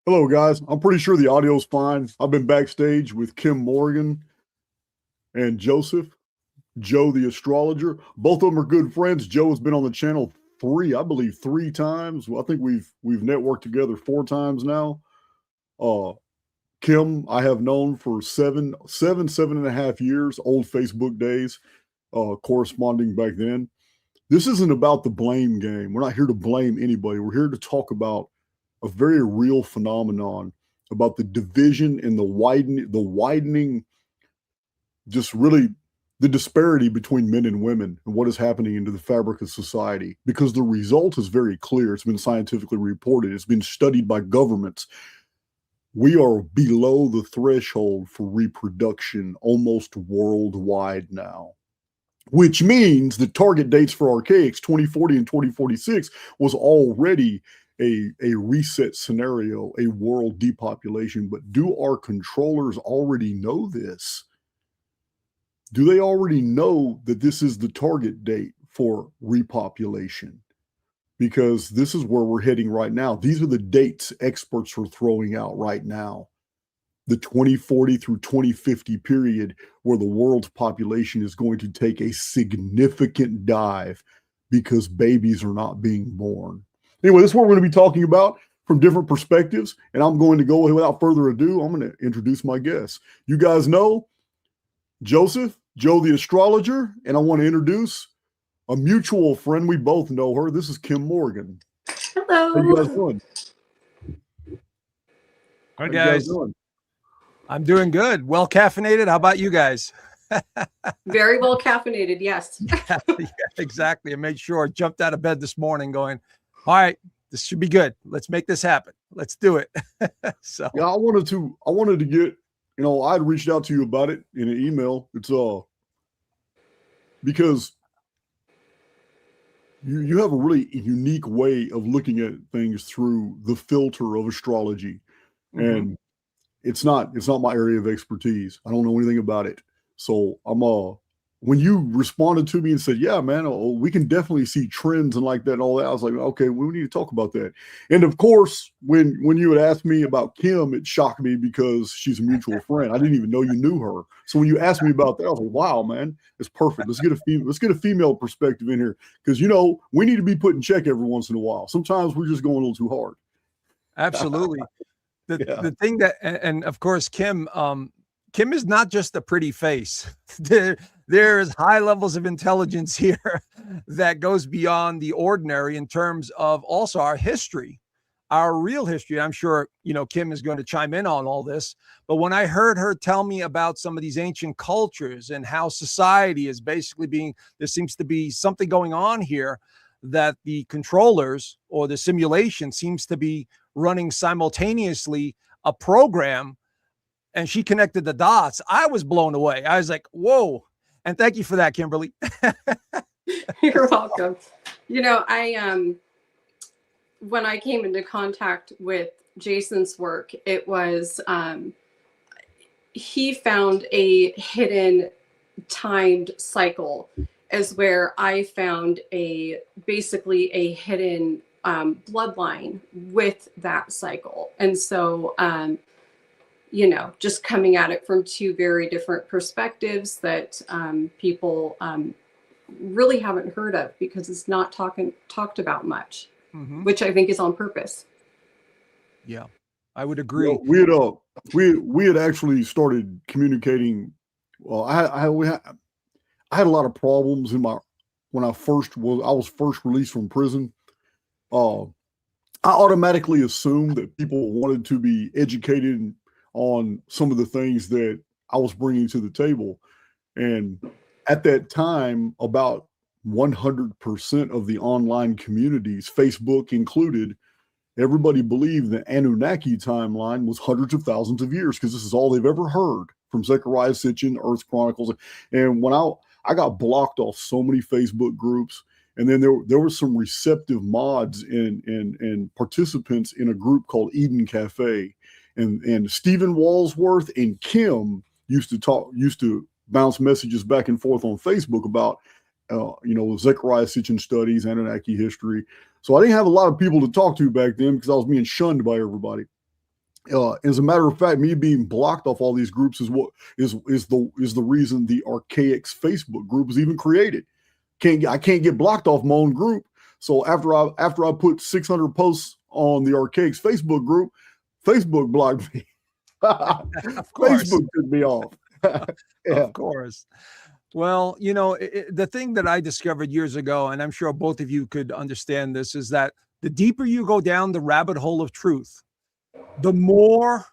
Hello, guys. I'm pretty sure the audio's fine. I've been backstage with Kim Morgan and Joseph, Joe the astrologer. Both of them are good friends. Joe has been on the channel three times. Well, I think we've networked together 4 times now. Kim, I have known for seven and a half years, old Facebook days, corresponding back then. This isn't about the blame game. We're not here to blame anybody. We're here to talk about a very real phenomenon, about the division and the widening, just really the disparity between men and women and what is happening into the fabric of society. Because the result is very clear. It's been scientifically reported. It's been studied by governments. We are below the threshold for reproduction almost worldwide now, which means the target dates for archaics 2040 and 2046 was already a reset scenario, a world depopulation. But do our controllers already know this? Do they already know that this is the target date for repopulation? Because this is where we're heading right now. These are the dates experts are throwing out right now. The 2040 through 2050 period, where the world's population is going to take a significant dive because babies are not being born. Anyway, this is what we're going to be talking about from different perspectives. And I'm going to go, without further ado, I'm going to introduce my guests. You guys know Joseph, Joe the astrologer, and I want to introduce a mutual friend. We both know her. This is Kim Morgan. Hello. How you guys doing? Hi, guys. I'm doing good. Well caffeinated. How about you guys? Very well caffeinated, yes. Yeah, exactly. I made sure I jumped out of bed this morning going, all right, this should be good. Let's make this happen. Let's do it. So yeah, I wanted to get, I'd reached out to you about it in an email. It's because you have a really unique way of looking at things through the filter of astrology. Mm-hmm. And it's not my area of expertise. I don't know anything about it. So when you responded to me and said, yeah, man, we can definitely see trends and like that and all that, I was like, okay, we need to talk about that. And of course, when you had asked me about Kim, it shocked me because she's a mutual friend. I didn't even know you knew her. So when you asked me about that, I was like, wow, man, it's perfect. Let's get a female perspective in here. Because, we need to be put in check every once in a while. Sometimes we're just going a little too hard. Absolutely. The thing that, and of course, Kim is not just a pretty face. There's high levels of intelligence here that goes beyond the ordinary in terms of also our history, our real history. I'm sure, Kim is going to chime in on all this. But when I heard her tell me about some of these ancient cultures and how society is basically there seems to be something going on here that the controllers or the simulation seems to be running simultaneously a program. And she connected the dots. I was blown away. I was like, whoa. And thank you for that, Kimberly. You're welcome. I when I came into contact with Jason's work, it was he found a hidden timed cycle as where I found basically a hidden bloodline with that cycle. And so just coming at it from 2 very different perspectives that people really haven't heard of because it's not talked about much, mm-hmm. which I think is on purpose. Yeah, I would agree. We had actually started communicating. Well, I had a lot of problems when I was first released from prison. I automatically assumed that people wanted to be educated on some of the things that I was bringing to the table. And at that time, about 100% of the online communities, Facebook included, everybody believed the Anunnaki timeline was hundreds of thousands of years because this is all they've ever heard from Zechariah Sitchin, Earth Chronicles. And when I got blocked off so many Facebook groups, and then there were some receptive mods and participants in a group called Eden Cafe. And Stephen Walsworth and Kim used to bounce messages back and forth on Facebook about, Zechariah Sitchin studies, Anunnaki history. So I didn't have a lot of people to talk to back then because I was being shunned by everybody. As a matter of fact, me being blocked off all these groups is what is the reason the archaic Facebook group was even created. I can't get blocked off my own group. So after I put 600 posts on the Archaics Facebook group, Facebook blocked me. Of course. Facebook took me off. Yeah. Of course. Well, you know, the thing that I discovered years ago, and I'm sure both of you could understand this, is that the deeper you go down the rabbit hole of truth, the more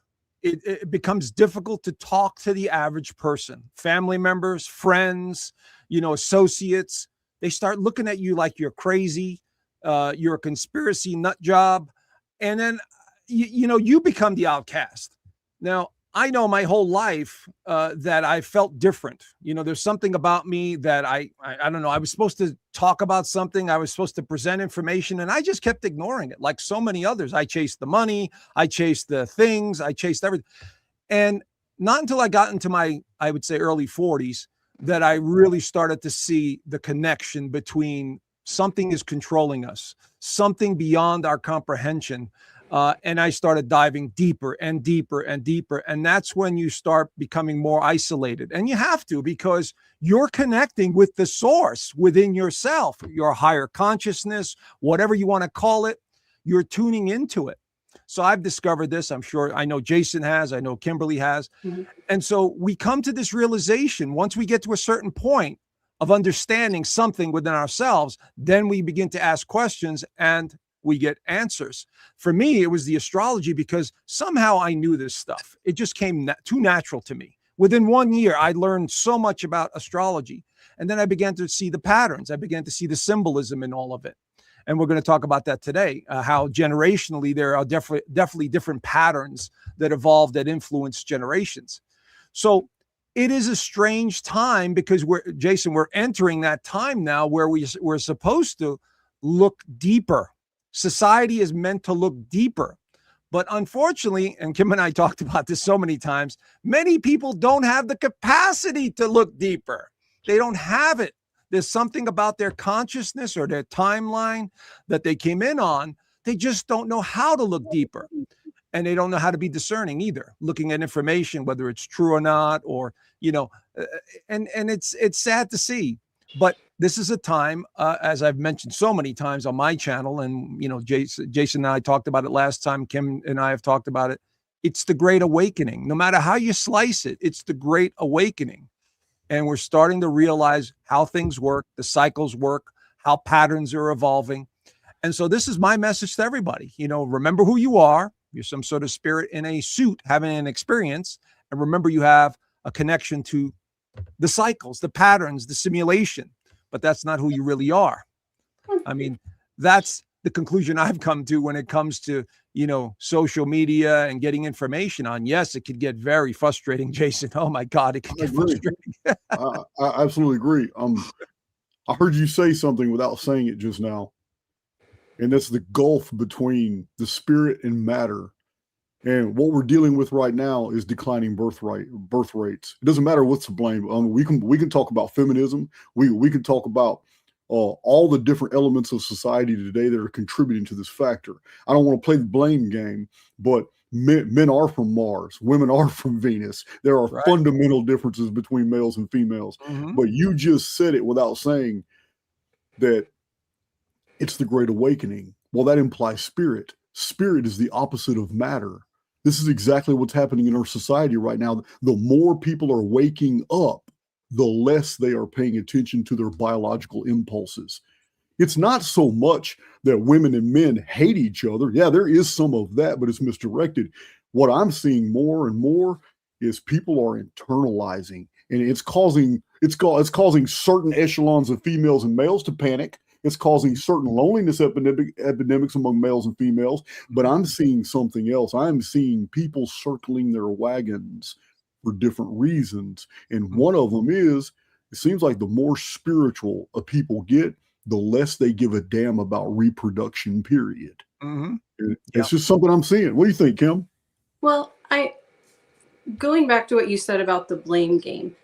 it becomes difficult to talk to the average person. Family members, friends, you know, associates, they start looking at you like you're crazy, you're a conspiracy nut job, and then you know, you become the outcast. Now, I know my whole life that I felt different. You know, there's something about me that I don't know. I was supposed to talk about something. I was supposed to present information, and I just kept ignoring it. Like so many others, I chased the money, I chased the things, I chased everything. And not until I got into my, I would say, early 40s that I really started to see the connection between something is controlling us, something beyond our comprehension. And I started diving deeper and deeper and deeper. And that's when you start becoming more isolated. And you have to, because you're connecting with the source within yourself, your higher consciousness, whatever you want to call it, you're tuning into it. So I've discovered this. I'm sure I know Jason has, I know Kimberly has. Mm-hmm. And so we come to this realization once we get to a certain point of understanding something within ourselves, then we begin to ask questions and we get answers. For me, it was the astrology, because somehow I knew this stuff. It just came too natural to me. Within 1 year, I learned so much about astrology. And then I began to see the patterns. I began to see the symbolism in all of it. And we're going to talk about that today, how generationally there are definitely different patterns that evolved that influence generations. So it is a strange time, because we're entering that time now where we're supposed to look deeper. Society is meant to look deeper. But unfortunately, and Kim and I talked about this so many times, many people don't have the capacity to look deeper. They don't have it. There's something about their consciousness or their timeline that they came in on. They just don't know how to look deeper. And they don't know how to be discerning either, looking at information, whether it's true or not, or, you know, and it's sad to see. But this is a time, as I've mentioned so many times on my channel, and, you know, Jason and I talked about it last time, Kim and I have talked about it. It's the Great Awakening. No matter how you slice it, it's the Great Awakening. And we're starting to realize how things work, the cycles work, how patterns are evolving. And so this is my message to everybody. You know, remember who you are. You're some sort of spirit in a suit having an experience. And remember, you have a connection to the cycles, the patterns, the simulation, but that's not who you really are. I mean, that's the conclusion I've come to when it comes to, you know, social media and getting information on. Yes, it could get very frustrating, Jason. Oh my God, it can get frustrating. I absolutely agree. I heard you say something without saying it just now, and that's the gulf between the spirit and matter. And what we're dealing with right now is declining birth rates. It doesn't matter what's to blame. We can talk about feminism. We can talk about all the different elements of society today that are contributing to this factor. I don't want to play the blame game, but men are from Mars. Women are from Venus. There are fundamental differences between males and females. Mm-hmm. But you just said it without saying that it's the Great Awakening. Well, that implies spirit. Spirit is the opposite of matter. This is exactly what's happening in our society right now. The more people are waking up, the less they are paying attention to their biological impulses. It's not so much that women and men hate each other. Yeah, there is some of that, but it's misdirected. What I'm seeing more and more is people are internalizing, and it's causing certain echelons of females and males to panic. It's causing certain loneliness epidemics among males and females, but I'm seeing something else. I'm seeing people circling their wagons for different reasons. And one of them is, it seems like the more spiritual a people get, the less they give a damn about reproduction, period. Mm-hmm. It's just something I'm seeing. What do you think, Kim? Well, going back to what you said about the blame game,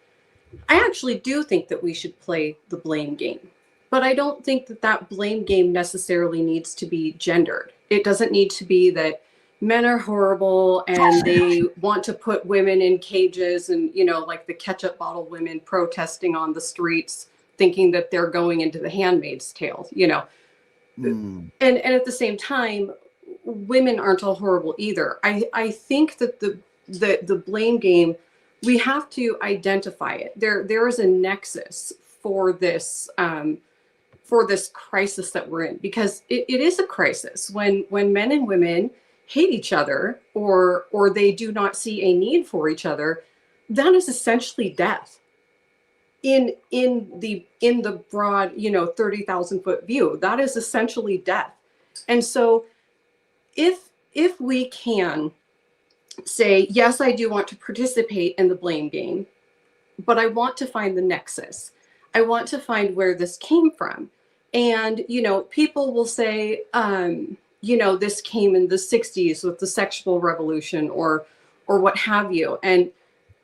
I actually do think that we should play the blame game. But I don't think that blame game necessarily needs to be gendered. It doesn't need to be that men are horrible and they want to put women in cages, and, you know, like the ketchup bottle women protesting on the streets, thinking that they're going into the Handmaid's Tale, you know. And at the same time, women aren't all horrible either. I think that the blame game, we have to identify it. There is a nexus for this crisis that we're in, because it is a crisis when men and women hate each other, or they do not see a need for each other. That is essentially death in the broad, you know, 30,000 foot view. That is essentially death. And so if we can say, yes, I do want to participate in the blame game, but I want to find the nexus. I want to find where this came from. And, you know, people will say, you know, this came in the 60s with the sexual revolution, or what have you. And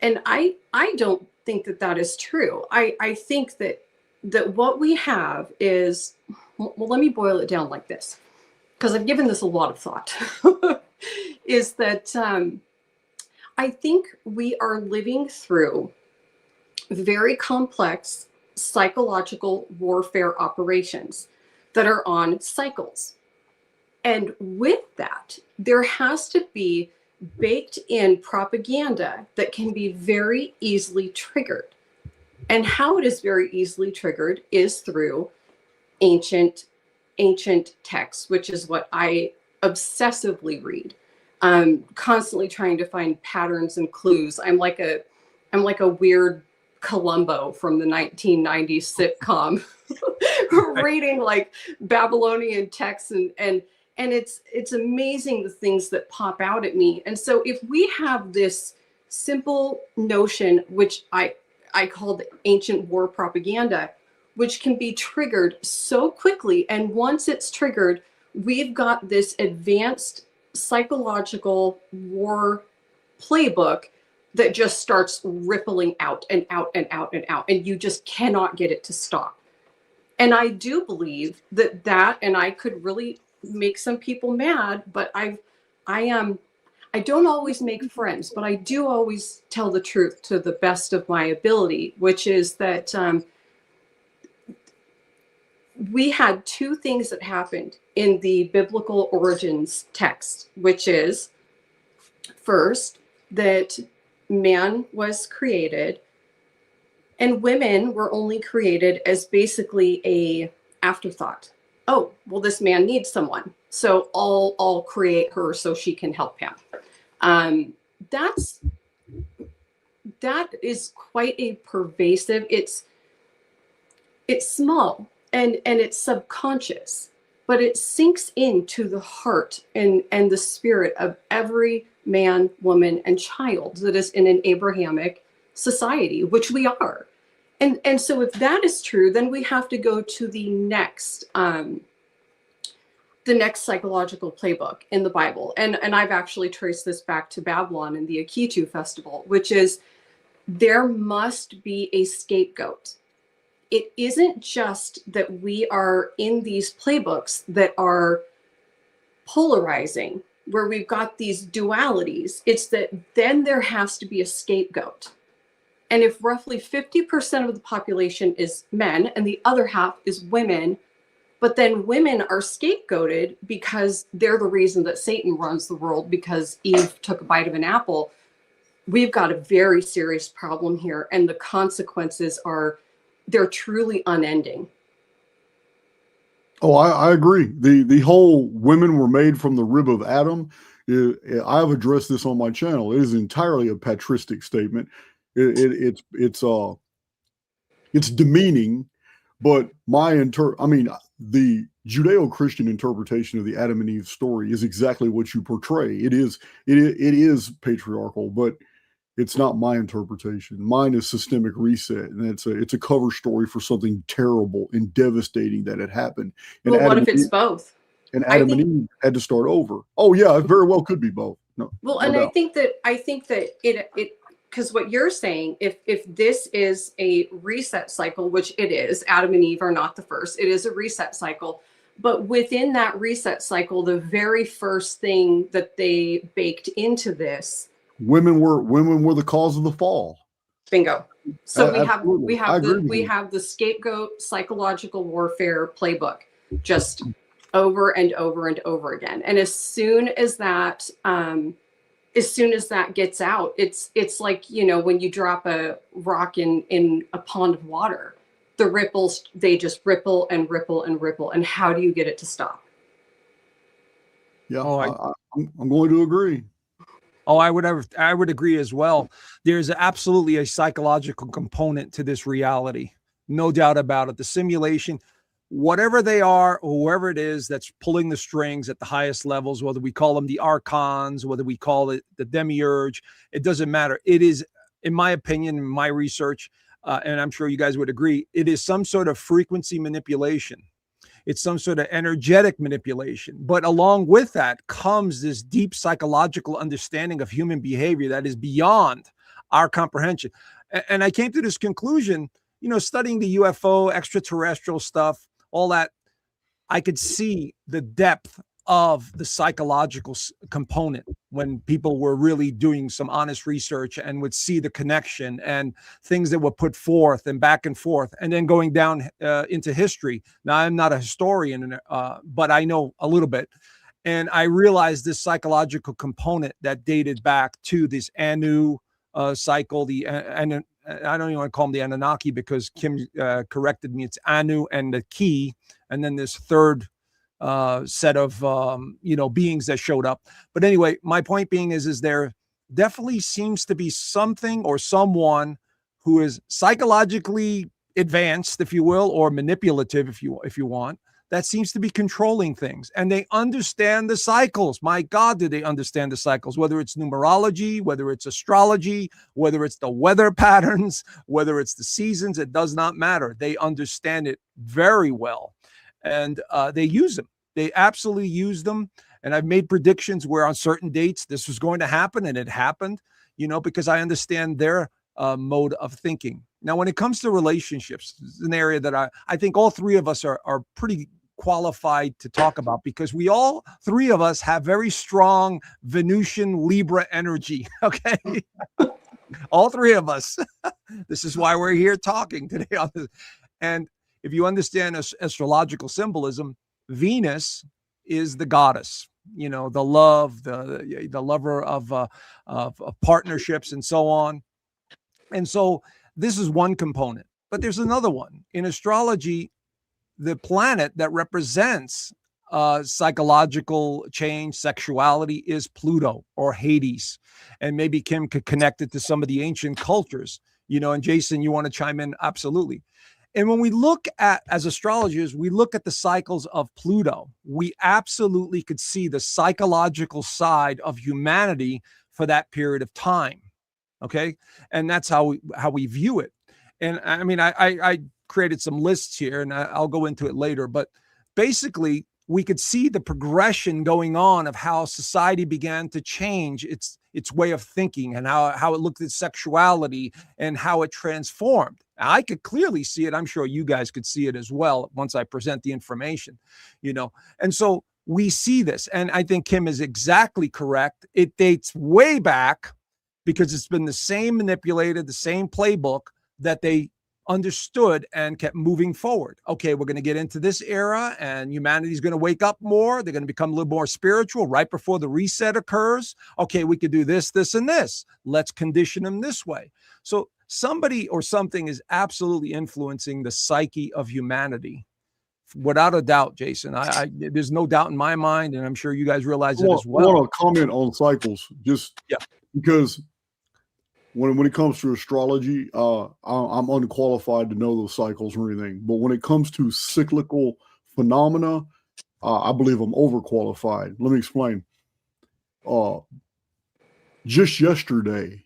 I don't think that is true. I think that what we have is, well, let me boil it down like this, because I've given this a lot of thought, is that I think we are living through very complex psychological warfare operations that are on cycles. And with that, there has to be baked in propaganda that can be very easily triggered. And how it is very easily triggered is through ancient texts, which is what I obsessively read. I'm constantly trying to find patterns and clues. I'm like a weird Columbo from the 1990s sitcom, reading like Babylonian texts, and it's amazing the things that pop out at me. And so if we have this simple notion, which I call the ancient war propaganda, which can be triggered so quickly, and once it's triggered, we've got this advanced psychological war playbook that just starts rippling out and out and out and out, and you just cannot get it to stop. And I do believe that, and I could really make some people mad, but I don't always make friends, but I do always tell the truth to the best of my ability, which is that we had two things that happened in the biblical origins text, which is, first, that man was created and women were only created as basically a afterthought. Oh, well, this man needs someone, so I'll create her so she can help him. That is quite a pervasive. It's small and it's subconscious, but it sinks into the heart and the spirit of every man, woman, and child that is in an Abrahamic society, which we are. And so if that is true, then we have to go to the next psychological playbook in the Bible. And I've actually traced this back to Babylon and the Akitu festival, which is, there must be a scapegoat. It isn't just that we are in these playbooks that are polarizing, where we've got these dualities. It's that then there has to be a scapegoat. And if roughly 50% of the population is men and the other half is women, but then women are scapegoated because they're the reason that Satan runs the world because Eve took a bite of an apple, we've got a very serious problem here. And the consequences they're truly unending. Oh, I agree. The whole women were made from the rib of Adam. I've addressed this on my channel. It is entirely a patristic statement. It's demeaning, but the Judeo-Christian interpretation of the Adam and Eve story is exactly what you portray. It is patriarchal, but it's not my interpretation. Mine is systemic reset, and it's a cover story for something terrible and devastating that had happened. And well, what if it's both? And Adam and Eve had to start over. Oh yeah, it very well could be both. No. Well, and I think that it because what you're saying, if this is a reset cycle, which it is, Adam and Eve are not the first. It is a reset cycle. But within that reset cycle, the very first thing that they baked into this, women were the cause of the fall. bingo. So Absolutely. I agree with we you. have the scapegoat psychological warfare playbook, just over and over and over again. And as soon as that gets out, it's like, you know, when you drop a rock in a pond of water, the ripples, they just ripple and ripple and ripple. And how do you get it to stop? Yeah, I'm going to agree. Oh, I would agree as well. There's absolutely a psychological component to this reality. No doubt about it. The simulation, whatever they are, or whoever it is that's pulling the strings at the highest levels, whether we call them the archons, whether we call it the demiurge, it doesn't matter. It is, in my opinion, in my research, and I'm sure you guys would agree, it is some sort of frequency manipulation. It's some sort of energetic manipulation. But along with that comes this deep psychological understanding of human behavior that is beyond our comprehension. And I came to this conclusion, you know, studying the UFO, extraterrestrial stuff, all that, I could see the depth of the psychological component when people were really doing some honest research and would see the connection and things that were put forth and back and forth, and then going down into history. Now, I'm not a historian, but I know a little bit. And I realized this psychological component that dated back to this Anu cycle, and I don't even want to call them the Anunnaki because Kim corrected me. It's Anu and the key, and then this third set of beings that showed up. But anyway, my point being is there definitely seems to be something or someone who is psychologically advanced, if you will, or manipulative, if you want, that seems to be controlling things, and they understand the cycles. My God, do they understand the cycles? Whether it's numerology, whether it's astrology, whether it's the weather patterns, whether it's the seasons, it does not matter. They understand it very well. And they use them. They absolutely use them. And I've made predictions where on certain dates this was going to happen, and it happened, you know, because I understand their mode of thinking. Now, when it comes to relationships, it's an area that I think all three of us are pretty qualified to talk about, because we all three of us have very strong Venusian Libra energy. Okay. All three of us. This is why we're here talking today on this. And if you understand astrological symbolism, Venus is the goddess, you know, the love, the lover of partnerships and so on. And so this is one component, but there's another one. In astrology, the planet that represents psychological change, sexuality, is Pluto or Hades. And maybe Kim could connect it to some of the ancient cultures, you know, and Jason, you want to chime in? Absolutely. And when we look at, as astrologers, we look at the cycles of Pluto, we absolutely could see the psychological side of humanity for that period of time. Okay. And that's how we view it. And I mean, I created some lists here, and I'll go into it later, but basically we could see the progression going on of how society began to change its way of thinking, and how it looked at sexuality and how it transformed. I could clearly see it. I'm sure you guys could see it as well once I present the information, you know. And so we see this, and I think Kim is exactly correct. It dates way back because it's been the same manipulated, the same playbook that they understood and kept moving forward. Okay, we're going to get into this era and humanity's going to wake up more. They're going to become a little more spiritual right before the reset occurs. Okay, we could do this, this, and this. Let's condition them this way. So somebody or something is absolutely influencing the psyche of humanity. Without a doubt, Jason. There's no doubt in my mind, and I'm sure you guys realize it as well. I want to comment on cycles, just because when it comes to astrology, I'm unqualified to know those cycles or anything. But when it comes to cyclical phenomena, I believe I'm overqualified. Let me explain. Just yesterday,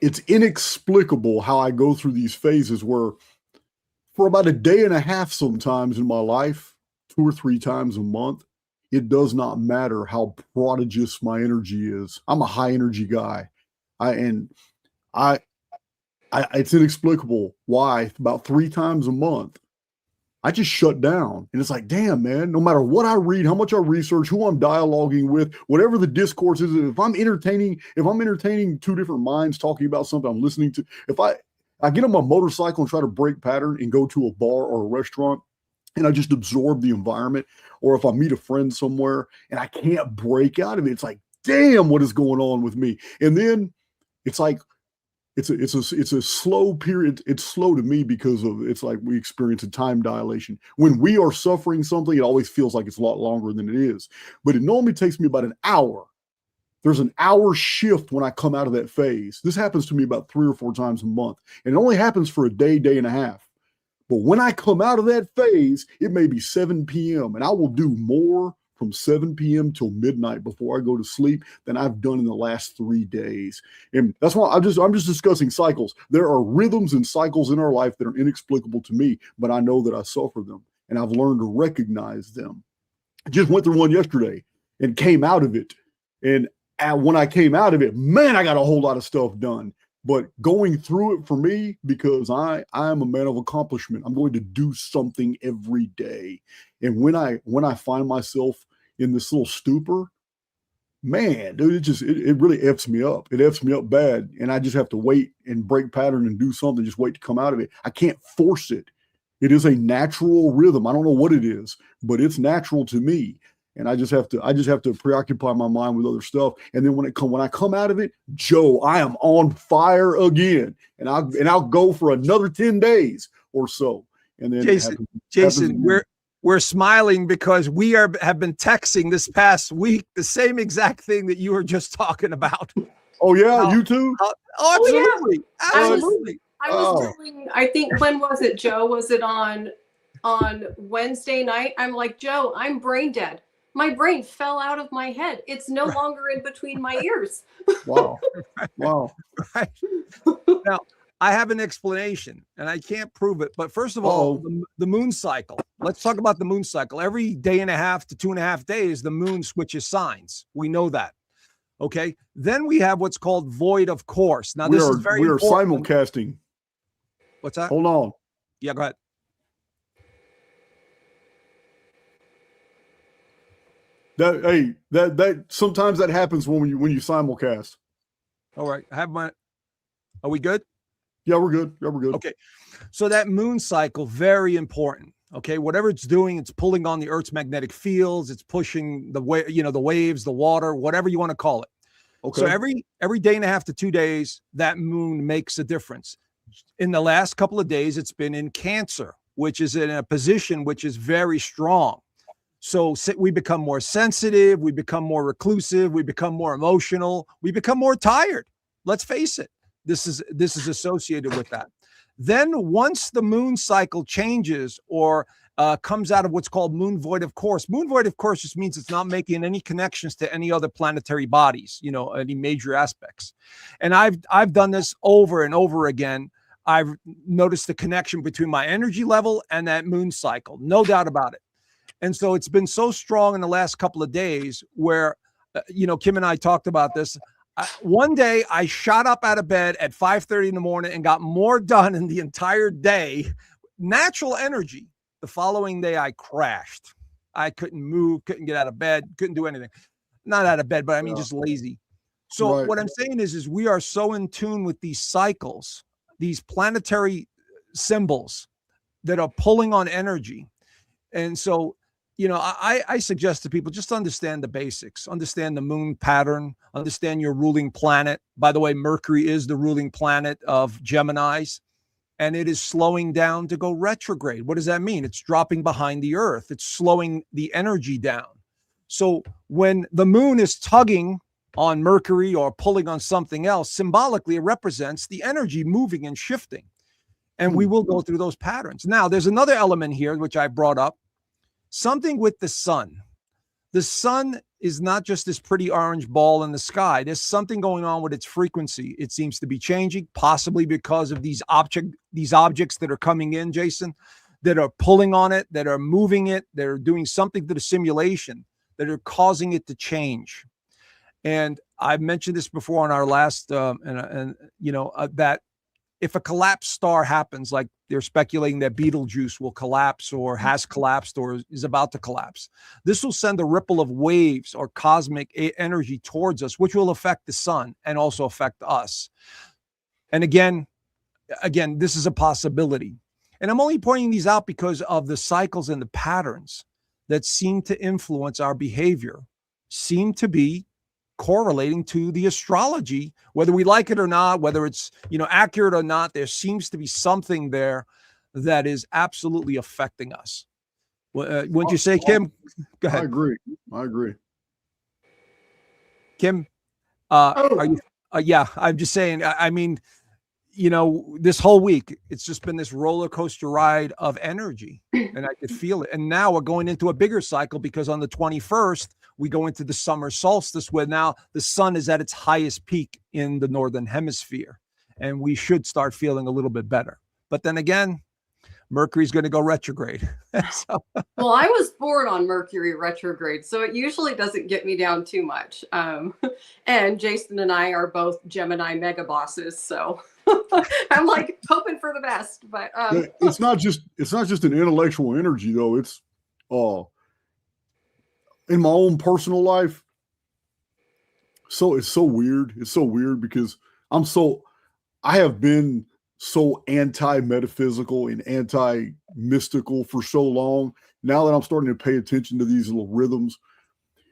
it's inexplicable how I go through these phases where for about a day and a half sometimes in my life, 2 or 3 times a month, it does not matter how prodigious my energy is. I'm a high energy guy. It's inexplicable why about 3 times a month I just shut down. And it's like, damn, man, no matter what I read, how much I research, who I'm dialoguing with, whatever the discourse is, if I'm entertaining two different minds talking about something I'm listening to, if I get on my motorcycle and try to break pattern and go to a bar or a restaurant and I just absorb the environment, or if I meet a friend somewhere and I can't break out of it, it's like, damn, what is going on with me? And then it's like, it's a slow period. It's slow to me because of, it's like we experience a time dilation. When we are suffering something, it always feels like it's a lot longer than it is. But it normally takes me about an hour. There's an hour shift when I come out of that phase. This happens to me about 3 or 4 times a month. And it only happens for a day, day and a half. But when I come out of that phase, it may be 7 p.m. and I will do more from 7 p.m. till midnight before I go to sleep than I've done in the last 3 days. And that's why I'm just discussing cycles. There are rhythms and cycles in our life that are inexplicable to me, but I know that I suffer them and I've learned to recognize them. I just went through one yesterday and came out of it. And when I came out of it, man, I got a whole lot of stuff done. But going through it for me, because I am a man of accomplishment, I'm going to do something every day. And when I find myself in this little stupor, man, dude, it really F's me up. It F's me up bad. And I just have to wait and break pattern and do something, just wait to come out of it. I can't force it. It is a natural rhythm. I don't know what it is, but it's natural to me. And I just have to preoccupy my mind with other stuff. And then when I come out of it, Joe, I am on fire again. And I'll go for another 10 days or so. And then Jason, we're smiling because we have been texting this past week the same exact thing that you were just talking about. Oh yeah, you too? Absolutely. Yeah. Absolutely. I was doing, I think, when was it, Joe? Was it on Wednesday night? I'm like, Joe, I'm brain dead. My brain fell out of my head. It's no longer in between my ears. Wow. Wow. Right. Now, I have an explanation, and I can't prove it. But first of all, the moon cycle. Let's talk about the moon cycle. Every day and a half to 2.5 days, the moon switches signs. We know that. Okay. Then we have what's called void of course. Now, this is very important. We are simulcasting. What's that? Hold on. Yeah, go ahead. That sometimes that happens when you simulcast. All right. Are we good? Yeah, we're good. Yeah, we're good. Okay. So that moon cycle, very important. Okay. Whatever it's doing, it's pulling on the Earth's magnetic fields. It's pushing the waves, the water, whatever you want to call it. Okay. So every day and a half to 2 days, that moon makes a difference. In the last couple of days, it's been in Cancer, which is in a position which is very strong. So we become more sensitive, we become more reclusive, we become more emotional, we become more tired. Let's face it. This is associated with that. Then once the moon cycle changes or comes out of what's called moon void of course just means it's not making any connections to any other planetary bodies, any major aspects. And I've done this over and over again. I've noticed the connection between my energy level and that moon cycle, no doubt about it. And so it's been so strong in the last couple of days where, Kim and I talked about this. One day I shot up out of bed at 5:30 in the morning and got more done in the entire day. Natural energy. The following day I crashed. I couldn't move, couldn't get out of bed, couldn't do anything. Not out of bed, but I mean, just lazy. So what I'm saying is we are so in tune with these cycles, these planetary symbols that are pulling on energy. And so, I suggest to people just understand the basics, understand the moon pattern, understand your ruling planet. By the way, Mercury is the ruling planet of Geminis, and it is slowing down to go retrograde. What does that mean? It's dropping behind the Earth. It's slowing the energy down. So when the moon is tugging on Mercury or pulling on something else, symbolically, it represents the energy moving and shifting. And we will go through those patterns. Now, there's another element here, which I brought up. Something with the sun. The sun is not just this pretty orange ball in the sky. There's something going on with its frequency. It seems to be changing, possibly because of these objects that are coming in, Jason, that are pulling on it, that are moving it, that are doing something to the simulation, that are causing it to change. And I've mentioned this before on our last, that if a collapsed star happens, like they're speculating that Betelgeuse will collapse or has collapsed or is about to collapse, this will send a ripple of waves or cosmic energy towards us, which will affect the sun and also affect us. And again, this is a possibility. And I'm only pointing these out because of the cycles and the patterns that seem to influence our behavior, seem to be correlating to the astrology, whether we like it or not, whether it's, accurate or not. There seems to be something there that is absolutely affecting us. Wouldn't you say, Kim? Go ahead. I agree. Kim, are you? Yeah, I'm just saying. I mean, this whole week, it's just been this roller coaster ride of energy, and I could feel it. And now we're going into a bigger cycle because on the 21st, we go into the summer solstice where now the sun is at its highest peak in the northern hemisphere, and we should start feeling a little bit better. But then again, Mercury's going to go retrograde. Well, I was born on Mercury retrograde, so it usually doesn't get me down too much. And Jason and I are both Gemini mega bosses, so I'm like hoping for the best. But it's not just an intellectual energy though. It's in my own personal life. So it's so weird. It's so weird because I have been so anti-metaphysical and anti-mystical for so long. Now that I'm starting to pay attention to these little rhythms,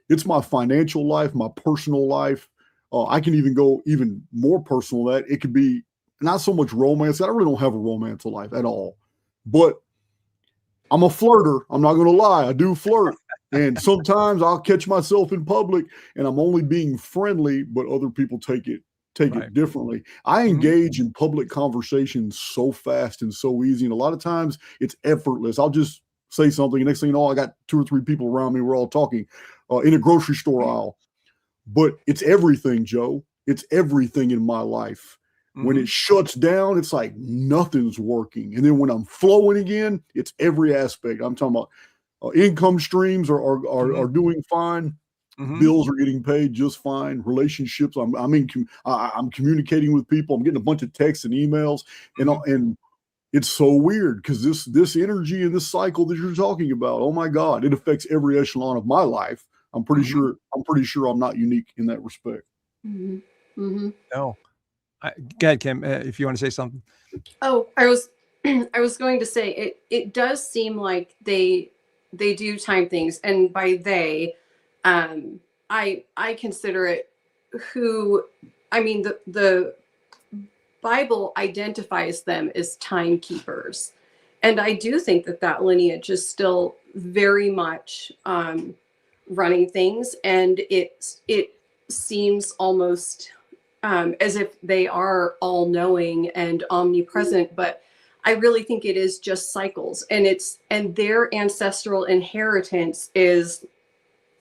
it's my financial life, my personal life. I can even go even more personal than that. It could be not so much romance. I really don't have a romantic life at all, but I'm a flirter. I'm not going to lie. I do flirt. And sometimes I'll catch myself in public and I'm only being friendly, but other people take it differently. I engage in public conversations so fast and so easy. And a lot of times it's effortless. I'll just say something. And next thing you know, I got 2 or 3 people around me. We're all talking in a grocery store aisle. But it's everything, Joe. It's everything in my life. When it shuts down, it's like nothing's working. And then when I'm flowing again, it's every aspect. I'm talking about income streams are doing fine. Bills are getting paid just fine. Relationships, I'm communicating with people. I'm getting a bunch of texts and emails, and it's so weird because this energy and this cycle that you're talking about, oh my God, it affects every echelon of my life. I'm pretty sure I'm not unique in that respect. No. Go ahead, Kim, if you want to say something. Oh, I was going to say it does seem like they do time things, and by they, I consider it the Bible identifies them as timekeepers, and I do think that lineage is still very much running things, and it seems almost as if they are all-knowing and omnipresent, but I really think it is just cycles, and their ancestral inheritance is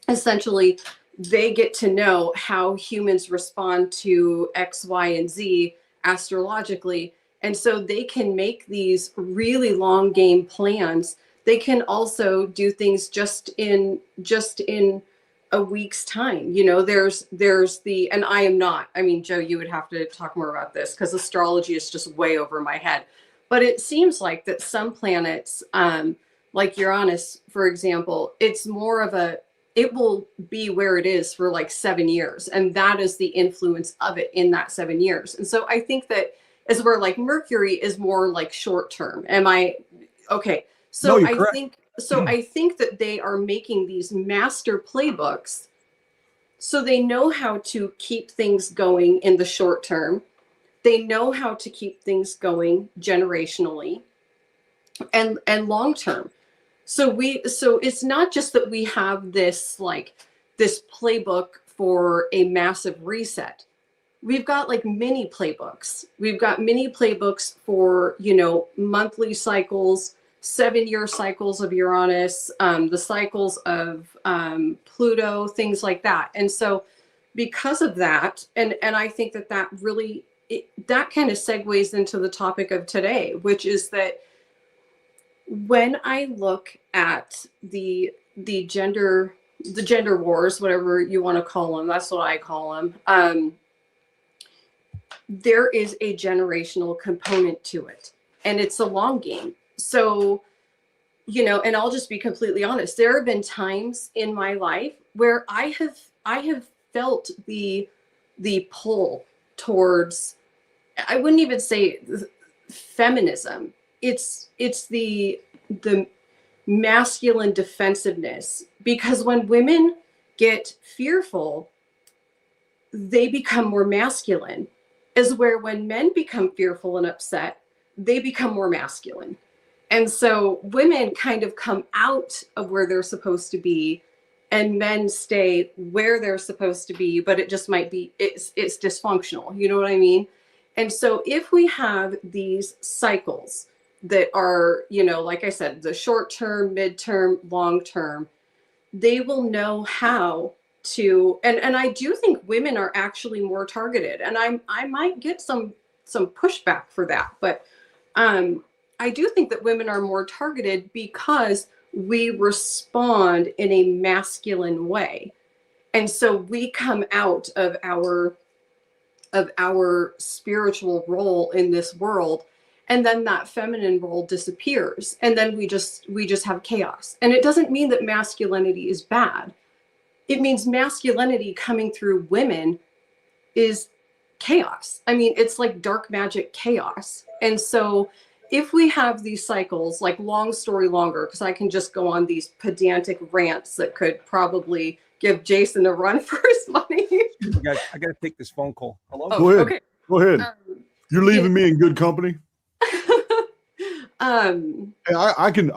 essentially they get to know how humans respond to X, Y, and Z astrologically, and so they can make these really long game plans. They can also do things just in a week's time. There's and I am not, Joe, you would have to talk more about this because astrology is just way over my head. But it seems like that some planets, like Uranus, for example, it's more of it will be where it is for like 7 years. And that is the influence of it in that 7 years. And so I think that as where like Mercury is more like short term. Am I okay? So no, I think that they are making these master playbooks so they know how to keep things going in the short term. They know how to keep things going generationally and long term. So it's not just that we have this playbook for a massive reset. We've got like mini playbooks. We've got mini playbooks for, monthly cycles, 7-year cycles of Uranus, the cycles of Pluto, things like that. And so because of that, and I think that really, that kind of segues into the topic of today, which is that when I look at the gender wars, whatever you want to call them, that's what I call them. there is a generational component to it, and it's a long game. So, you know, and I'll just be completely honest. There have been times in my life where I have felt the pull towards, I wouldn't even say feminism. It's the masculine defensiveness, because when women get fearful, they become more masculine, is where when men become fearful and upset, they become more masculine. And so women kind of come out of where they're supposed to be, and men stay where they're supposed to be, but it just might be, it's dysfunctional. You know what I mean? And so if we have these cycles that are, you know, like I said, the short term, midterm, long term, they will know how to, and I do think women are actually more targeted, and I might get some pushback for that, but I do think that women are more targeted because we respond in a masculine way. And so we come out of our spiritual role in this world, and then that feminine role disappears, and then we just have chaos. And it doesn't mean that masculinity is bad. It means masculinity coming through women is chaos. I mean, it's like dark magic chaos. And so if we have these cycles, like, long story longer, because I can just go on these pedantic rants that could probably give Jason a run for his money. I got to take this phone call. Hello? Oh, Go ahead. okay. Go ahead. You're leaving me in good company. Hey, I can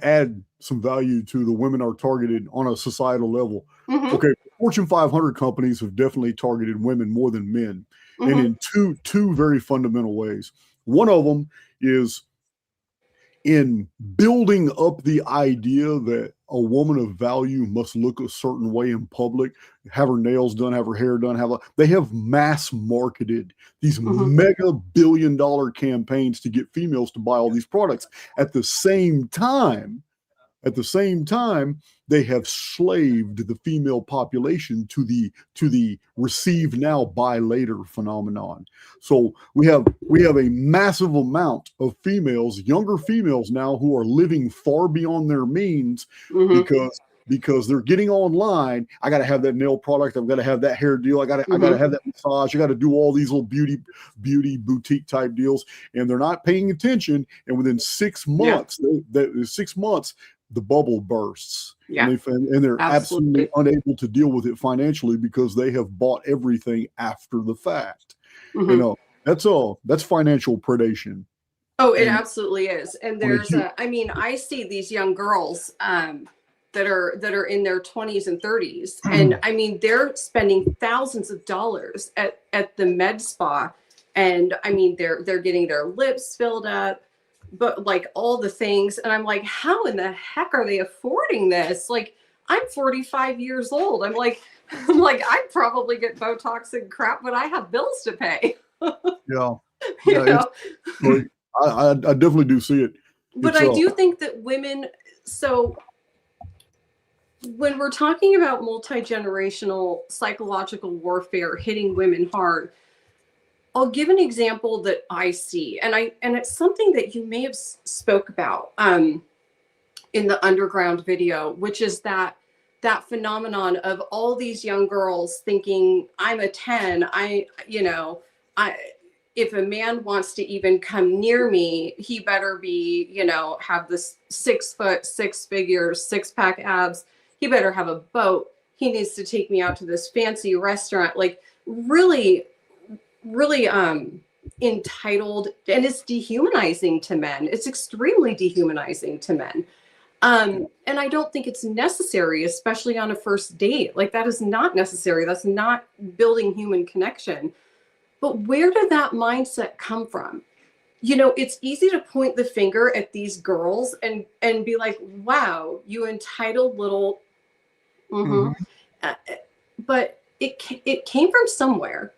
add some value to the women are targeted on a societal level. Mm-hmm. Okay, Fortune 500 companies have definitely targeted women more than men, Mm-hmm. and in two very fundamental ways. One of them is in building up the idea that a woman of value must look a certain way in public, have her nails done, have her hair done, they have mass marketed these Mm-hmm. mega billion-dollar campaigns to get females to buy all these products. At the same time, they have slaved the female population to the receive now, buy later phenomenon. So we have a massive amount of females, younger females now, who are living far beyond their means, Mm-hmm. because they're getting online. I got to have that nail product. I've got to have that hair deal. I got to have that massage. I got to do all these little beauty boutique type deals, and they're not paying attention. And within 6 months, 6 months, the bubble bursts. Yeah. And they're absolutely unable to deal with it financially because they have bought everything after the fact. Mm-hmm. You know, that's financial predation. Oh, it absolutely is. And there's I mean, I see these young girls that are in their 20s and 30s, and I mean, they're spending thousands of dollars at the med spa, and I mean, they're getting their lips filled up, but like all the things, and I'm like, how in the heck are they affording this? Like, I'm 45 years old. I'm like I'd probably get Botox and crap, but I have bills to pay. Yeah. You know? I definitely do see it. But I do think that women, so when we're talking about multi-generational psychological warfare hitting women hard, I'll give an example that I see, and it's something that you may have spoke about in the underground video, which is that phenomenon of all these young girls thinking, I'm a 10, if a man wants to even come near me, he better be, have this 6 foot, 6 figures, 6-pack abs. He better have a boat. He needs to take me out to this fancy restaurant. Like, really, really entitled, and it's dehumanizing to men. It's extremely dehumanizing to men. And I don't think it's necessary, especially on a first date. Like, that is not necessary. That's not building human connection. But where did that mindset come from? It's easy to point the finger at these girls and be like, wow, you entitled little. But it came from somewhere.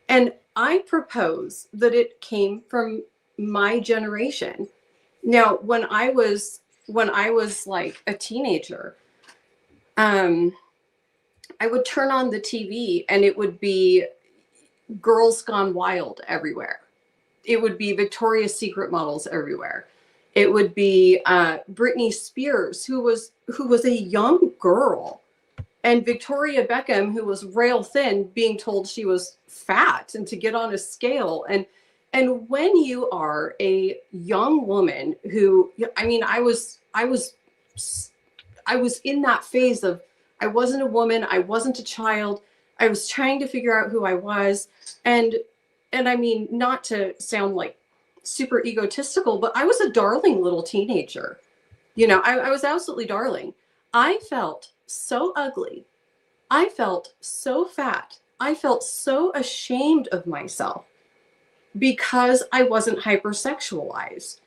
And I propose that it came from my generation. Now, when I was like a teenager, I would turn on the TV and it would be Girls Gone Wild everywhere. It would be Victoria's Secret models everywhere. It would be Britney Spears, who was a young girl, and Victoria Beckham, who was rail thin, being told she was fat and to get on a scale. And when you are a young woman who, I mean, I was in that phase of, I wasn't a woman, I wasn't a child, I was trying to figure out who I was, and I mean, not to sound like super egotistical, but I was a darling little teenager. You know, I was absolutely darling. I felt so ugly. I felt so fat. I felt so ashamed of myself because I wasn't hypersexualized.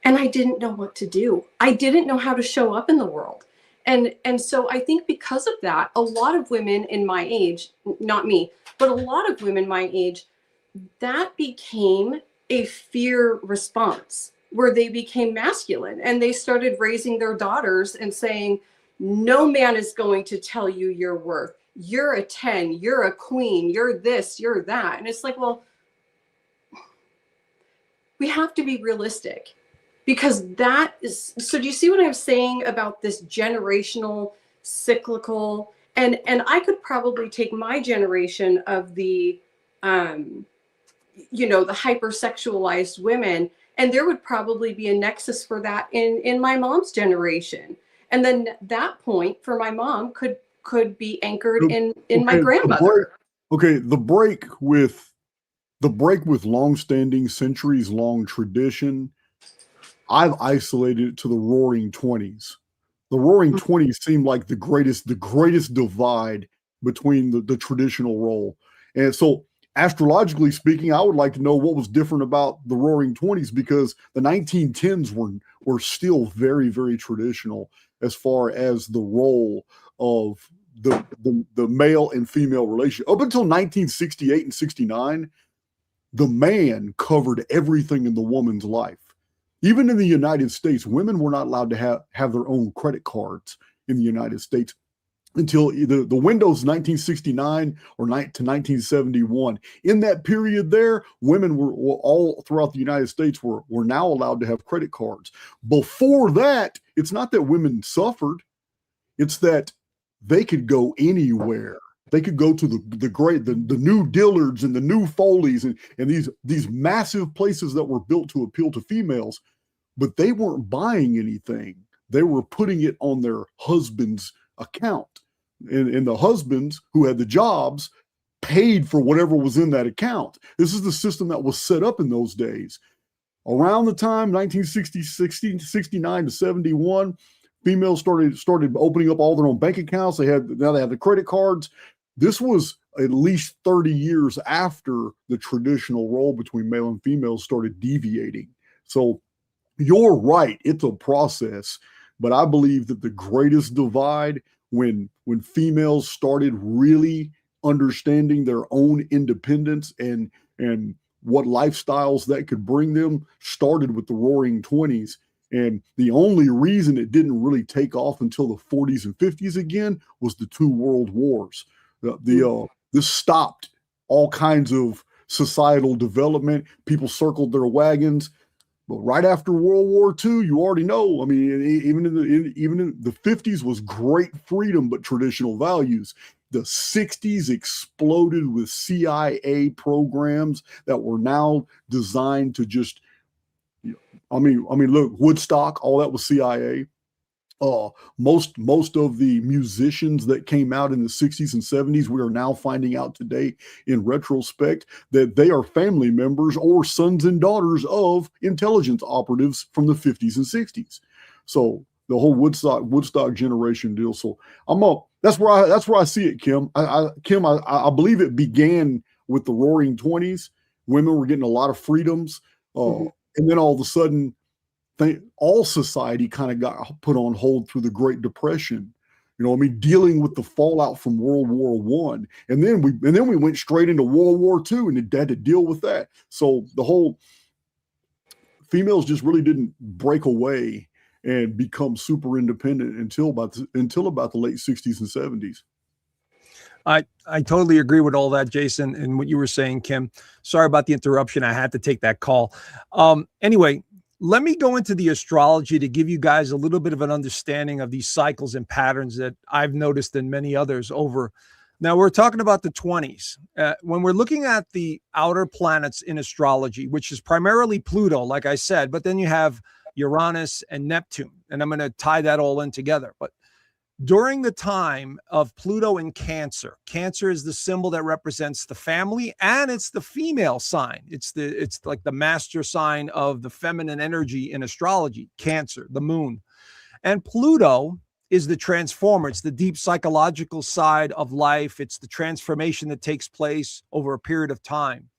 And I didn't know what to do. I didn't know how to show up in the world. And so I think because of that, a lot of women in my age, not me, but a lot of women my age, that became a fear response where they became masculine and they started raising their daughters and saying, no man is going to tell you your worth. You're a 10, you're a queen, you're this, you're that. And it's like, well, we have to be realistic, because that is, so do you see what I'm saying about this generational cyclical? And I could probably take my generation of the, you know, the hypersexualized women, and there would probably be a nexus for that in my mom's generation. And then that point for my mom could be anchored in my grandmother. The break with long-standing, centuries-long tradition, I've isolated it to the Roaring Twenties. The Roaring Twenties seemed like the greatest divide between the traditional role. And so, astrologically speaking, I would like to know what was different about the Roaring Twenties, because the 1910s were still very, very traditional as far as the role of the male and female relationship. Up until 1968 and 69, the man covered everything in the woman's life. Even in the United States, women were not allowed to have their own credit cards in the United States until the windows 1969 or to 1971. In that period there, women were all throughout the United States were now allowed to have credit cards. Before that, it's not that women suffered, it's that they could go anywhere. They could go to the new Dillards and the new Foleys and these massive places that were built to appeal to females, but they weren't buying anything. They were putting it on their husband's account. And the husbands who had the jobs paid for whatever was in that account. This is the system that was set up in those days. Around the time 69 to 71, females started opening up all their own bank accounts. Now they have the credit cards. This was at least 30 years after the traditional role between male and female started deviating. So you're right, it's a process, but I believe that the greatest divide when females started really understanding their own independence and what lifestyles that could bring them started with the Roaring Twenties. And the only reason it didn't really take off until the 40s and 50s again was the two world wars. This stopped all kinds of societal development. People circled their wagons. But right after World War II, you already know. I mean, even in the 50s was great freedom, but traditional values. The 60s exploded with CIA programs that were now designed to just, I mean, look, Woodstock, all that was CIA. Most of the musicians that came out in the 60s and 70s, we are now finding out today in retrospect that they are family members or sons and daughters of intelligence operatives from the 50s and 60s. So the whole Woodstock generation deal. So that's where I see it, Kim. I believe it began with the Roaring Twenties. Women were getting a lot of freedoms, and then all of a sudden, all society kind of got put on hold through the Great Depression. Dealing with the fallout from World War I, and then we went straight into World War II, and had to deal with that. So the whole females just really didn't break away and become super independent until about the late 60s and 70s. I totally agree with all that, Jason, and what you were saying, Kim. Sorry about the interruption. I had to take that call. Anyway, let me go into the astrology to give you guys a little bit of an understanding of these cycles and patterns that I've noticed in many others over. Now, we're talking about the 20s. When we're looking at the outer planets in astrology, which is primarily Pluto, like I said, but then you have Uranus and Neptune, and I'm going to tie that all in together. But during the time of Pluto in Cancer, Cancer is the symbol that represents the family, and it's the female sign. It's like the master sign of the feminine energy in astrology, Cancer, the moon. And Pluto is the transformer. It's the deep psychological side of life. It's the transformation that takes place over a period of time.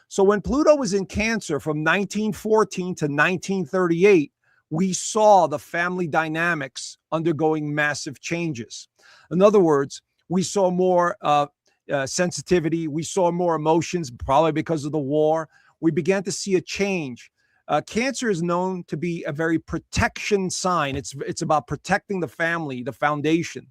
So when Pluto was in Cancer from 1914 to 1938, we saw the family dynamics undergoing massive changes. In other words, we saw more sensitivity. We saw more emotions, probably because of the war. We began to see a change. Cancer is known to be a very protection sign. It's about protecting the family, the foundation.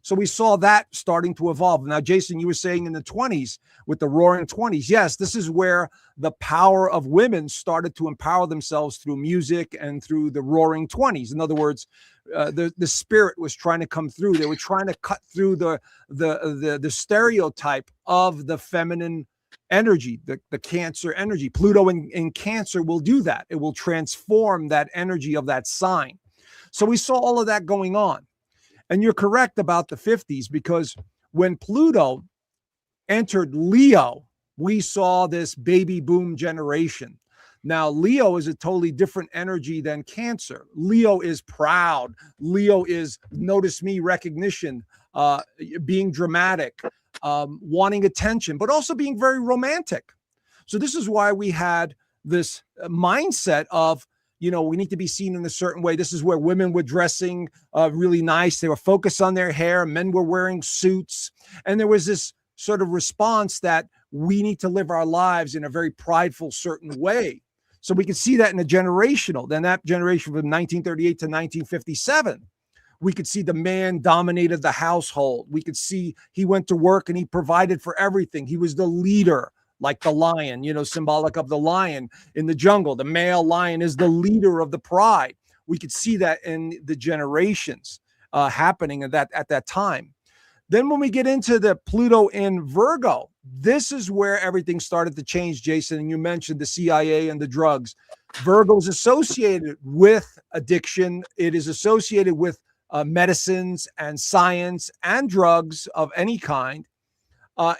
So we saw that starting to evolve. Now, Jason, you were saying in the 20s with the Roaring 20s. Yes, this is where the power of women started to empower themselves through music and through the Roaring 20s. In other words, the spirit was trying to come through. They were trying to cut through the stereotype of the feminine energy, the Cancer energy. Pluto in Cancer will do that. It will transform that energy of that sign. So we saw all of that going on. And you're correct about the 50s, because when Pluto entered Leo, we saw this baby boom generation. Now, Leo is a totally different energy than Cancer. Leo is proud. Leo is notice me recognition, being dramatic, wanting attention, but also being very romantic. So this is why we had this mindset of, we need to be seen in a certain way. This is where women were dressing really nice. They were focused on their hair. Men were wearing suits. And there was this sort of response that we need to live our lives in a very prideful, certain way. So we could see that in a generational. Then that generation from 1938 to 1957, we could see the man dominated the household. We could see he went to work and he provided for everything. He was the leader. Like the lion, symbolic of the lion in the jungle. The male lion is the leader of the pride. We could see that in the generations happening at that time. Then when we get into the Pluto in Virgo, this is where everything started to change, Jason. And you mentioned the CIA and the drugs. Virgo is associated with addiction. It is associated with medicines and science and drugs of any kind.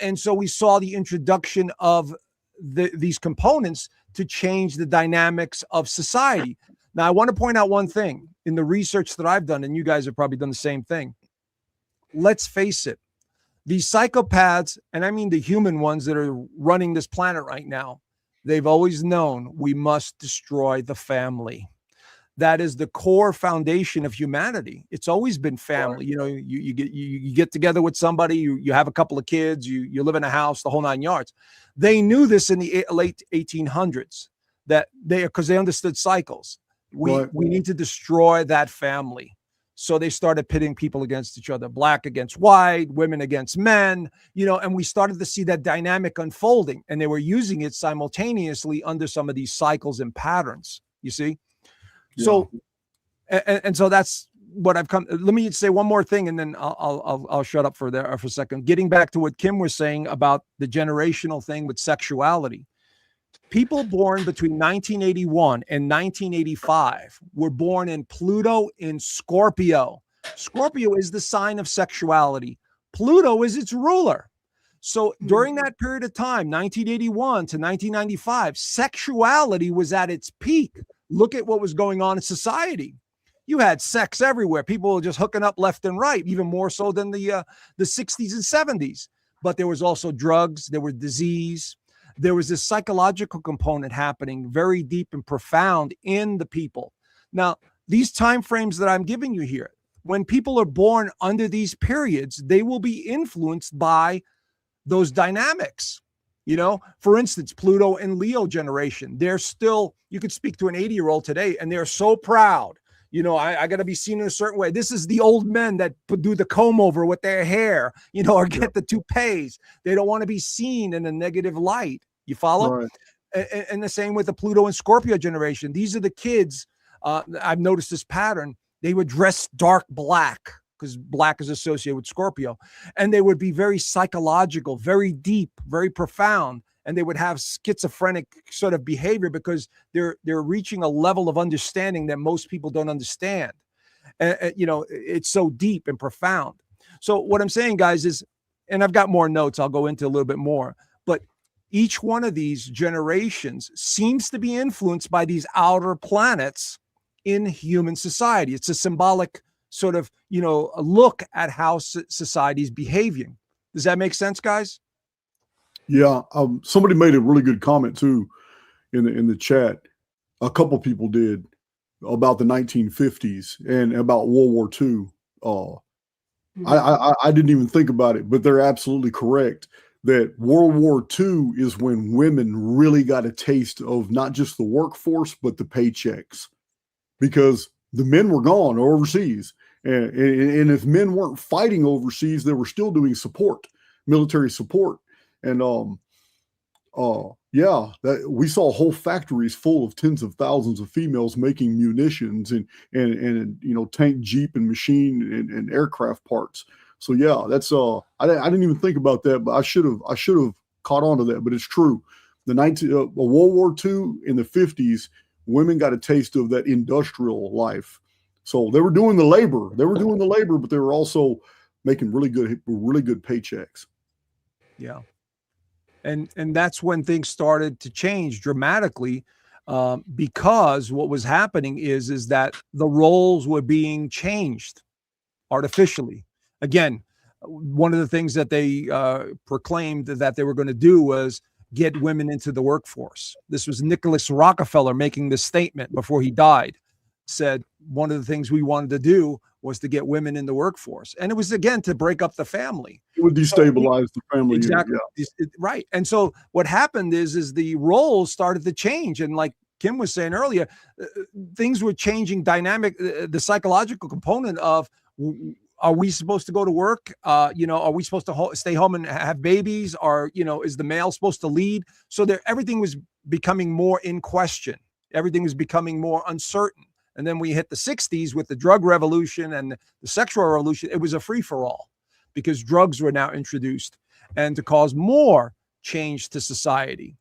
And so we saw the introduction of these components to change the dynamics of society. Now, I want to point out one thing in the research that I've done, and you guys have probably done the same thing. Let's face it, these psychopaths, and I mean the human ones that are running this planet right now, they've always known we must destroy the family. That is the core foundation of humanity. It's always been family. You get together with somebody, you have a couple of kids, you live in a house, the whole 9 yards. They knew this in the late 1800s, because they understood cycles. We need to destroy that family. So they started pitting people against each other, black against white, women against men, and we started to see that dynamic unfolding, and they were using it simultaneously under some of these cycles and patterns, you see? Yeah. So, and so that's what I've come. Let me say one more thing, and then I'll shut up for a second. Getting back to what Kim was saying about the generational thing with sexuality, people born between 1981 and 1985 were born in Pluto in Scorpio. Scorpio is the sign of sexuality. Pluto is its ruler. So during that period of time, 1981 to 1995, sexuality was at its peak. Look at what was going on in society. You had sex everywhere. People were just hooking up left and right, even more so than the 60s and 70s. But there was also drugs. There was disease. There was this psychological component happening very deep and profound in the people. Now, these time frames that I'm giving you here, when people are born under these periods, they will be influenced by those dynamics. For instance, Pluto and Leo generation, they're still, you could speak to an 80-year-old today and they're so proud. I got to be seen in a certain way. This is the old men that do the comb over with their hair, or get the toupees. They don't want to be seen in a negative light. You follow? Right. And the same with the Pluto and Scorpio generation. These are the kids. I've noticed this pattern. They would dress dark black because black is associated with Scorpio. And they would be very psychological, very deep, very profound. And they would have schizophrenic sort of behavior because they're reaching a level of understanding that most people don't understand. It's so deep and profound. So what I'm saying, guys, is, and I've got more notes, I'll go into a little bit more, but each one of these generations seems to be influenced by these outer planets in human society. It's a symbolic sort of, a look at how society is behaving. Does that make sense, guys? Yeah. Somebody made a really good comment too in the chat. A couple people did about the 1950s and about World War II. I didn't even think about it, but they're absolutely correct that World War II is when women really got a taste of not just the workforce, but the paychecks, because the men were gone overseas. And if men weren't fighting overseas, they were still doing support, military support. And that we saw whole factories full of tens of thousands of females making munitions and tank, jeep, and machine and aircraft parts. So yeah, that's I didn't even think about that, but I should have caught on to that. But it's true. World War II in the 50s, women got a taste of that industrial life. So they were doing the labor. But they were also making really good paychecks. Yeah. And that's when things started to change dramatically, because what was happening is that the roles were being changed artificially. Again, one of the things that they proclaimed that they were going to do was get women into the workforce. This was Nicholas Rockefeller making this statement before he died. Said one of the things we wanted to do was to get women in the workforce. And it was, again, to break up the family. It would destabilize the family. Exactly. Unit, yeah. Right. And so what happened is the roles started to change. And like Kim was saying earlier, things were changing dynamic, the psychological component of, are we supposed to go to work? Are we supposed to stay home and have babies? Or, is the male supposed to lead? So everything was becoming more in question. Everything was becoming more uncertain. And then we hit the 60s with the drug revolution and the sexual revolution. It was a free-for-all because drugs were now introduced and to cause more change to society.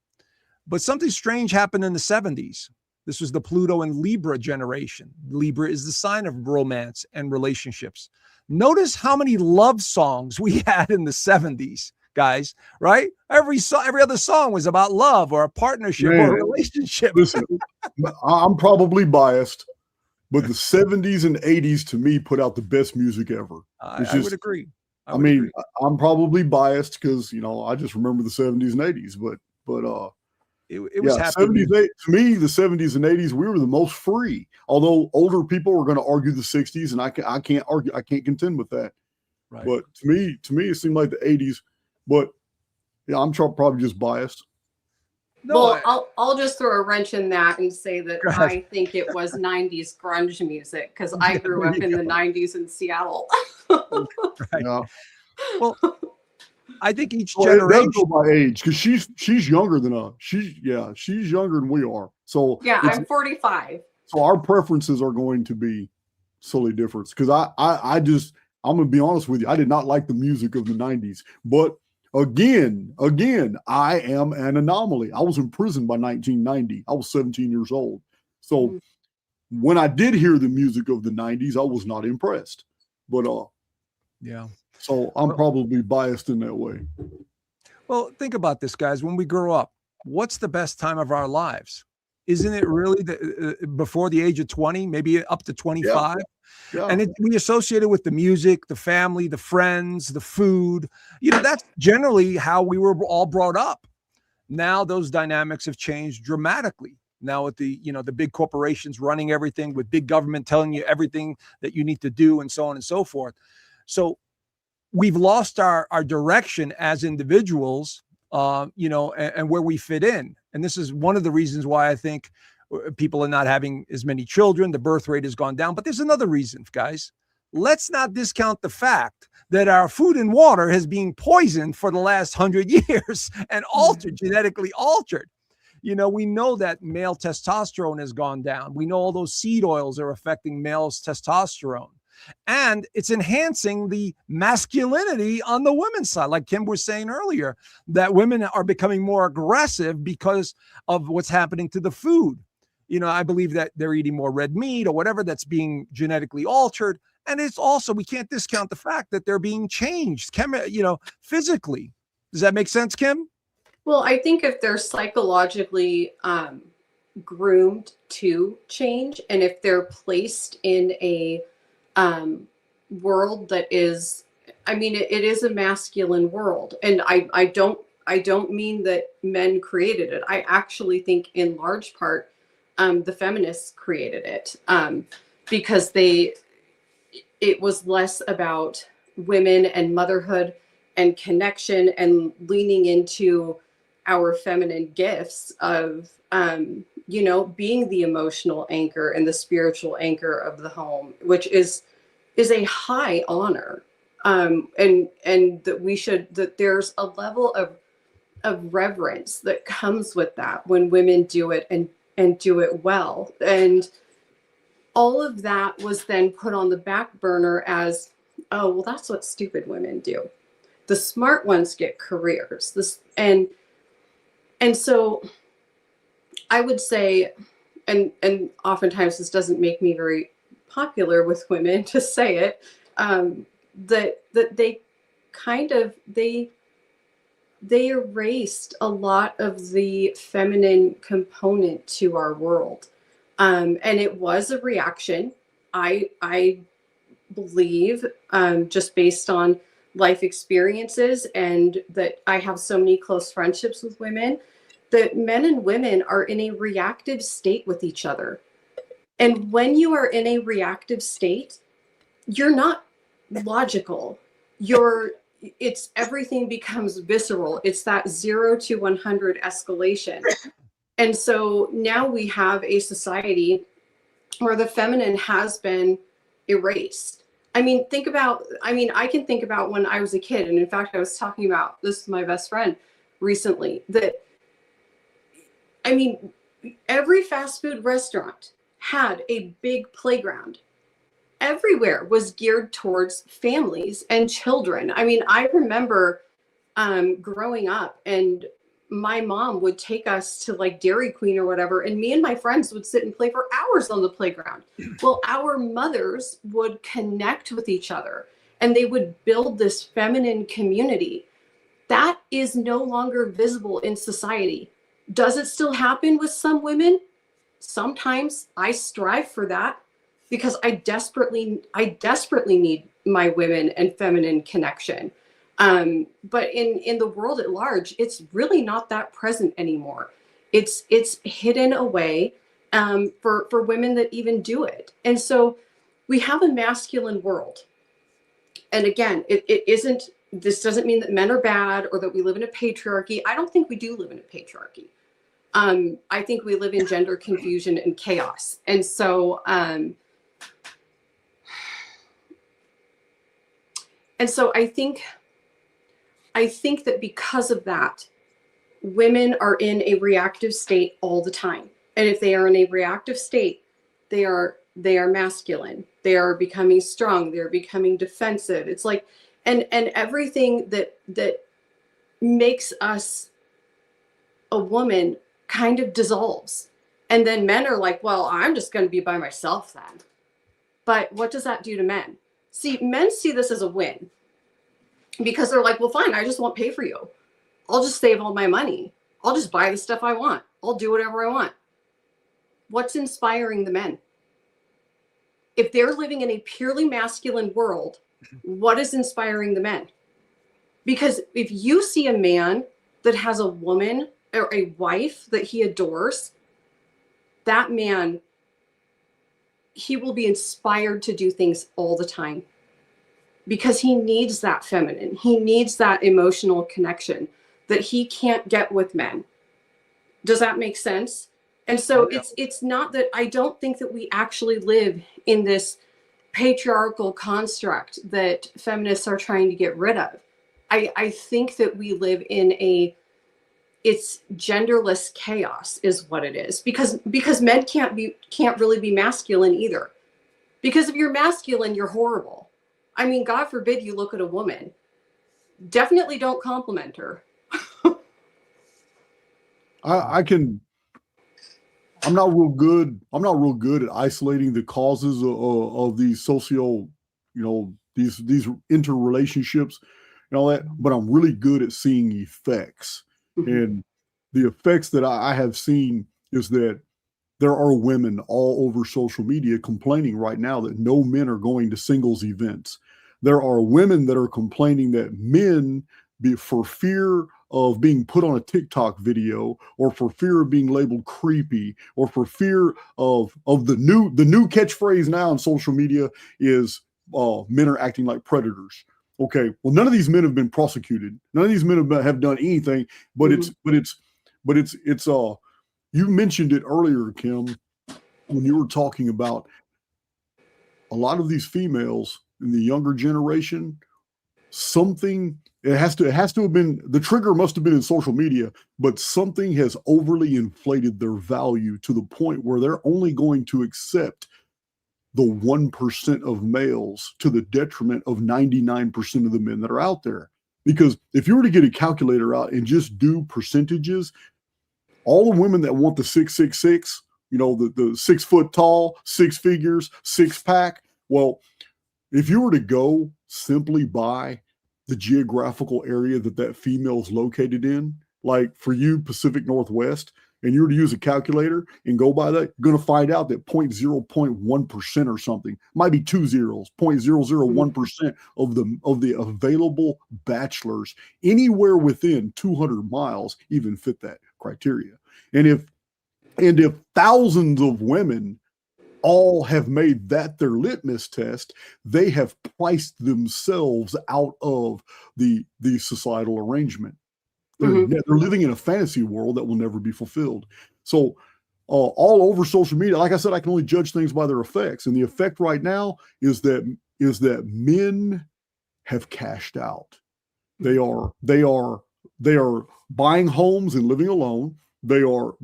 But something strange happened in the 70s. This was the Pluto and Libra generation. Libra is the sign of romance and relationships. Notice how many love songs we had in the 70s, guys, right? Every other song was about love or a partnership or a relationship. Listen, I'm probably biased, but the 70s and 80s to me put out the best music ever. I would agree. I'm probably biased because, I just remember the 70s and 80s, but it was happening. 70s, to me, the 70s and 80s, we were the most free. Although older people were going to argue the 60s, and I can't argue, I can't contend with that. Right. But to me, it seemed like the 80s. But yeah, I'm probably just biased. No, well, I'll just throw a wrench in that and say that I think it was 90s grunge music because I grew up in the 90s in Seattle. Right. Yeah. Well, I think each generation. generation. It does go by age because she's younger than us. She's younger than we are. So yeah, I'm 45. So our preferences are going to be solely different. Because I'm going to be honest with you, I did not like the music of the 90s, but. Again, I am an anomaly. I was in prison by 1990. I was 17 years old. So when I did hear the music of the 90s, I was not impressed. But yeah. So I'm probably biased in that way. Well, think about this, guys. When we grow up, what's the best time of our lives? Isn't it really before the age of 20, maybe up to 25? Yeah. And we associate it with the music, the family, the friends, the food. That's generally how we were all brought up. Now those dynamics have changed dramatically. Now with the big corporations running everything, with big government telling you everything that you need to do and so on and so forth. So we've lost our direction as individuals, and where we fit in. And this is one of the reasons why I think People are not having as many children. The birth rate has gone down. But there's another reason, guys. Let's not discount the fact that our food and water has been poisoned for the last 100 years and altered, genetically altered. You know, we know that male testosterone has gone down. We know all those seed oils are affecting male's testosterone. And it's enhancing the masculinity on the women's side. Like Kim was saying earlier, that women are becoming more aggressive because of what's happening to the food. You know, I believe that they're eating more red meat or whatever that's being genetically altered. And it's also, we can't discount the fact that they're being changed, physically. Does that make sense, Kim? Well, I think if they're psychologically groomed to change, and if they're placed in a world that is, it is a masculine world. And I don't mean that men created it. I actually think in large part, the feminists created it, because it was less about women and motherhood and connection and leaning into our feminine gifts of, being the emotional anchor and the spiritual anchor of the home, which is a high honor. And that there's a level of reverence that comes with that when women do it and do it well. And all of that was then put on the back burner as, oh, well, that's what stupid women do. The smart ones get careers. And so I would say, and oftentimes this doesn't make me very popular with women to say it, that they kind of, they erased a lot of the feminine component to our world. And it was a reaction, I believe, just based on life experiences, and that I have so many close friendships with women, that men and women are in a reactive state with each other. And when you are in a reactive state, you're not logical. Everything becomes visceral. It's that 0 to 100 escalation. And so now we have a society where the feminine has been erased. I can think about when I was a kid. And in fact, I was talking about this with my best friend recently, that, every fast food restaurant had a big playground. Everywhere was geared towards families and children. I remember growing up, and my mom would take us to like Dairy Queen or whatever, and me and my friends would sit and play for hours on the playground. Well, our mothers would connect with each other, and they would build this feminine community. That is no longer visible in society. Does it still happen with some women? Sometimes. I strive for that because I desperately need my women and feminine connection. But in the world at large, it's really not that present anymore. It's hidden away for women that even do it. And so we have a masculine world. And again, this doesn't mean that men are bad or that we live in a patriarchy. I don't think we do live in a patriarchy. I think we live in gender confusion and chaos. And so, I think that because of that, women are in a reactive state all the time. And if they are in a reactive state, they are masculine. They are becoming strong. They're becoming defensive. It's like, and everything that makes us a woman kind of dissolves. And then men are like, well, I'm just going to be by myself then. But what does that do to men? See, men see this as a win, because they're like, well, fine, I just won't pay for you. I'll just save all my money. I'll just buy the stuff I want. I'll do whatever I want. What's inspiring the men? If they're living in a purely masculine world, what is inspiring the men? Because if you see a man that has a woman or a wife that he adores, that man, he will be inspired to do things all the time, because he needs that feminine. He needs that emotional connection that he can't get with men. Does that make sense? And so it's not that I don't think that we actually live in this patriarchal construct that feminists are trying to get rid of. I think that we live in it's genderless chaos is what it is, because men can't really be masculine either. Because if you're masculine, you're horrible. I mean, God forbid you look at a woman. Definitely don't compliment her. I'm not real good at isolating the causes of these these interrelationships and all that, but I'm really good at seeing effects. And the effects that I have seen is that there are women all over social media complaining right now that no men are going to singles events. There are women that are complaining that men, for fear of being put on a TikTok video, or for fear of being labeled creepy, or for fear of the new catchphrase now on social media is men are acting like predators. Okay, well, none of these men have been prosecuted. None of these men have done anything. But it's you mentioned it earlier, Kim, when you were talking about a lot of these females in the younger generation. It has to have been, the trigger must have been in social media, but something has overly inflated their value to the point where they're only going to accept the 1% of males to the detriment of 99% of the men that are out there. Because if you were to get a calculator out and just do percentages, all the women that want the 666, the 6 foot tall, 6 figures, 6-pack, well, if you were to go simply by the geographical area that female is located in, like for you, Pacific Northwest, and you were to use a calculator and go by that, you're going to find out that 0.1% or something, might be 2 zeros, 0.001% of the available bachelors anywhere within 200 miles even fit that criteria. And if thousands of women all have made that their litmus test, they have priced themselves out of the societal arrangement. They're living in a fantasy world that will never be fulfilled. So all over social media, like I said, I can only judge things by their effects. And the effect right now is that men have cashed out. They are buying homes and living alone. They are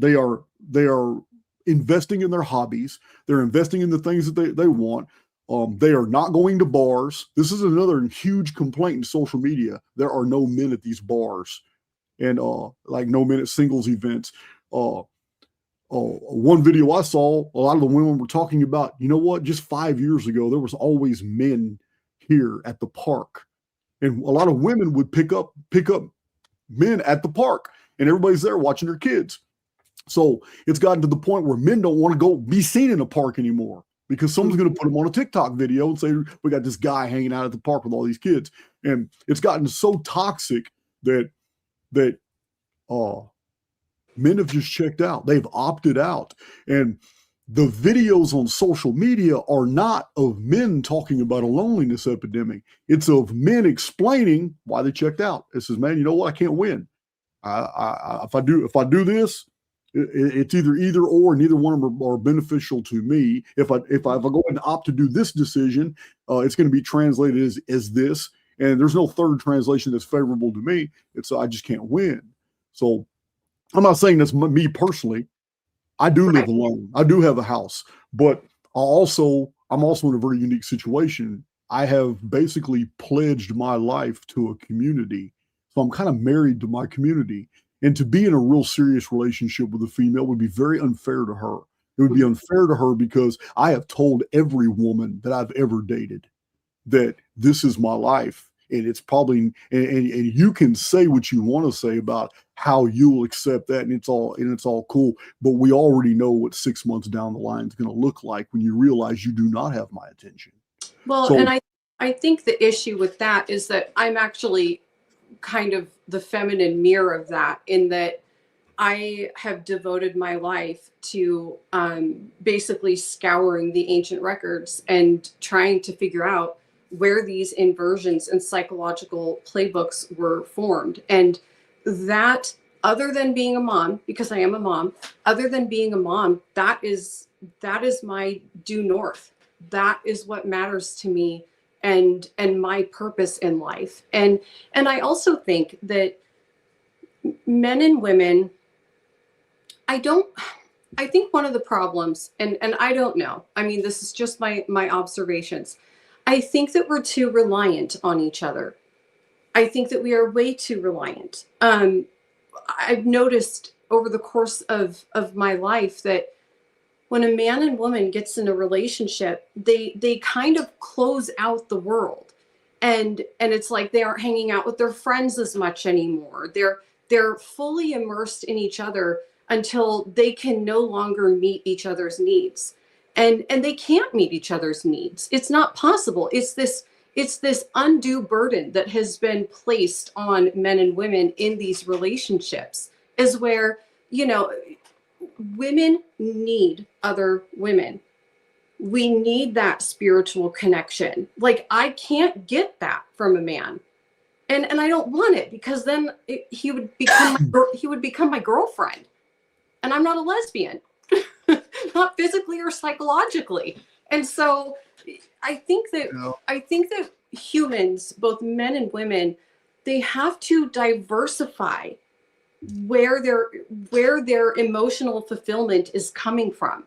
investing in their hobbies. They're investing in the things that they want. They are not going to bars. This is another huge complaint in social media. There are no men at these bars, and like no men at singles events. One video I saw, a lot of the women were talking about, you know what, just 5 years ago, there was always men here at the park. And a lot of women would pick up men at the park, and everybody's there watching their kids. So it's gotten to the point where men don't want to go be seen in a park anymore because someone's going to put them on a TikTok video and say, we got this guy hanging out at the park with all these kids. And it's gotten so toxic that men have just checked out. They've opted out. And the videos on social media are not of men talking about a loneliness epidemic. It's of men explaining why they checked out. It says, man, you know what? I can't win. If I do this, it's either or. Neither one of them are beneficial to me. If I go and opt to do this decision, it's going to be translated as this, and there's no third translation that's favorable to me. I just can't win. So I'm not saying that's me personally. I do live alone. I do have a house, but I'm also in a very unique situation. I have basically pledged my life to a community, so I'm kind of married to my community. And to be in a real serious relationship with a female would be very unfair to her. It would be unfair to her because I have told every woman that I've ever dated that this is my life. And it's probably, and you can say what you want to say about how you'll accept that, and it's all cool. But we already know what 6 months down the line is going to look like when you realize you do not have my attention. Well, and I think the issue with that is that I'm actually kind of the feminine mirror of that, in that I have devoted my life to basically scouring the ancient records and trying to figure out where these inversions and psychological playbooks were formed. And that other than being a mom, because I am a mom, other than being a mom, that is my due north. That is what matters to me, and my purpose in life. And I also think that men and women, I think one of the problems, and I don't know, I mean, this is just my observations. I think that we're too reliant on each other. I think that we are way too reliant. I've noticed over the course of my life that when a man and woman gets in a relationship, they kind of close out the world. And it's like they aren't hanging out with their friends as much anymore. They're fully immersed in each other until they can no longer meet each other's needs. And they can't meet each other's needs. It's not possible. It's this undue burden that has been placed on men and women in these relationships, is where, women need other women. We need that spiritual connection. Like, I can't get that from a man. And I don't want it, because then he would become my girlfriend. And I'm not a lesbian, not physically or psychologically. And so I think that humans, both men and women, they have to diversify where their emotional fulfillment is coming from.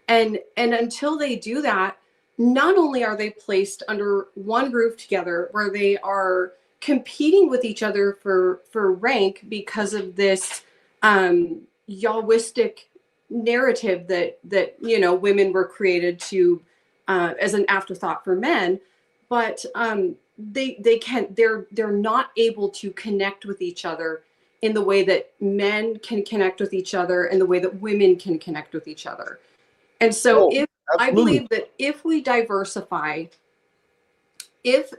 And until they do that, not only are they placed under one roof together where they are competing with each other for rank because of this Yahwistic narrative that women were created to as an afterthought for men, but they're not able to connect with each other in the way that men can connect with each other, and the way that women can connect with each other. And so I believe that if we diversify, if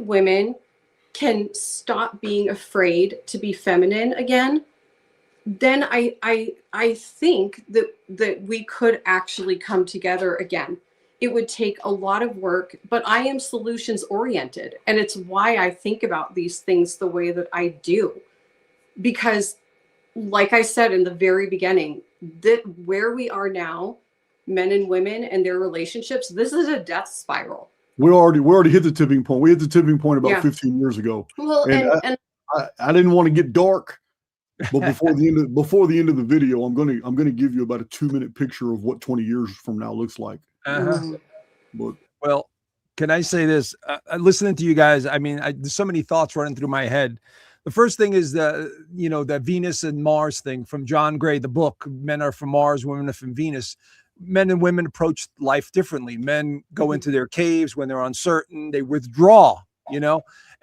women can stop being afraid to be feminine again, then I think that we could actually come together again. It would take a lot of work, but I am solutions oriented. And it's why I think about these things the way that I do. Because, like I said in the very beginning, that where we are now, men and women and their relationships, this is a death spiral. We already hit the tipping point. We hit the tipping point about 15 years ago. Well, and I didn't want to get dark, but before the end of the video, I'm gonna give you about a 2-minute picture of what 20 years from now looks like. But, well, can I say this? Listening to you guys, I mean, there's so many thoughts running through my head. The first thing is the Venus and Mars thing from John Gray, the book. Men are from Mars, women are from Venus. Men and women approach life differently. Men go into their caves when they're uncertain. They withdraw,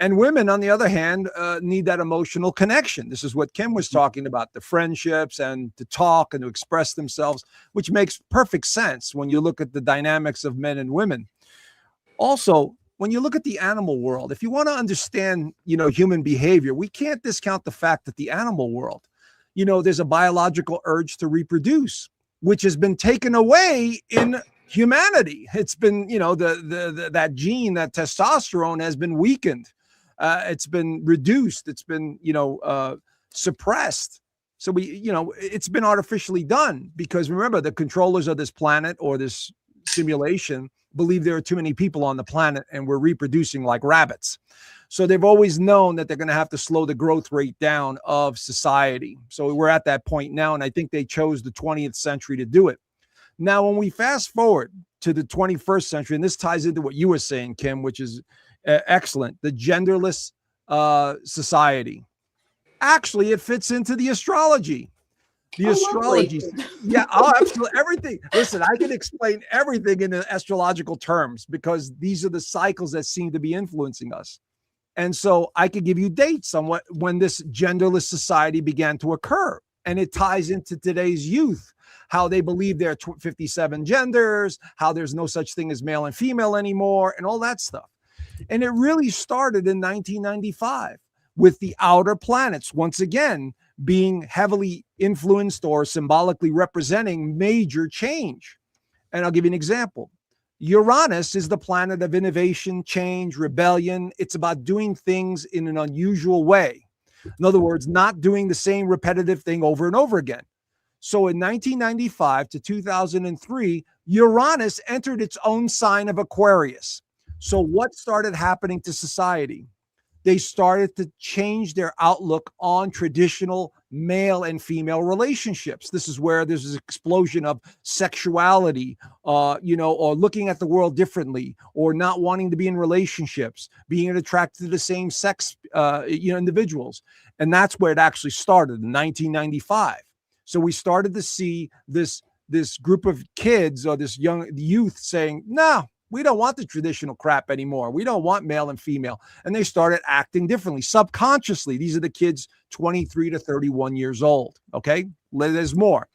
and women, on the other hand, need that emotional connection. This is what Kim was talking about, the friendships and to talk and to express themselves, which makes perfect sense when you look at the dynamics of men and women. Also, when you look at the animal world, if you want to understand, human behavior, we can't discount the fact that the animal world, there's a biological urge to reproduce, which has been taken away in humanity. It's been, that gene, that testosterone has been weakened. It's been reduced. It's been, suppressed. So it's been artificially done, because remember, the controllers of this planet or this simulation believe there are too many people on the planet and we're reproducing like rabbits. So they've always known that they're going to have to slow the growth rate down of society. So we're at that point now, and I think they chose the 20th century to do it. Now, when we fast forward to the 21st century, and this ties into what you were saying, Kim, which is excellent, the genderless society. Actually, it fits into the astrology. The astrology. Yeah, absolutely. Everything. Listen, I can explain everything in the astrological terms, because these are the cycles that seem to be influencing us. And so I could give you dates on when this genderless society began to occur. And it ties into today's youth, how they believe there are 57 genders, how there's no such thing as male and female anymore, and all that stuff. And it really started in 1995 with the outer planets, once again, being heavily influenced or symbolically representing major change. And I'll give you an example. Uranus is the planet of innovation, change, rebellion. It's about doing things in an unusual way. In other words, not doing the same repetitive thing over and over again. So in 1995 to 2003, Uranus entered its own sign of Aquarius. So what started happening to society? They started to change their outlook on traditional male and female relationships. This is where there's this explosion of sexuality, or looking at the world differently, or not wanting to be in relationships, being attracted to the same sex, individuals. And that's where it actually started in 1995. So we started to see this group of kids, or this young youth, saying, no, we don't want the traditional crap anymore. We don't want male and female. And they started acting differently subconsciously. These are the kids 23 to 31 years old. Okay. There's more.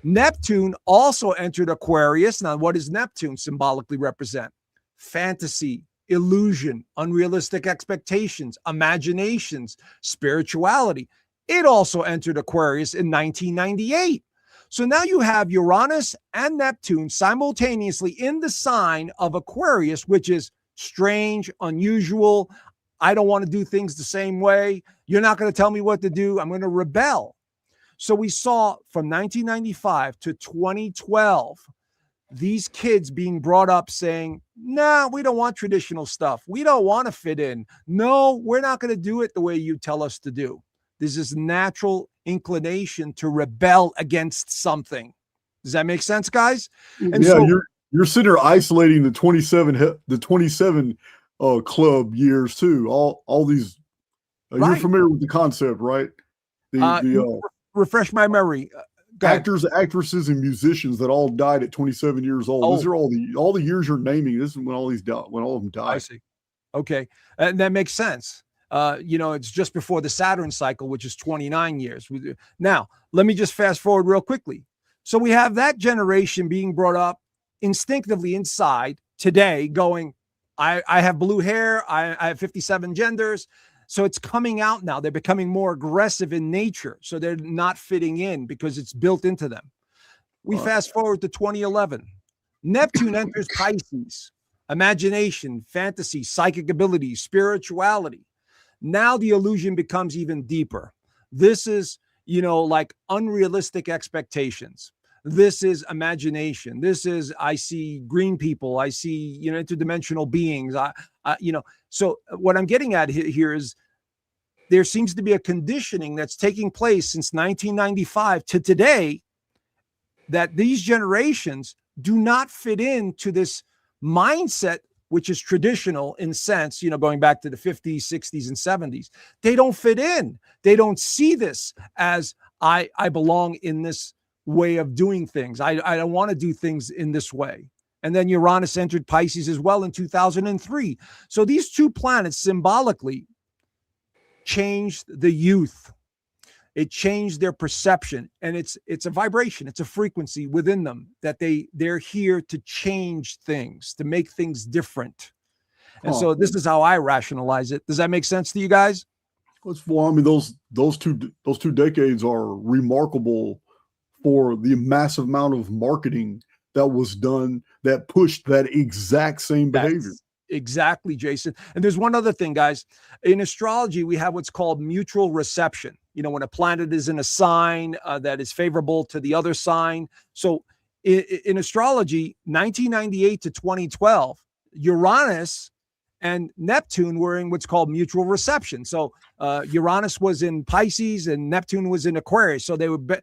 Neptune also entered Aquarius. Now, what does Neptune symbolically represent? Fantasy, illusion, unrealistic expectations, imaginations, spirituality. It also entered Aquarius in 1998. So now you have Uranus and Neptune simultaneously in the sign of Aquarius, which is strange, unusual. I don't want to do things the same way. You're not going to tell me what to do. I'm going to rebel. So we saw from 1995 to 2012, these kids being brought up saying, nah, we don't want traditional stuff. We don't want to fit in. No, we're not going to do it the way you tell us to do. There's this natural inclination to rebel against something. Does that make sense, guys? And yeah, so you're sitting there isolating the 27 club years too. All these right. You're familiar with the concept, right? Refresh my memory. Actors, actresses, and musicians that all died at 27 years old. These are all the years you're naming. This is when all of them died. I see. Okay, and that makes sense. It's just before the Saturn cycle, which is 29 years. Now, let me just fast forward real quickly. So we have that generation being brought up instinctively inside today going, I have blue hair. I have 57 genders. So it's coming out now. They're becoming more aggressive in nature. So they're not fitting in because it's built into them. We fast forward to 2011. Neptune enters Pisces. Imagination, fantasy, psychic abilities, spirituality. Now the illusion becomes even deeper. This is, like unrealistic expectations. This is imagination. This is, I see green people. I see, interdimensional beings. So what I'm getting at here is there seems to be a conditioning that's taking place since 1995 to today that these generations do not fit into this mindset, which is traditional in sense, going back to the 50s, 60s, and 70s. They don't fit in. They don't see this as I belong in this way of doing things. I don't want to do things in this way. And then Uranus entered Pisces as well in 2003. So these two planets symbolically changed the youth. It changed their perception, and it's a vibration, it's a frequency within them that they're here to change things, to make things different. And so this is how I rationalize it. Does that make sense to you guys? Well, I mean, those two decades are remarkable for the massive amount of marketing that was done that pushed that exact same behavior. Exactly, Jason. And there's one other thing, guys. In astrology, we have what's called mutual reception. When a planet is in a sign that is favorable to the other sign. So in astrology, 1998 to 2012, Uranus and Neptune were in what's called mutual reception. So Uranus was in Pisces and Neptune was in Aquarius. So they would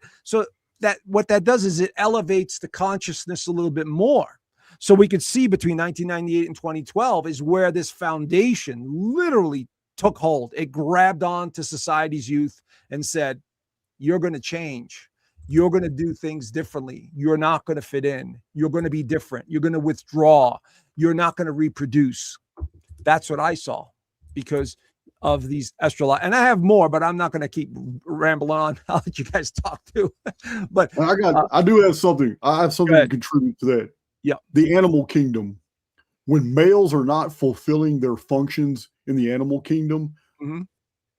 what that does is it elevates the consciousness a little bit more. So we could see between 1998 and 2012 is where this foundation literally took hold. It grabbed on to society's youth and said, you're going to change. You're going to do things differently. You're not going to fit in. You're going to be different. You're going to withdraw. You're not going to reproduce. That's what I saw because of these astrology. And I have more, but I'm not going to keep rambling on. I'll let you guys talk too. But I do have something. I have something to contribute to that. Yeah. The animal kingdom. When males are not fulfilling their functions in the animal kingdom,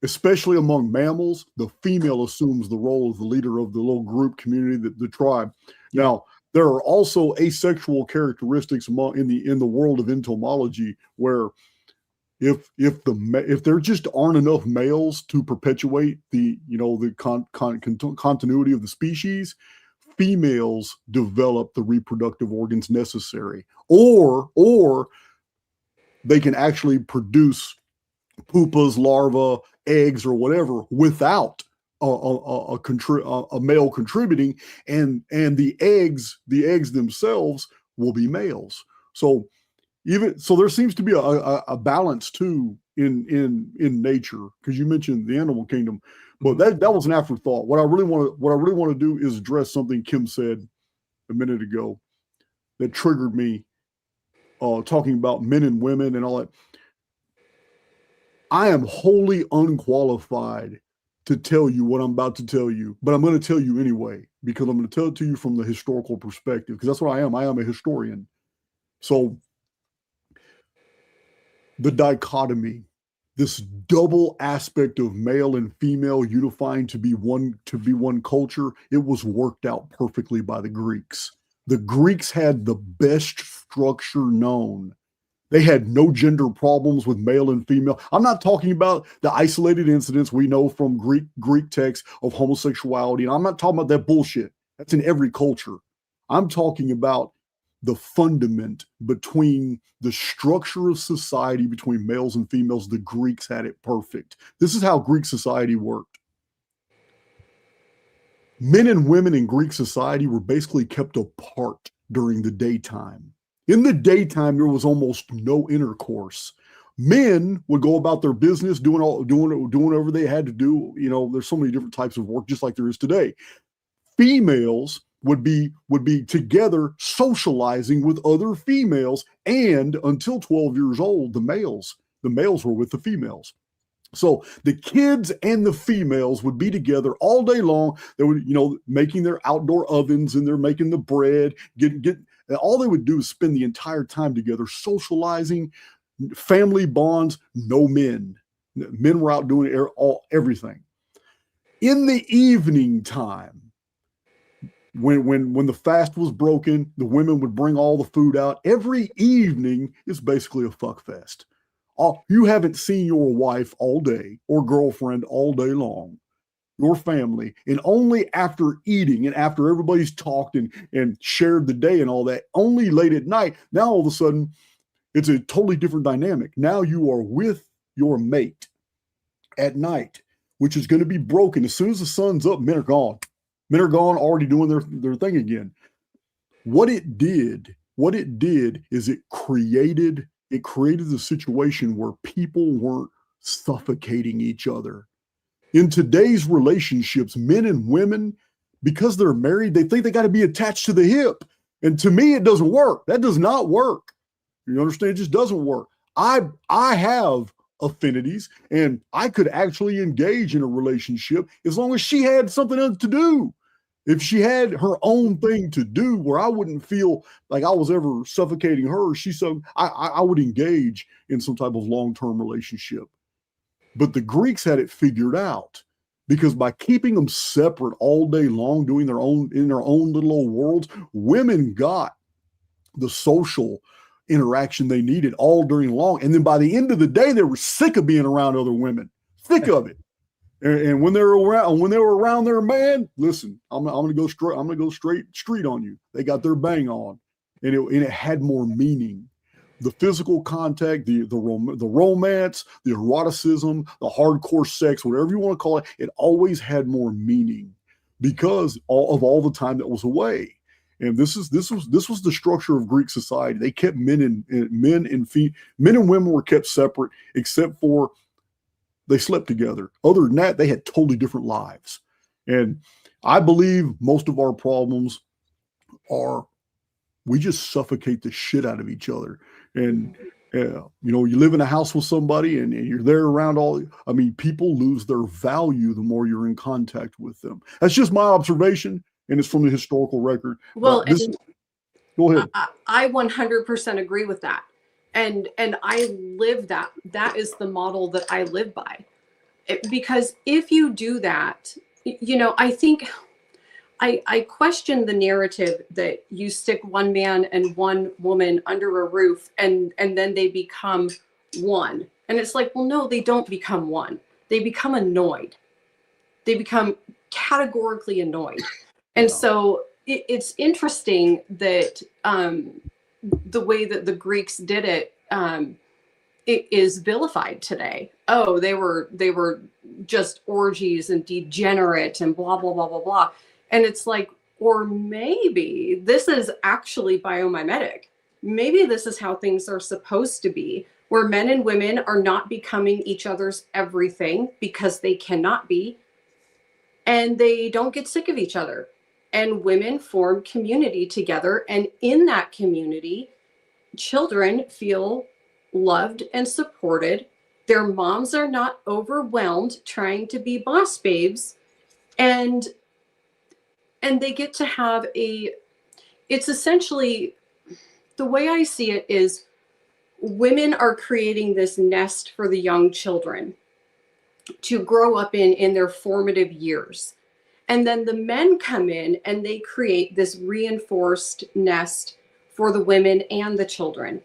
especially among mammals, the female assumes the role of the leader of the little group community, the tribe. Now, there are also asexual characteristics in the world of entomology where if there just aren't enough males to perpetuate the continuity of the species, females develop the reproductive organs necessary, or they can actually produce pupas, larvae, eggs, or whatever without a male contributing, and the eggs themselves will be males. So there seems to be a balance too in nature, because you mentioned the animal kingdom, but that was an afterthought. What I really want to do is address something Kim said a minute ago that triggered me, talking about men and women and all that. I am wholly unqualified to tell you what I'm about to tell you, but I'm going to tell you anyway, because I'm going to tell it to you from the historical perspective, because that's what I am. I am a historian. So the dichotomy, this double aspect of male and female unifying to be one culture, it was worked out perfectly by the Greeks. The Greeks had the best structure known. They had no gender problems with male and female. I'm not talking about the isolated incidents we know from Greek texts of homosexuality. And I'm not talking about that bullshit. That's in every culture. I'm talking about the fundament between the structure of society between males and females. The Greeks had it perfect. This is how Greek society worked. Men and women in Greek society were basically kept apart during the daytime. In the daytime, there was almost no intercourse. Men would go about their business, doing whatever they had to do. You know, there's so many different types of work, just like there is today. Females would be together socializing with other females, and until 12 years old, the males were with the females. So the kids and the females would be together all day long. They would, making their outdoor ovens, and they're making the bread, and all they would do is spend the entire time together, socializing, family bonds, no men. Men were out doing everything. In the evening time, when the fast was broken, the women would bring all the food out. Every evening is basically a fuck fest. You haven't seen your wife all day or girlfriend all day long, your family, and only after eating and after everybody's talked and shared the day and all that, only late at night, now all of a sudden it's a totally different dynamic. Now you are with your mate at night, which is going to be broken. As soon as the sun's up, men are gone. Men are gone, already doing their thing again. What it did is it created the situation where people weren't suffocating each other. In today's relationships, men and women, because they're married, they think they got to be attached to the hip. And to me, it doesn't work. That does not work. You understand? It just doesn't work. I have affinities, and I could actually engage in a relationship as long as she had something else to do. If she had her own thing to do where I wouldn't feel like I was ever suffocating her, I would engage in some type of long-term relationship. But the Greeks had it figured out, because by keeping them separate all day long, doing in their own little old worlds, women got the social interaction they needed all during long. And then by the end of the day, they were sick of being around other women, sick of it. And when they were around their man, listen, I'm gonna go straight street on you. They got their bang on, and it had more meaning. The physical contact, the romance, the eroticism, the hardcore sex, whatever you want to call it, it always had more meaning because of all the time that was away. And this was the structure of Greek society. They kept men and women were kept separate, except for they slept together. Other than that, they had totally different lives. And I believe most of our problems are we just suffocate the shit out of each other. And you live in a house with somebody and you're there around people lose their value the more you're in contact with them. That's just my observation, and it's from the historical record. Well, go ahead. I 100% agree with that. And I live that. That is the model that I live by. Because if you do that, I think I question the narrative that you stick one man and one woman under a roof and then they become one. And it's like, well, no, they don't become one. They become annoyed. They become categorically annoyed. And so it's interesting that the way that the Greeks did it, it is vilified today. Oh, they were just orgies and degenerate and blah, blah, blah, blah, blah. And it's like, or maybe this is actually biomimetic. Maybe this is how things are supposed to be, where men and women are not becoming each other's everything because they cannot be, and they don't get sick of each other. And women form community together. And in that community, children feel loved and supported. Their moms are not overwhelmed trying to be boss babes. And they get to have it's essentially, the way I see it is, women are creating this nest for the young children to grow up in their formative years. And then the men come in and they create this reinforced nest for the women and the children.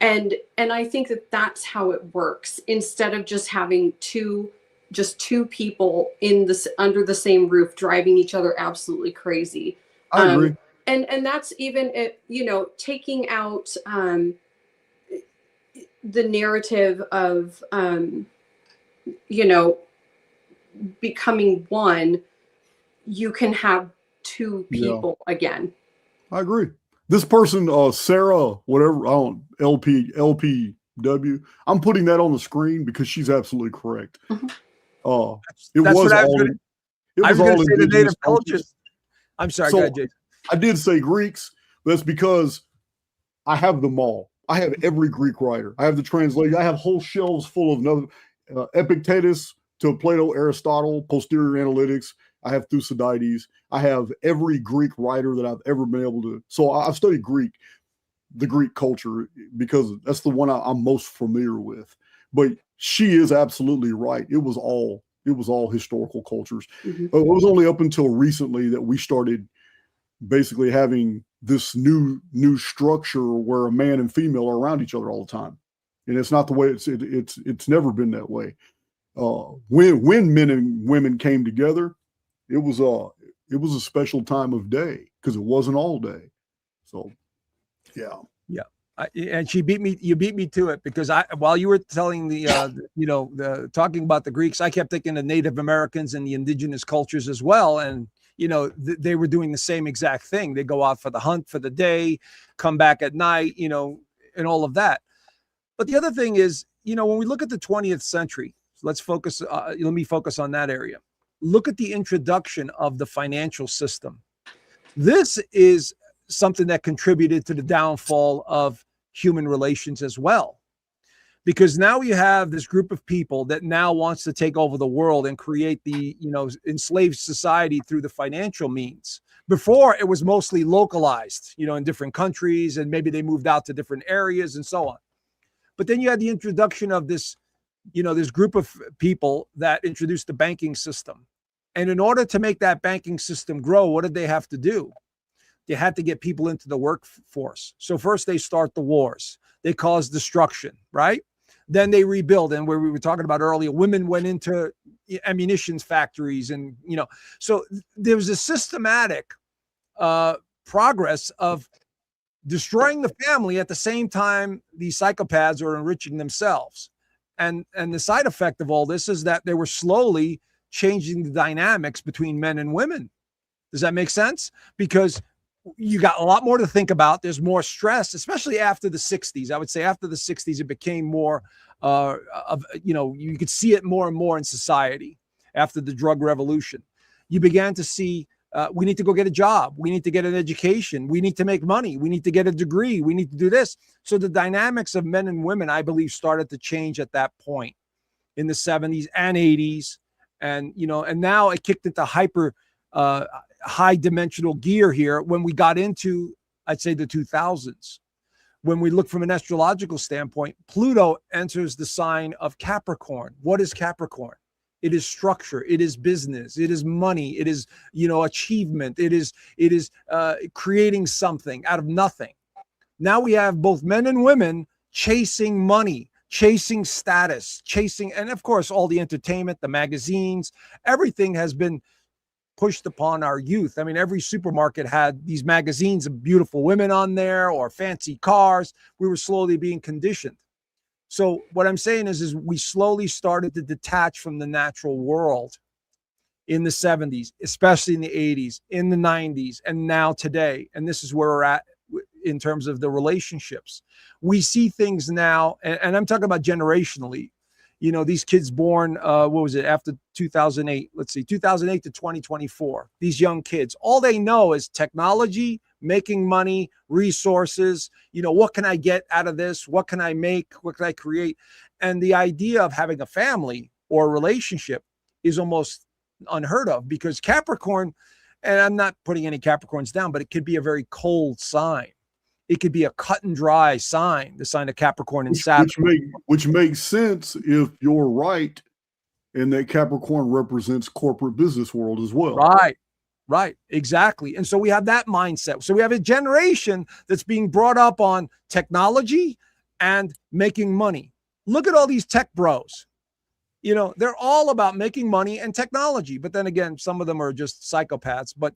And I think that that's how it works, instead of just having two people under the same roof driving each other absolutely crazy. I agree. And that's even taking out the narrative of becoming one. You can have two people again. I agree. This person, Sarah, whatever, LPW, I'm putting that on the screen because she's absolutely correct. Mm-hmm. It That's was what I all was going to say, the native cultures. cultures. I'm sorry, So, go ahead, Jason. I did say Greeks, but that's because I have them all. I have every Greek writer. I have the translation. I have whole shelves full of another Epictetus to Plato, Aristotle, posterior analytics. I have Thucydides. I have every Greek writer that I've ever been able to. So I've studied the Greek culture, because that's the one I'm most familiar with. But she is absolutely right. It was all historical cultures. Mm-hmm. It was only up until recently that we started basically having this new structure where a man and female are around each other all the time, and it's not the way it's never been that way. When men and women came together, it was a special time of day, because it wasn't all day. So, yeah. And you beat me to it, because while you were telling talking about the Greeks, I kept thinking of Native Americans and the indigenous cultures as well. And, they were doing the same exact thing. They go out for the hunt for the day, come back at night, and all of that. But the other thing is, when we look at the 20th century, let me focus on that area. Look at the introduction of the financial system. This is something that contributed to the downfall of human relations as well, because now you have this group of people that now wants to take over the world and create the enslaved society through the financial means. Before, it was mostly localized, in different countries, and maybe they moved out to different areas and so on. But then you had the introduction of this group of people that introduced the banking system. And in order to make that banking system grow, what did they have to do? They had to get people into the workforce. So first they start the wars. They cause destruction, right? Then they rebuild. And where we were talking about earlier, women went into ammunition factories. And, so there was a systematic progress of destroying the family at the same time these psychopaths are enriching themselves. And the side effect of all this is that they were slowly changing the dynamics between men and women. Does that make sense? Because you got a lot more to think about. There's more stress, especially after the 60s. I would say after the 60s, it became more you could see it more and more in society after the drug revolution. You began to see, we need to go get a job. We need to get an education. We need to make money. We need to get a degree. We need to do this. So the dynamics of men and women, I believe, started to change at that point in the 70s and 80s. And, and now it kicked into hyper high dimensional gear here when we got into, I'd say, the 2000s. When we look from an astrological standpoint, Pluto enters the sign of Capricorn. What is Capricorn? It is structure. It is business. It is money. It is, achievement. It is creating something out of nothing. Now we have both men and women chasing money, chasing status, and of course, all the entertainment, the magazines, everything has been pushed upon our youth. I mean, every supermarket had these magazines of beautiful women on there or fancy cars. We were slowly being conditioned. So what I'm saying is we slowly started to detach from the natural world in the 70s, especially in the 80s, in the 90s, and now today. And this is where we're at in terms of the relationships. We see things now, and I'm talking about generationally. You know, these kids born, what was it, after 2008? Let's see, 2008 to 2024. These young kids, all they know is technology, making money, resources. You know, what can I get out of this? What can I make? What can I create? And the idea of having a family or a relationship is almost unheard of, because Capricorn, and I'm not putting any Capricorns down, but it could be a very cold sign. It could be a cut and dry sign, the sign of Capricorn and Saturn. Which makes sense if you're right, and that Capricorn represents corporate business world as well. Right, exactly. And so we have that mindset. So we have a generation that's being brought up on technology and making money. Look at all these tech bros. You know, they're all about making money and technology. But then again, some of them are just psychopaths. But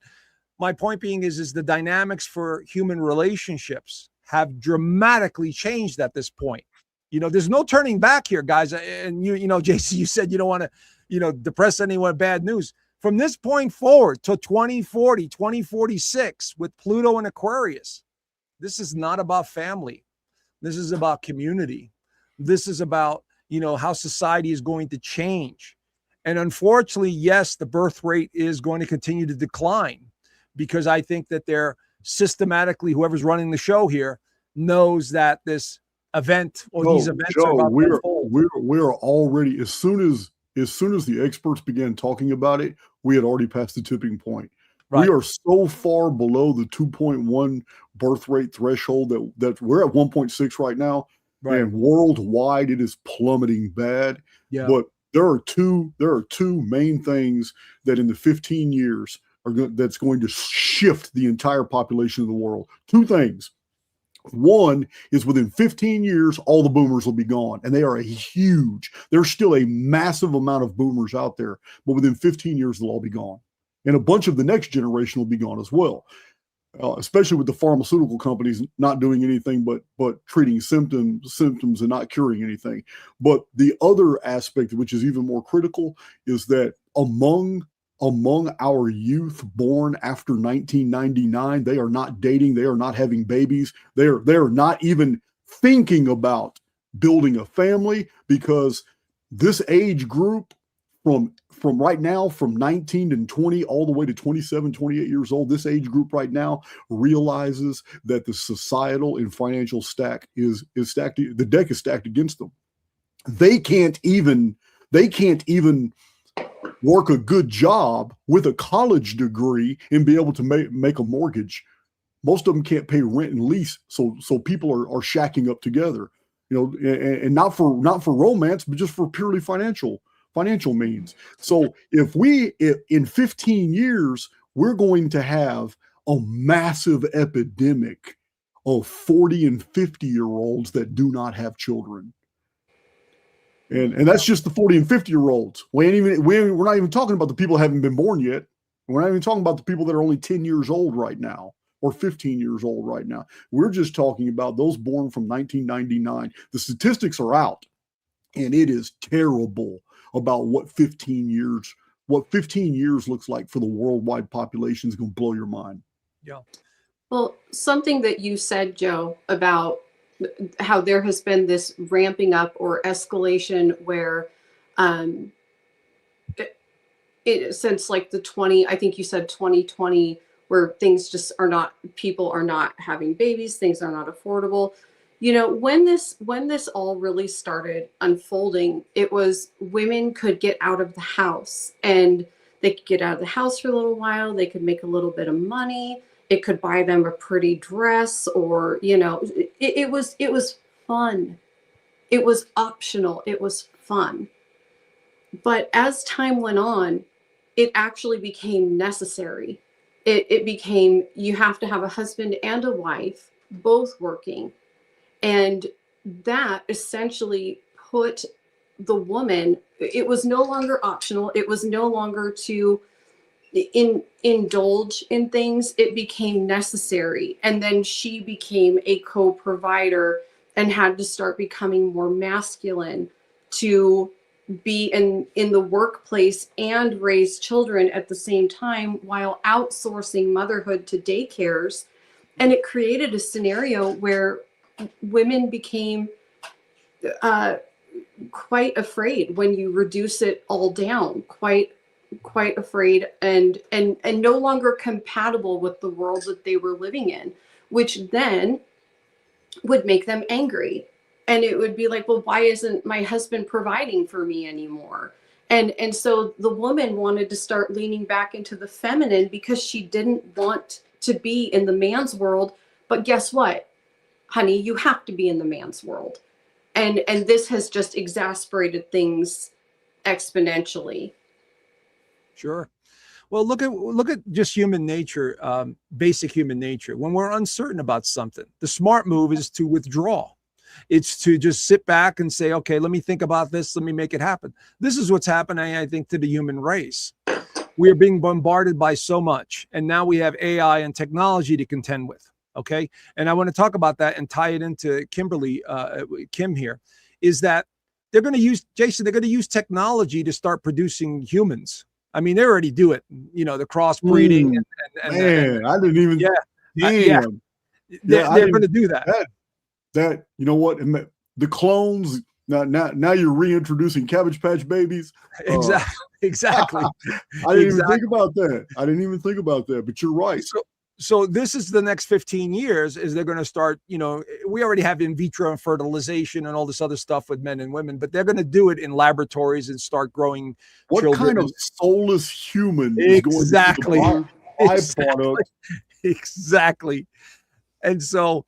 my point being is the dynamics for human relationships have dramatically changed at this point. You know, there's no turning back here, guys. And you know, JC, you said you don't want to, you know, depress anyone with bad news. From this point forward to 2040, 2046 with Pluto and Aquarius, this is not about family. This is about community. This is about, you know, how society is going to change. And unfortunately, yes, the birth rate is going to continue to decline, because I think that they're systematically, whoever's running the show here knows that this event or these events Joe, are about to unfold. We're already, as soon as the experts began talking about it, we had already passed the tipping point. Right. We are so far below the 2.1 birth rate threshold that we're at 1.6 right now. Right. And worldwide it is plummeting bad. Yeah. But there are two main things that in the 15 years that's going to shift the entire population of the world. Two things. One is within 15 years, all the boomers will be gone. And they are there's still a massive amount of boomers out there, but within 15 years, they'll all be gone. And a bunch of the next generation will be gone as well, especially with the pharmaceutical companies not doing anything but treating symptoms and not curing anything. But the other aspect, which is even more critical, is that among our youth born after 1999, they are not dating, they are not having babies, they're not even thinking about building a family, because this age group from right now, from 19 and 20 all the way to 27, 28 years old, this age group right now realizes that the societal and financial stack is stacked, the deck is stacked against them. They can't even work a good job with a college degree and be able to make a mortgage. Most of them can't pay rent and lease, so people are shacking up together, you know, and not for romance, but just for purely financial means. So if in 15 years we're going to have a massive epidemic of 40 and 50-year-olds that do not have children. And that's just the 40 and 50-year-olds. We're not even talking about the people who haven't been born yet. We're not even talking about the people that are only 10 years old right now or 15 years old right now. We're just talking about those born from 1999. The statistics are out, and it is terrible about what 15 years looks like for the worldwide population is going to blow your mind. Yeah. Well, something that you said, Joe, about how there has been this ramping up or escalation where since like I think you said 2020, where things just are not, people are not having babies, things are not affordable. You know, when this all really started unfolding, it was women could get out of the house, and they could get out of the house for a little while. They could make a little bit of money. It could buy them a pretty dress, or, you know, it was fun. It was optional. It was fun. But as time went on, it actually became necessary. It became, you have to have a husband and a wife, both working. And that essentially put the woman, it was no longer optional. It was no longer to indulge in things. It became necessary. And then she became a co-provider and had to start becoming more masculine to be in the workplace and raise children at the same time while outsourcing motherhood to daycares. And it created a scenario where women became quite afraid when you reduce it all down, quite afraid and no longer compatible with the world that they were living in, which then would make them angry. And it would be like, well, why isn't my husband providing for me anymore? And so the woman wanted to start leaning back into the feminine because she didn't want to be in the man's world. But guess what, honey, you have to be in the man's world. And this has just exasperated things exponentially. Sure. Well, look at just human nature, basic human nature. When we're uncertain about something, the smart move is to withdraw. It's to just sit back and say, okay, let me think about this. Let me make it happen. This is what's happening, I think, to the human race. We are being bombarded by so much. And now we have AI and technology to contend with. Okay. And I want to talk about that and tie it into Kim here, is that they're going to use, Jason, they're going to use technology to start producing humans. I mean, they already do it, you know, the crossbreeding. I didn't even. Yeah. They're going to do that. That, you know what, the clones, now you're reintroducing Cabbage Patch Babies. Exactly. I didn't even think about that. But you're right. So this is the next 15 years is they're going to start, you know, we already have in vitro fertilization and all this other stuff with men and women, but they're going to do it in laboratories and start growing children. What kind of soulless human is going to byproduct? Exactly. And so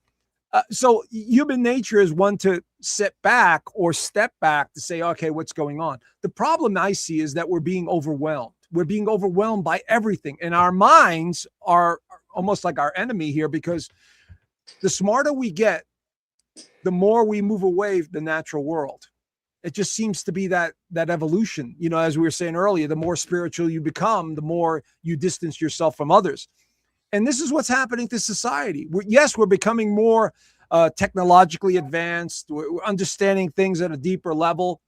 human nature is one to sit back or step back to say, okay, what's going on? The problem I see is that we're being overwhelmed. We're being overwhelmed by everything. And our minds are almost like our enemy here, because the smarter we get, the more we move away from the natural world. It just seems to be that evolution. You know, as we were saying earlier, the more spiritual you become, the more you distance yourself from others. And this is what's happening to society. We're becoming more technologically advanced. We're understanding things at a deeper level.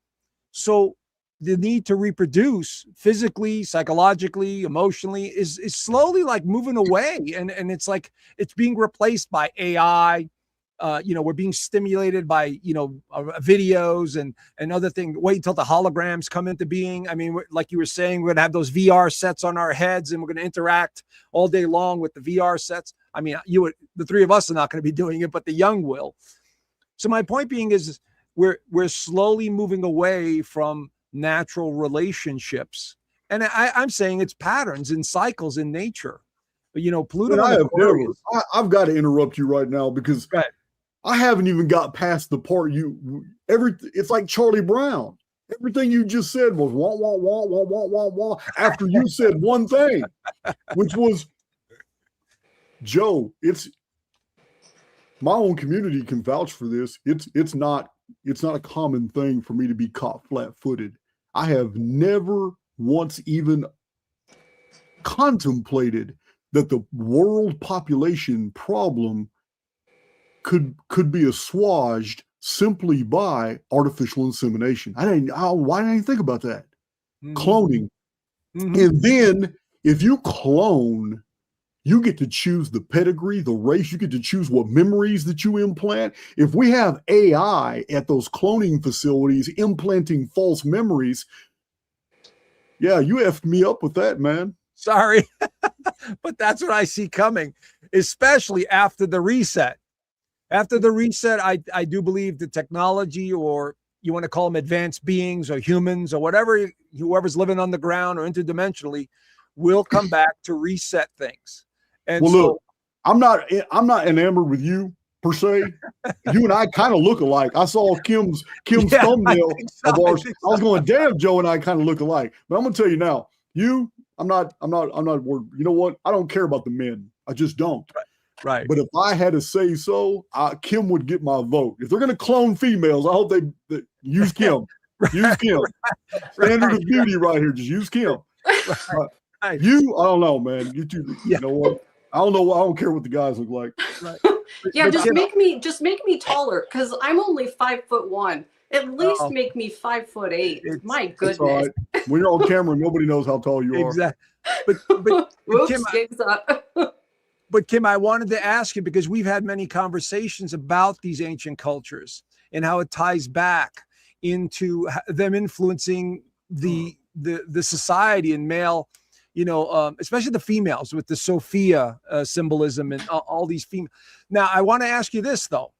So the need to reproduce physically, psychologically, emotionally is slowly like moving away. And it's like it's being replaced by AI. You know, we're being stimulated by, you know, videos and other things. Wait until the holograms come into being. I mean, like you were saying, we're going to have those VR sets on our heads and we're going to interact all day long with the VR sets. I mean, the three of us are not going to be doing it, but the young will. So my point being is we're slowly moving away from natural relationships. And I'm saying it's patterns and cycles in nature. But, you know, Pluto. I've got to interrupt you right now because I haven't even got past the part it's like Charlie Brown. Everything you just said was wah, wah, wah, wah, wah, wah, wah, after you said one thing, which was, Joe, it's my own community can vouch for this. It's not a common thing for me to be caught flat-footed. I have never once even contemplated that the world population problem could be assuaged simply by artificial insemination. Why didn't I think about that? Mm-hmm. Cloning. Mm-hmm. And then if you clone, you get to choose the pedigree, the race, you get to choose what memories that you implant. If we have AI at those cloning facilities implanting false memories, yeah, you effed me up with that, man. Sorry. But that's what I see coming, especially after the reset. After the reset, I do believe the technology, or you want to call them advanced beings or humans or whatever, whoever's living on the ground or interdimensionally, will come back to reset things. And well, look, I'm not enamored with you per se. You and I kind of look alike. I saw Kim's thumbnail of ours. I was going, damn, Joe and I kind of look alike. But I'm gonna tell you now, I'm not worried. You know what? I don't care about the men. I just don't. Right. But if I had to say so, Kim would get my vote. If they're going to clone females, I hope they use Kim. Use Kim. Standard of beauty right here. Just use Kim. Right. You, I don't know, man. You know what? I don't know. I don't care what the guys look like. Right. Yeah, just make me taller, because I'm only 5'1". At least make me 5'8". My goodness. All right. When you're on camera, nobody knows how tall you are. Exactly. But Whoops, Kim, but Kim, I wanted to ask you, because we've had many conversations about these ancient cultures and how it ties back into them influencing the society and male, especially the females with the Sophia symbolism and all these females. Now, I want to ask you this though,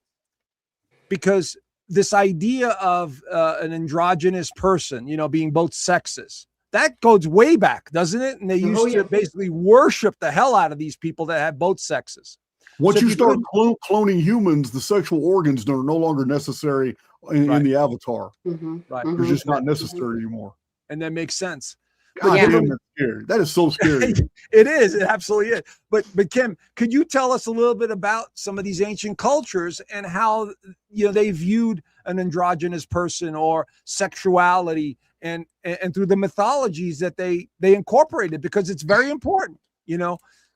because this idea of an androgynous person, being both sexes, that goes way back, doesn't it? And they used to basically worship the hell out of these people that have both sexes. Once you start cloning humans, the sexual organs are no longer necessary in the avatar. Right. They're just not necessary anymore. And that makes sense. God damn, that's scary. That is so scary. It is. It absolutely is. But Kim, could you tell us a little bit about some of these ancient cultures and how they viewed an androgynous person or sexuality and through the mythologies that they incorporated, because it's very important,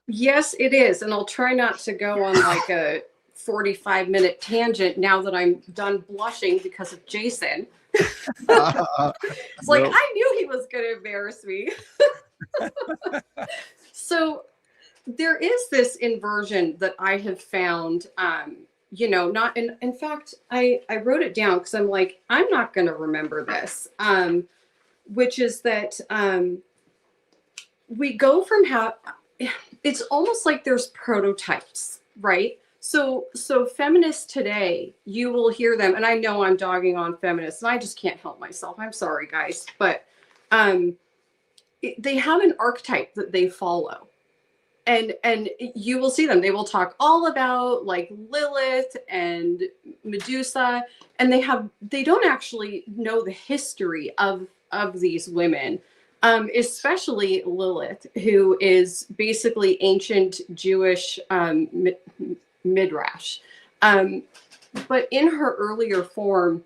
Yes, it is. And I'll try not to go on like a 45-minute tangent now that I'm done blushing because of Jason. It's like, I knew he was going to embarrass me. So there is this inversion that I have found, not in fact, I wrote it down because I'm like, I'm not going to remember this, which is that we go from how it's almost like there's prototypes, right? So feminists today, you will hear them, and I know I'm dogging on feminists, and I just can't help myself. I'm sorry, guys, but they have an archetype that they follow, and you will see them. They will talk all about like Lilith and Medusa, and they don't actually know the history of these women. Especially Lilith, who is basically ancient Jewish midrash. But in her earlier form,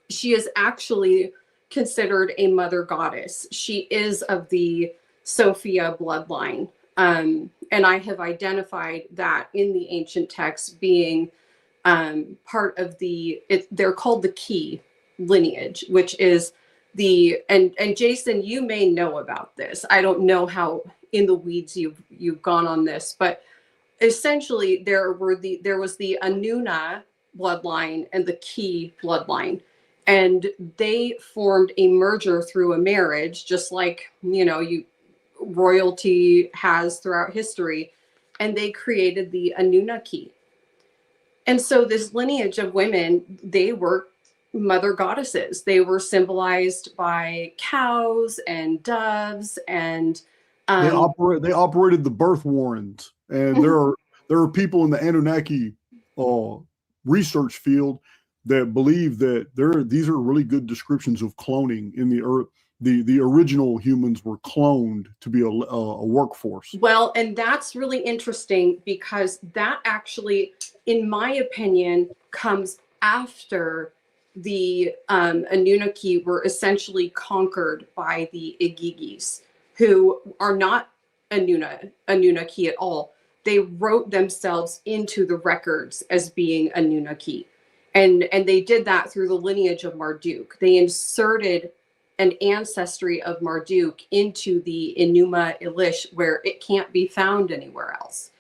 she is actually considered a mother goddess. She is of the Sophia bloodline. And I have identified that in the ancient texts being part of they're called the key lineage, which is and Jason, you may know about this. I don't know how in the weeds you've gone on this, but essentially there was the Anuna bloodline and the Key bloodline, and they formed a merger through a marriage, just like royalty has throughout history, and they created the Anunnaki. And so this lineage of women, they were mother goddesses. They were symbolized by cows and doves, and they operated the birth warrens. And there are people in the Anunnaki research field that believe that these are really good descriptions of cloning in the earth. The original humans were cloned to be a workforce. Well, and that's really interesting, because that actually, in my opinion, comes after the Anunnaki were essentially conquered by the Igigis, who are not Anunnaki at all. They wrote themselves into the records as being Anunnaki. And they did that through the lineage of Marduk. They inserted an ancestry of Marduk into the Enuma Elish, where it can't be found anywhere else.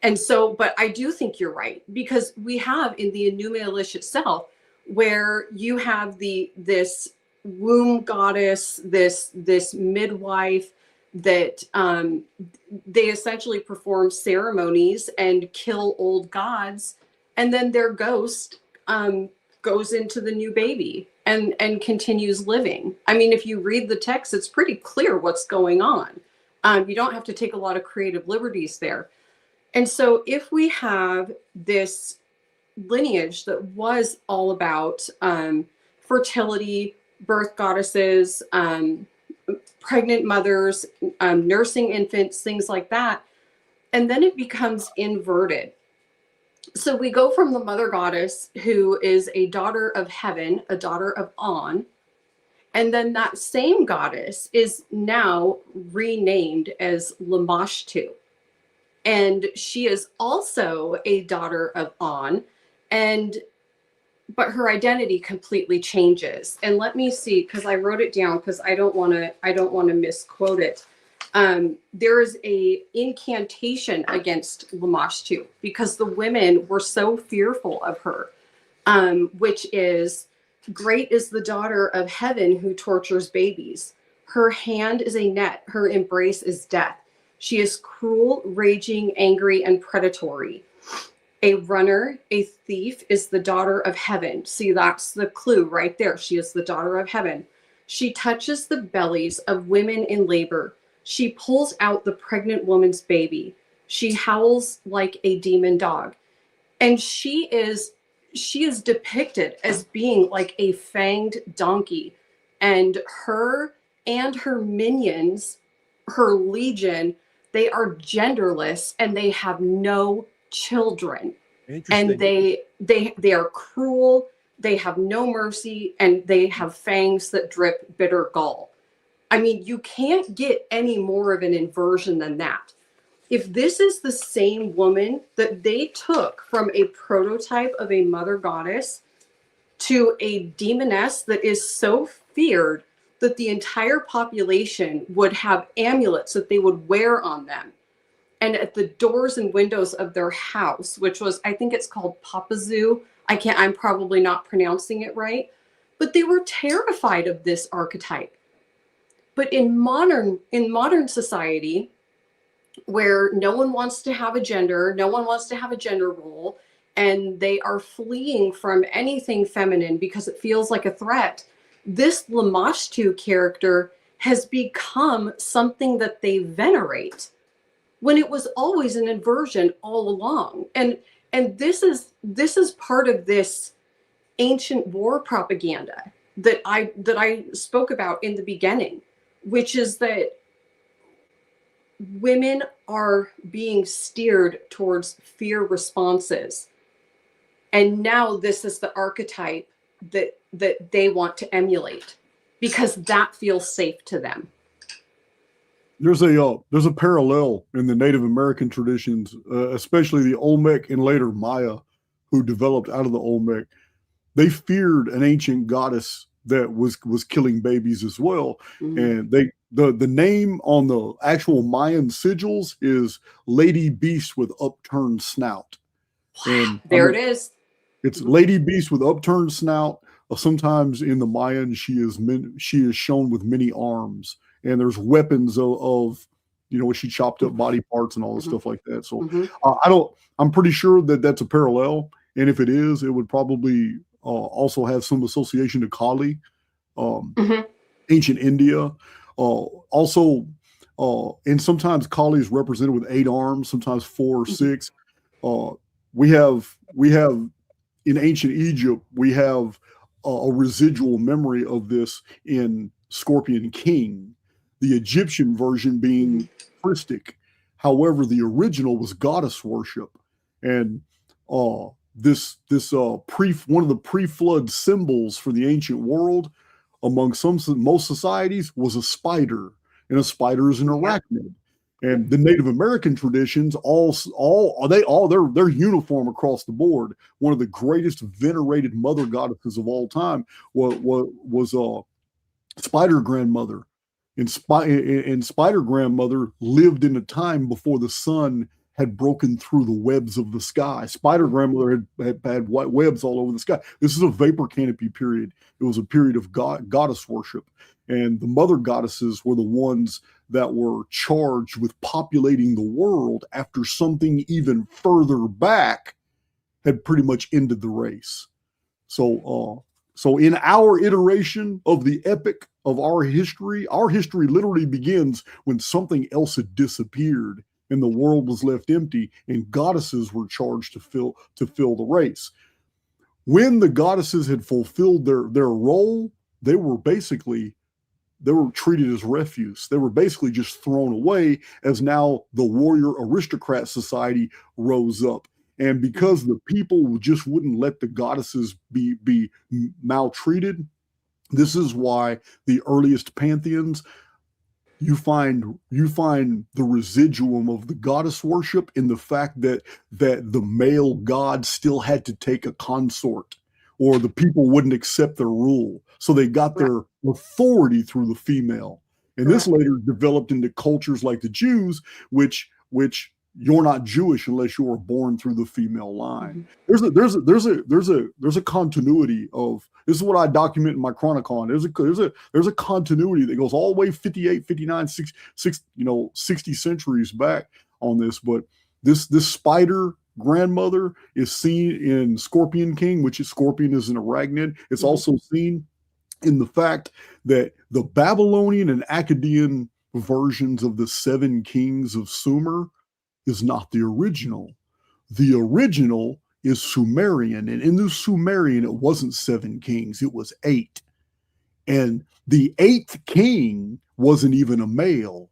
And so, but I do think you're right, because we have in the Enuma Elish itself, where you have this womb goddess, this midwife that they essentially perform ceremonies and kill old gods, and then their ghost goes into the new baby and continues living. I mean, if you read the text, it's pretty clear what's going on. You don't have to take a lot of creative liberties there. And so if we have this lineage that was all about fertility, birth goddesses, pregnant mothers, nursing infants, things like that, and then it becomes inverted. So we go from the mother goddess, who is a daughter of heaven, a daughter of On, and then that same goddess is now renamed as Lamashtu. And she is also a daughter of On, but her identity completely changes. And let me see, because I wrote it down because I don't want to misquote it. There is a incantation against Lamashtu because the women were so fearful of her, which is, great is the daughter of heaven who tortures babies. Her hand is a net, her embrace is death. She is cruel, raging, angry, and predatory. A runner, a thief, is the daughter of heaven. See, that's the clue right there. She is the daughter of heaven. She touches the bellies of women in labor. She pulls out the pregnant woman's baby. She howls like a demon dog. And she is depicted as being like a fanged donkey. And her minions, her legion, they are genderless and they have no children. And they are cruel, they have no mercy, and they have fangs that drip bitter gall. I mean, you can't get any more of an inversion than that. If this is the same woman that they took from a prototype of a mother goddess to a demoness that is so feared that the entire population would have amulets that they would wear on them, and at the doors and windows of their house, which was, I think it's called Papazu. I'm probably not pronouncing it right, but they were terrified of this archetype. But in modern society, where no one wants to have a gender, no one wants to have a gender role, and they are fleeing from anything feminine because it feels like a threat, this Lamashtu character has become something that they venerate, when it was always an inversion all along. And this is part of this ancient war propaganda that I spoke about in the beginning, which is that women are being steered towards fear responses. And now this is the archetype that they want to emulate because that feels safe to them. There's a parallel in the Native American traditions, especially the Olmec and later Maya, who developed out of the Olmec. They feared an ancient goddess that was killing babies as well. Mm-hmm. And the name on the actual Mayan sigils is Lady Beast with upturned snout. And there it is. It's Lady Beast with upturned snout. Sometimes in the Mayan, she is shown with many arms. And there's weapons of she chopped up body parts and all this stuff like that. So I'm pretty sure that that's a parallel. And if it is, it would probably also have some association to Kali, ancient India. And sometimes Kali is represented with 8 arms, sometimes 4 or 6. We have in ancient Egypt, we have a residual memory of this in Scorpion King. The Egyptian version being Christic. However, the original was goddess worship. And one of the pre-flood symbols for the ancient world among most societies was a spider. And a spider is an arachnid. And the Native American traditions they're uniform across the board. One of the greatest venerated mother goddesses of all time was Spider Grandmother. And Spider Grandmother lived in a time before the sun had broken through the webs of the sky. Spider Grandmother had white webs all over the sky. This is a vapor canopy period. It was a period of goddess worship. And the mother goddesses were the ones that were charged with populating the world after something even further back had pretty much ended the race. So in our iteration of the epic of our history literally begins when something else had disappeared and the world was left empty and goddesses were charged to fill the race. When the goddesses had fulfilled their role, they were basically treated as refuse. They were basically just thrown away as now the warrior aristocrat society rose up. And because the people just wouldn't let the goddesses be maltreated, this is why the earliest pantheons, you find the residuum of the goddess worship in the fact that the male god still had to take a consort, or the people wouldn't accept their rule. So they got their authority through the female. And this later developed into cultures like the Jews, which you're not Jewish unless you were born through the female line. There's a continuity of, this is what I document in my Chronicon. There's a continuity that goes all the way 58, 59, 60 centuries back on this. But this spider grandmother is seen in Scorpion King, which is Scorpion is an arachnid. It's also seen in the fact that the Babylonian and Akkadian versions of the 7 kings of Sumer is not the original. The original is Sumerian, and in the Sumerian, it wasn't 7 kings, it was 8. And the 8th king wasn't even a male.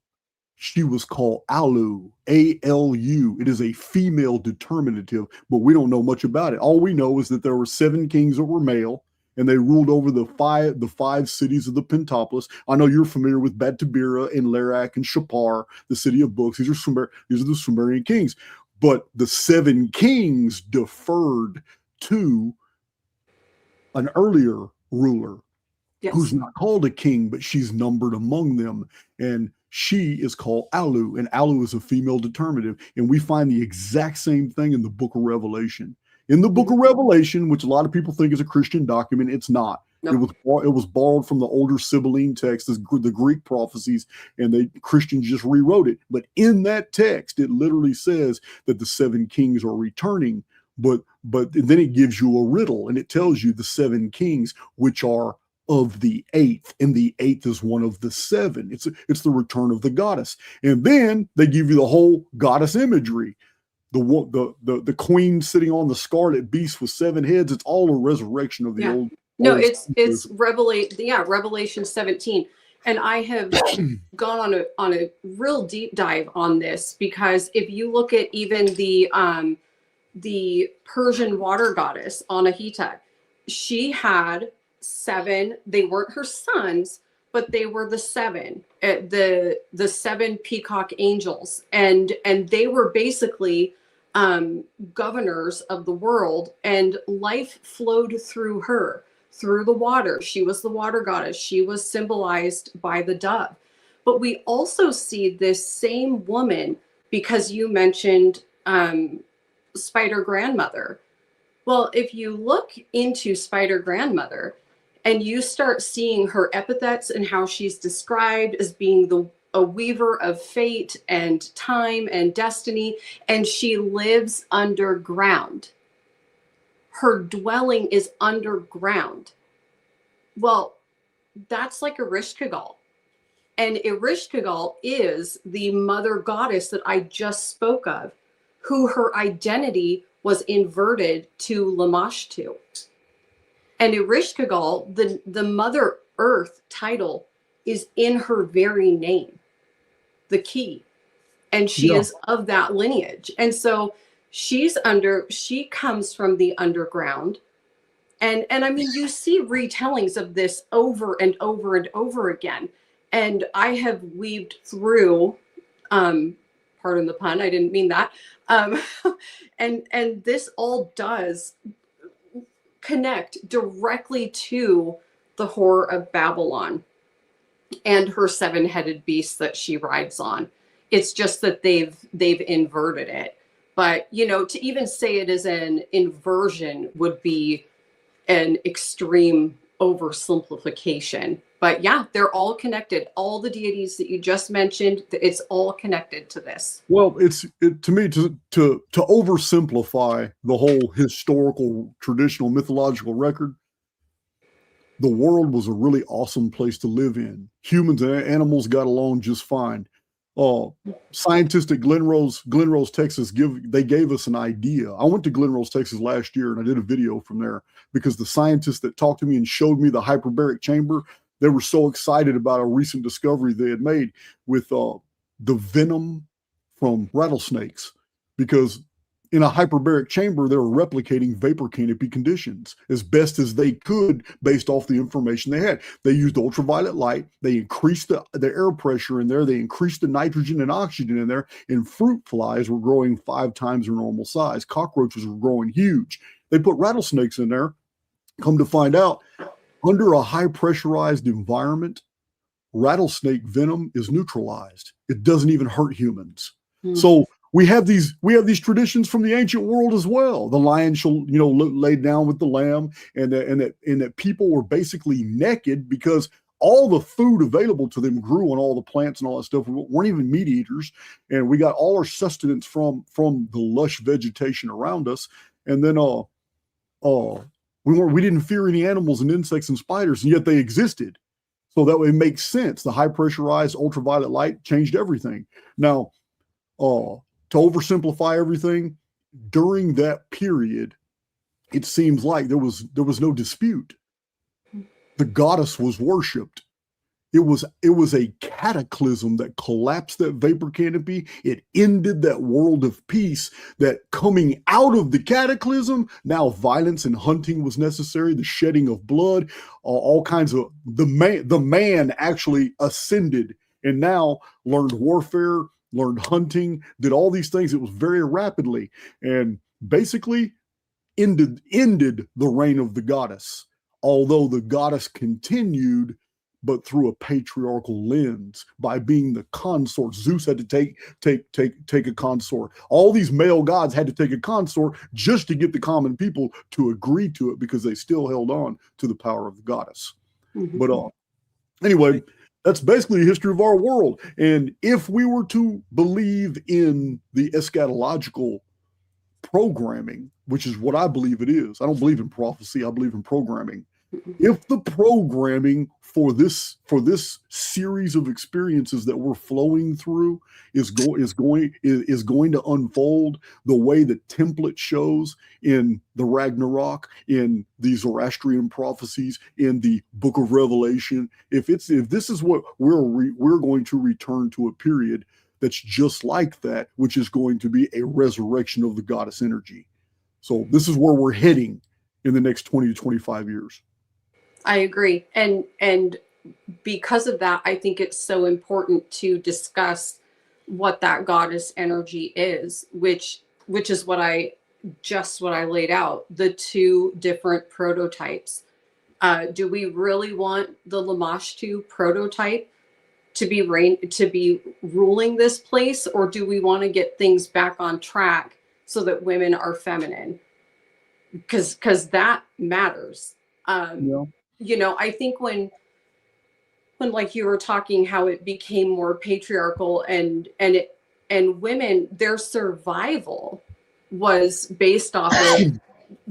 She was called Alu, A-L-U. It is a female determinative, but we don't know much about it. All we know is that there were 7 kings that were male, and they ruled over the five cities of the Pentapolis. I know you're familiar with Bad Tabira and Larak and Shapar, the city of books. These are the Sumerian kings. But the 7 kings deferred to an earlier ruler who's not called a king, but she's numbered among them. And she is called Alu, and Alu is a female determinative. And we find the exact same thing in the book of Revelation. In the book of Revelation, which a lot of people think is a Christian document, it's not. Nope. It was borrowed from the older Sibylline text, the Greek prophecies, and Christians just rewrote it. But in that text, it literally says that the 7 kings are returning. But then it gives you a riddle, and it tells you the 7 kings, which are of the 8th, and the 8th is one of the 7. It's the return of the goddess. And then they give you the whole goddess imagery. The queen sitting on the scarlet beast with 7 heads. It's all a resurrection of the old. No, it's Revelation 17. And I have gone on a real deep dive on this, because if you look at even the Persian water goddess Anahita, she had 7. They weren't her sons, but they were the 7, the 7 peacock angels, and they were basically governors of the world, and life flowed through her, through the water. She was the water goddess. She was symbolized by the dove. But we also see this same woman, because you mentioned Spider Grandmother. Well, if you look into Spider Grandmother and you start seeing her epithets and how she's described as being a weaver of fate and time and destiny, and she lives underground. Her dwelling is underground. Well, that's like Ereshkigal. And Ereshkigal is the mother goddess that I just spoke of, who her identity was inverted to Lamashtu. And Ereshkigal, the Mother Earth title, is in her very name, the key. And she is of that lineage. And so she comes from the underground. And I mean, you see retellings of this over and over and over again. And I have weaved through, pardon the pun, I didn't mean that. And this all does connect directly to the Whore of Babylon and her 7-headed beast that she rides on. It's just that they've inverted it. But, to even say it is an inversion would be an extreme oversimplification. But yeah, they're all connected. All the deities that you just mentioned, it's all connected to this. Well, to me, to oversimplify the whole historical, traditional, mythological record, the world was a really awesome place to live in. Humans and animals got along just fine. Scientists at Glen Rose, Texas, they gave us an idea. I went to Glen Rose, Texas last year, and I did a video from there because the scientists that talked to me and showed me the hyperbaric chamber, they were so excited about a recent discovery they had made with the venom from rattlesnakes, because in a hyperbaric chamber, they were replicating vapor canopy conditions as best as they could based off the information they had. They used ultraviolet light. They increased the air pressure in there. They increased the nitrogen and oxygen in there. And fruit flies were growing 5 times their normal size. Cockroaches were growing huge. They put rattlesnakes in there. Come to find out, under a high pressurized environment, rattlesnake venom is neutralized. It doesn't even hurt humans. So we have these traditions from the ancient world as well. The lion shall, lay down with the lamb, and that people were basically naked because all the food available to them grew on all the plants and all that stuff. We weren't even meat eaters, and we got all our sustenance from the lush vegetation around us. And then we didn't fear any animals and insects and spiders, and yet they existed. So that way it makes sense. The high pressurized ultraviolet light changed everything. Now, to oversimplify everything, during that period, it seems like there was no dispute. The goddess was worshipped. It was a cataclysm that collapsed that vapor canopy. It ended that world of peace. That coming out of the cataclysm, now violence and hunting was necessary. The shedding of blood, all kinds of the man actually ascended and now learned warfare, learned hunting, did all these things. It was very rapidly, and basically ended the reign of the goddess. Although the goddess continued, but through a patriarchal lens, by being the consort. Zeus had to take a consort. All these male gods had to take a consort just to get the common people to agree to it, because they still held on to the power of the goddess. But anyway, that's basically the history of our world. And if we were to believe in the eschatological programming, which is what I believe it is, I don't believe in prophecy, I believe in programming. If the programming for this series of experiences that we're flowing through is going to unfold the way the template shows in the Ragnarok, in the Zoroastrian prophecies, in the Book of Revelation, if this is what we're going to return to a period that's just like that, which is going to be a resurrection of the goddess energy. So this is where we're heading in the next 20 to 25 years. I agree. And because of that, I think it's so important to discuss what that goddess energy is, which is what I laid out, the 2 different prototypes. Do we really want the Lamashtu prototype to be ruling this place, or do we want to get things back on track so that women are feminine? Because that matters. I think when like you were talking, how it became more patriarchal, and women, their survival was based off of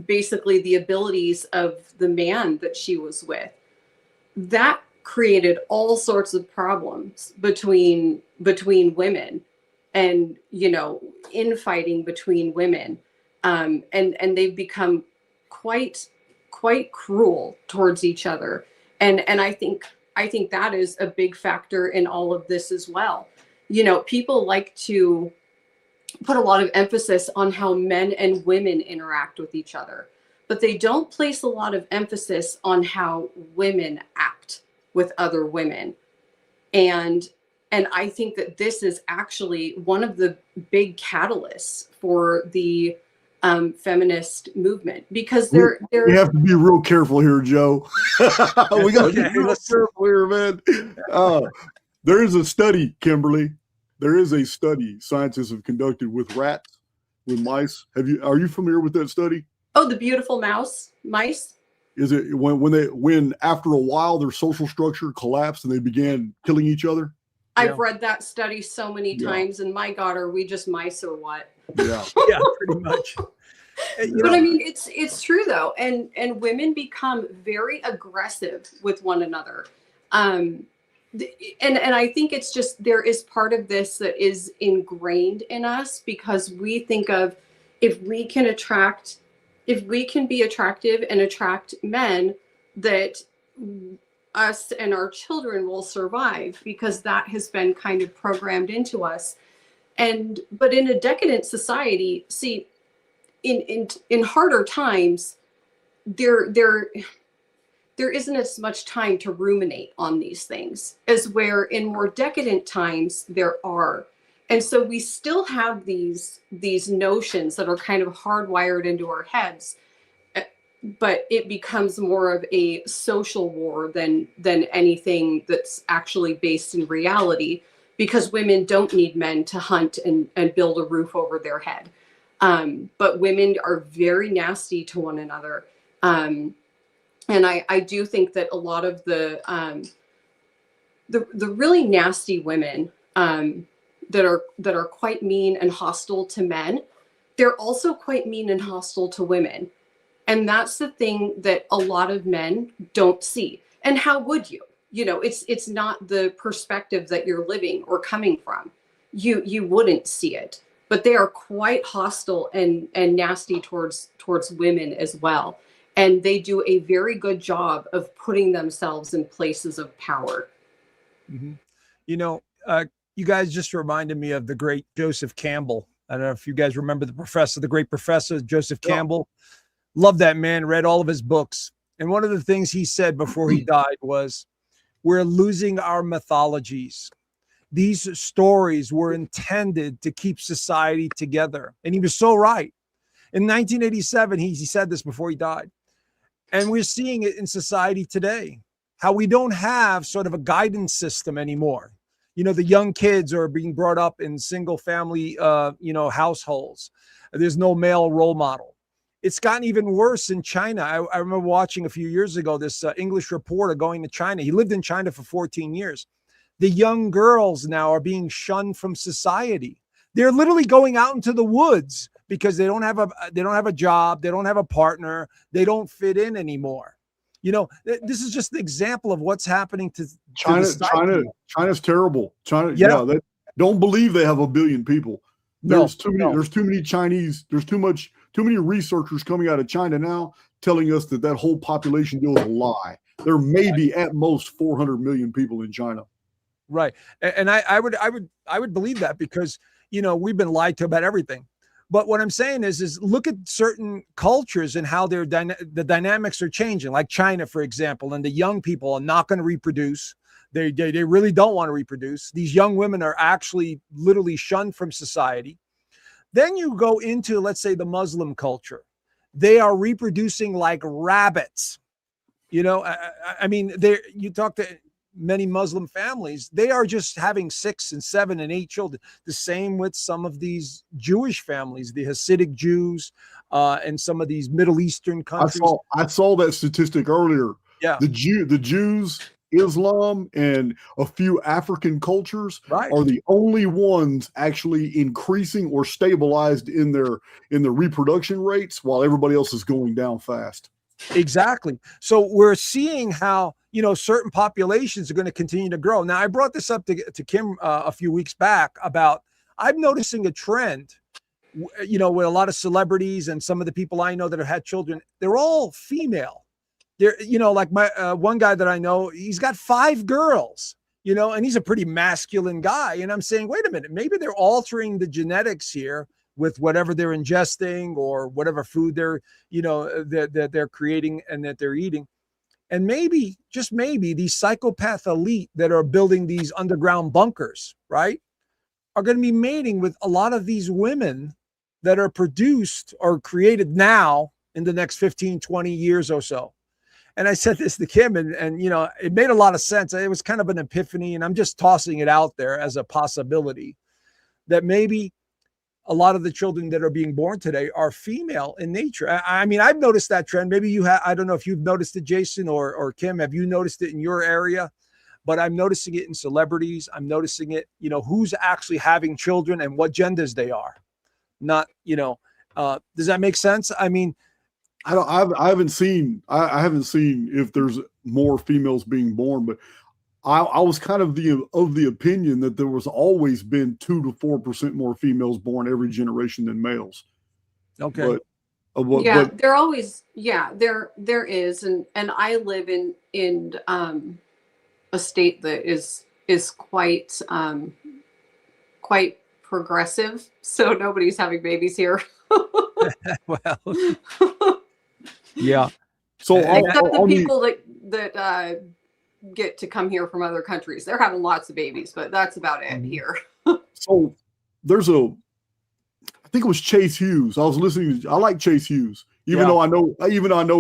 basically the abilities of the man that she was with. That created all sorts of problems between women, and infighting between women, and they've become quite cruel towards each other, and I think that is a big factor in all of this as well. People like to put a lot of emphasis on how men and women interact with each other, but they don't place a lot of emphasis on how women act with other women. And I think that this is actually one of the big catalysts for the feminist movement, because we have to be real careful here, Joe. We got to be real careful here, man. There is a study, Kimberly. There is a study scientists have conducted with rats, with mice. Are you familiar with that study? Oh, the beautiful mice. Is it when after a while their social structure collapsed and they began killing each other? I've read that study so many times, and my God, are we just mice or what? Yeah, yeah, pretty much. But I mean, it's true though, and women become very aggressive with one another, and I think it's just, there is part of this that is ingrained in us, because we think of, if we can be attractive and attract men, that us and our children will survive, because that has been kind of programmed into us. But in a decadent society, see, in harder times, there isn't as much time to ruminate on these things as where in more decadent times there are. And so we still have these notions that are kind of hardwired into our heads, but it becomes more of a social war than anything that's actually based in reality, because women don't need men to hunt and build a roof over their head. But women are very nasty to one another. And I do think that a lot of the really nasty women that are quite mean and hostile to men, they're also quite mean and hostile to women. And that's the thing that a lot of men don't see. And how would you? You know, it's not the perspective that you're living or coming from. You wouldn't see it. But they are quite hostile and nasty towards women as well. And they do a very good job of putting themselves in places of power. Mm-hmm. You know, you guys just reminded me of the great Joseph Campbell. I don't know if you guys remember the great professor, Joseph Campbell. Love that man, read all of his books. And one of the things he said before he died was, we're losing our mythologies. These stories were intended to keep society together. And he was so right. In 1987, he said this before he died. And we're seeing it in society today, how we don't have sort of a guidance system anymore. You know, the young kids are being brought up in single family, households. There's no male role model. It's gotten even worse in China. I remember watching a few years ago, this English reporter going to China. He lived in China for 14 years. The young girls now are being shunned from society. They're literally going out into the woods because they don't have a job, they don't have a partner, they don't fit in anymore. You know, this is just an example of what's happening to China. China's terrible. China, they don't believe they have 1 billion people. There's too many Chinese. There's too many researchers coming out of China now telling us that whole population deal is a lie. There may be at most 400 million people in China. Right, and I would believe that, because we've been lied to about everything. But what I'm saying is look at certain cultures and how the dynamics are changing. Like China, for example, and the young people are not going to reproduce. They really don't want to reproduce. These young women are actually literally shunned from society. Then you go into, let's say, the Muslim culture. They are reproducing like rabbits. You talk to many Muslim families, they are just having 6 and 7 and 8 children. The same with some of these Jewish families, the Hasidic Jews, and some of these Middle Eastern countries. I saw that statistic earlier. Yeah. The Jews, Islam, and a few African cultures are the only ones actually increasing or stabilized in their reproduction rates, while everybody else is going down fast. Exactly. So we're seeing how, certain populations are going to continue to grow. Now, I brought this up to Kim a few weeks back about, I'm noticing a trend, with a lot of celebrities and some of the people I know that have had children, they're all female. They're, like my one guy that I know, he's got 5 girls, and he's a pretty masculine guy. And I'm saying, wait a minute, maybe they're altering the genetics here with whatever they're ingesting or whatever food they're creating and that they're eating. And maybe, just maybe, these psychopath elite that are building these underground bunkers, right, are going to be mating with a lot of these women that are produced or created now in the next 15, 20 years or so. And I said this to Kim, and it made a lot of sense. It was kind of an epiphany, and I'm just tossing it out there as a possibility that maybe a lot of the children that are being born today are female in nature. I mean, I've noticed that trend. Maybe you have. I don't know if you've noticed it, Jason or Kim. Have you noticed it in your area? But I'm noticing it in celebrities. I'm noticing it, who's actually having children and what genders they are. Not, does that make sense? I mean, I haven't seen if there's more females being born, but I was kind of the opinion that there was always been 2 to 4% more females born every generation than males. Okay. There is. And I live in a state that is quite quite progressive. So nobody's having babies here. Well, yeah. So Except the people that get to come here from other countries. They're having lots of babies, but that's about it here. So there's I think it was Chase Hughes. I was listening to, I like Chase Hughes, even though I know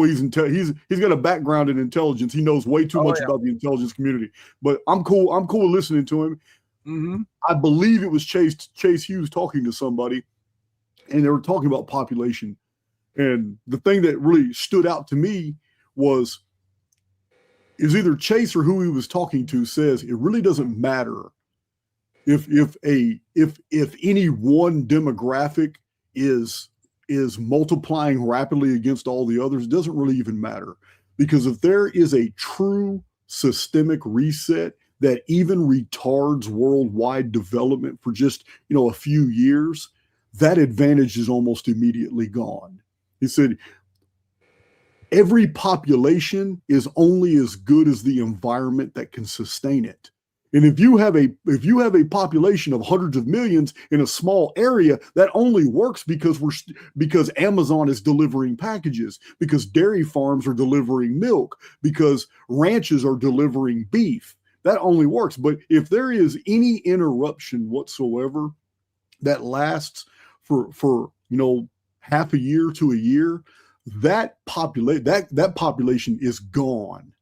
he's got a background in intelligence. He knows way too much about the intelligence community, but I'm cool with listening to him. Mm-hmm. I believe it was Chase Hughes talking to somebody, and they were talking about population. And the thing that really stood out to me was either Chase or who he was talking to says it really doesn't matter if any one demographic is multiplying rapidly against all the others. It doesn't really even matter, because if there is a true systemic reset that even retards worldwide development for just a few years, that advantage is almost immediately gone. He said every population is only as good as the environment that can sustain it. And if you have a population of hundreds of millions in a small area, that only works because Amazon is delivering packages, because dairy farms are delivering milk, because ranches are delivering beef. That only works. But if there is any interruption whatsoever that lasts for half a year to a year, that population is gone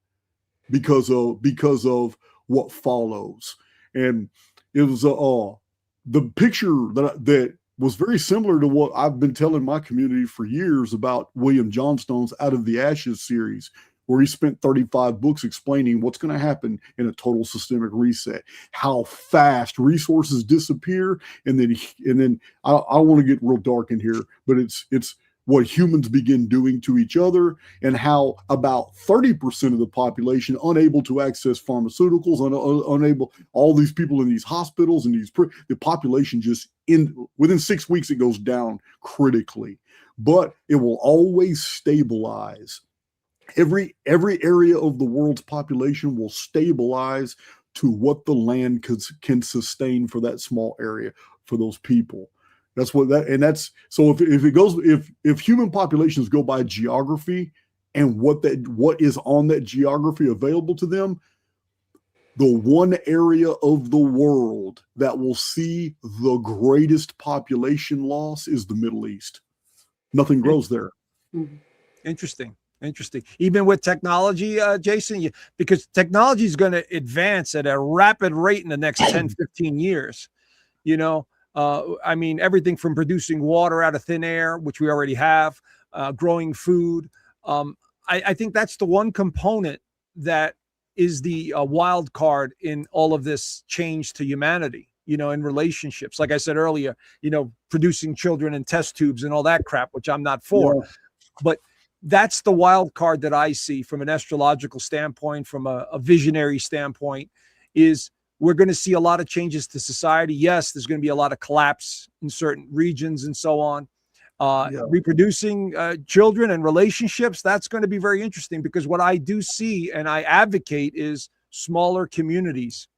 because of what follows. And it was the picture that was very similar to what I've been telling my community for years about William Johnstone's Out of the Ashes series, where he spent 35 books explaining what's going to happen in a total systemic reset, how fast resources disappear, and then I want to get real dark in here, but it's what humans begin doing to each other, and how about 30% of the population unable to access pharmaceuticals, unable, all these people in these hospitals and the population just within 6 weeks, it goes down critically, but it will always stabilize. Every area of the world's population will stabilize to what the land can sustain for that small area, for those people. So if human populations go by geography and what is on that geography available to them, the one area of the world that will see the greatest population loss is the Middle East. Nothing grows there. Interesting. Even with technology, Jason, because technology is going to advance at a rapid rate in the next 10, 15 years, I mean, everything from producing water out of thin air, which we already have, growing food. I think that's the one component that is the wild card in all of this change to humanity, in relationships. Like I said earlier, producing children in test tubes and all that crap, which I'm not for. Yeah. But that's the wild card that I see from an astrological standpoint, from a visionary standpoint, is we're going to see a lot of changes to society. Yes, there's going to be a lot of collapse in certain regions and so on. Reproducing children and relationships, that's going to be very interesting, because what I do see and I advocate is smaller communities,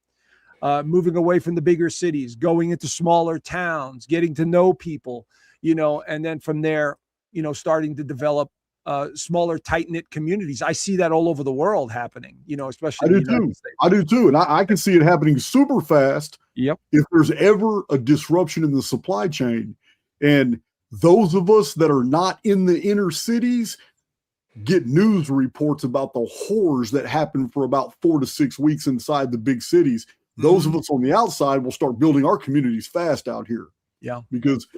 moving away from the bigger cities, going into smaller towns, getting to know people, and then from there, starting to develop smaller, tight-knit communities. I see that all over the world happening, especially in the United States. I do too. And I can see it happening super fast. Yep. If there's ever a disruption in the supply chain, and those of us that are not in the inner cities get news reports about the horrors that happen for about 4 to 6 weeks inside the big cities. Those of us on the outside will start building our communities fast out here. Yeah. Because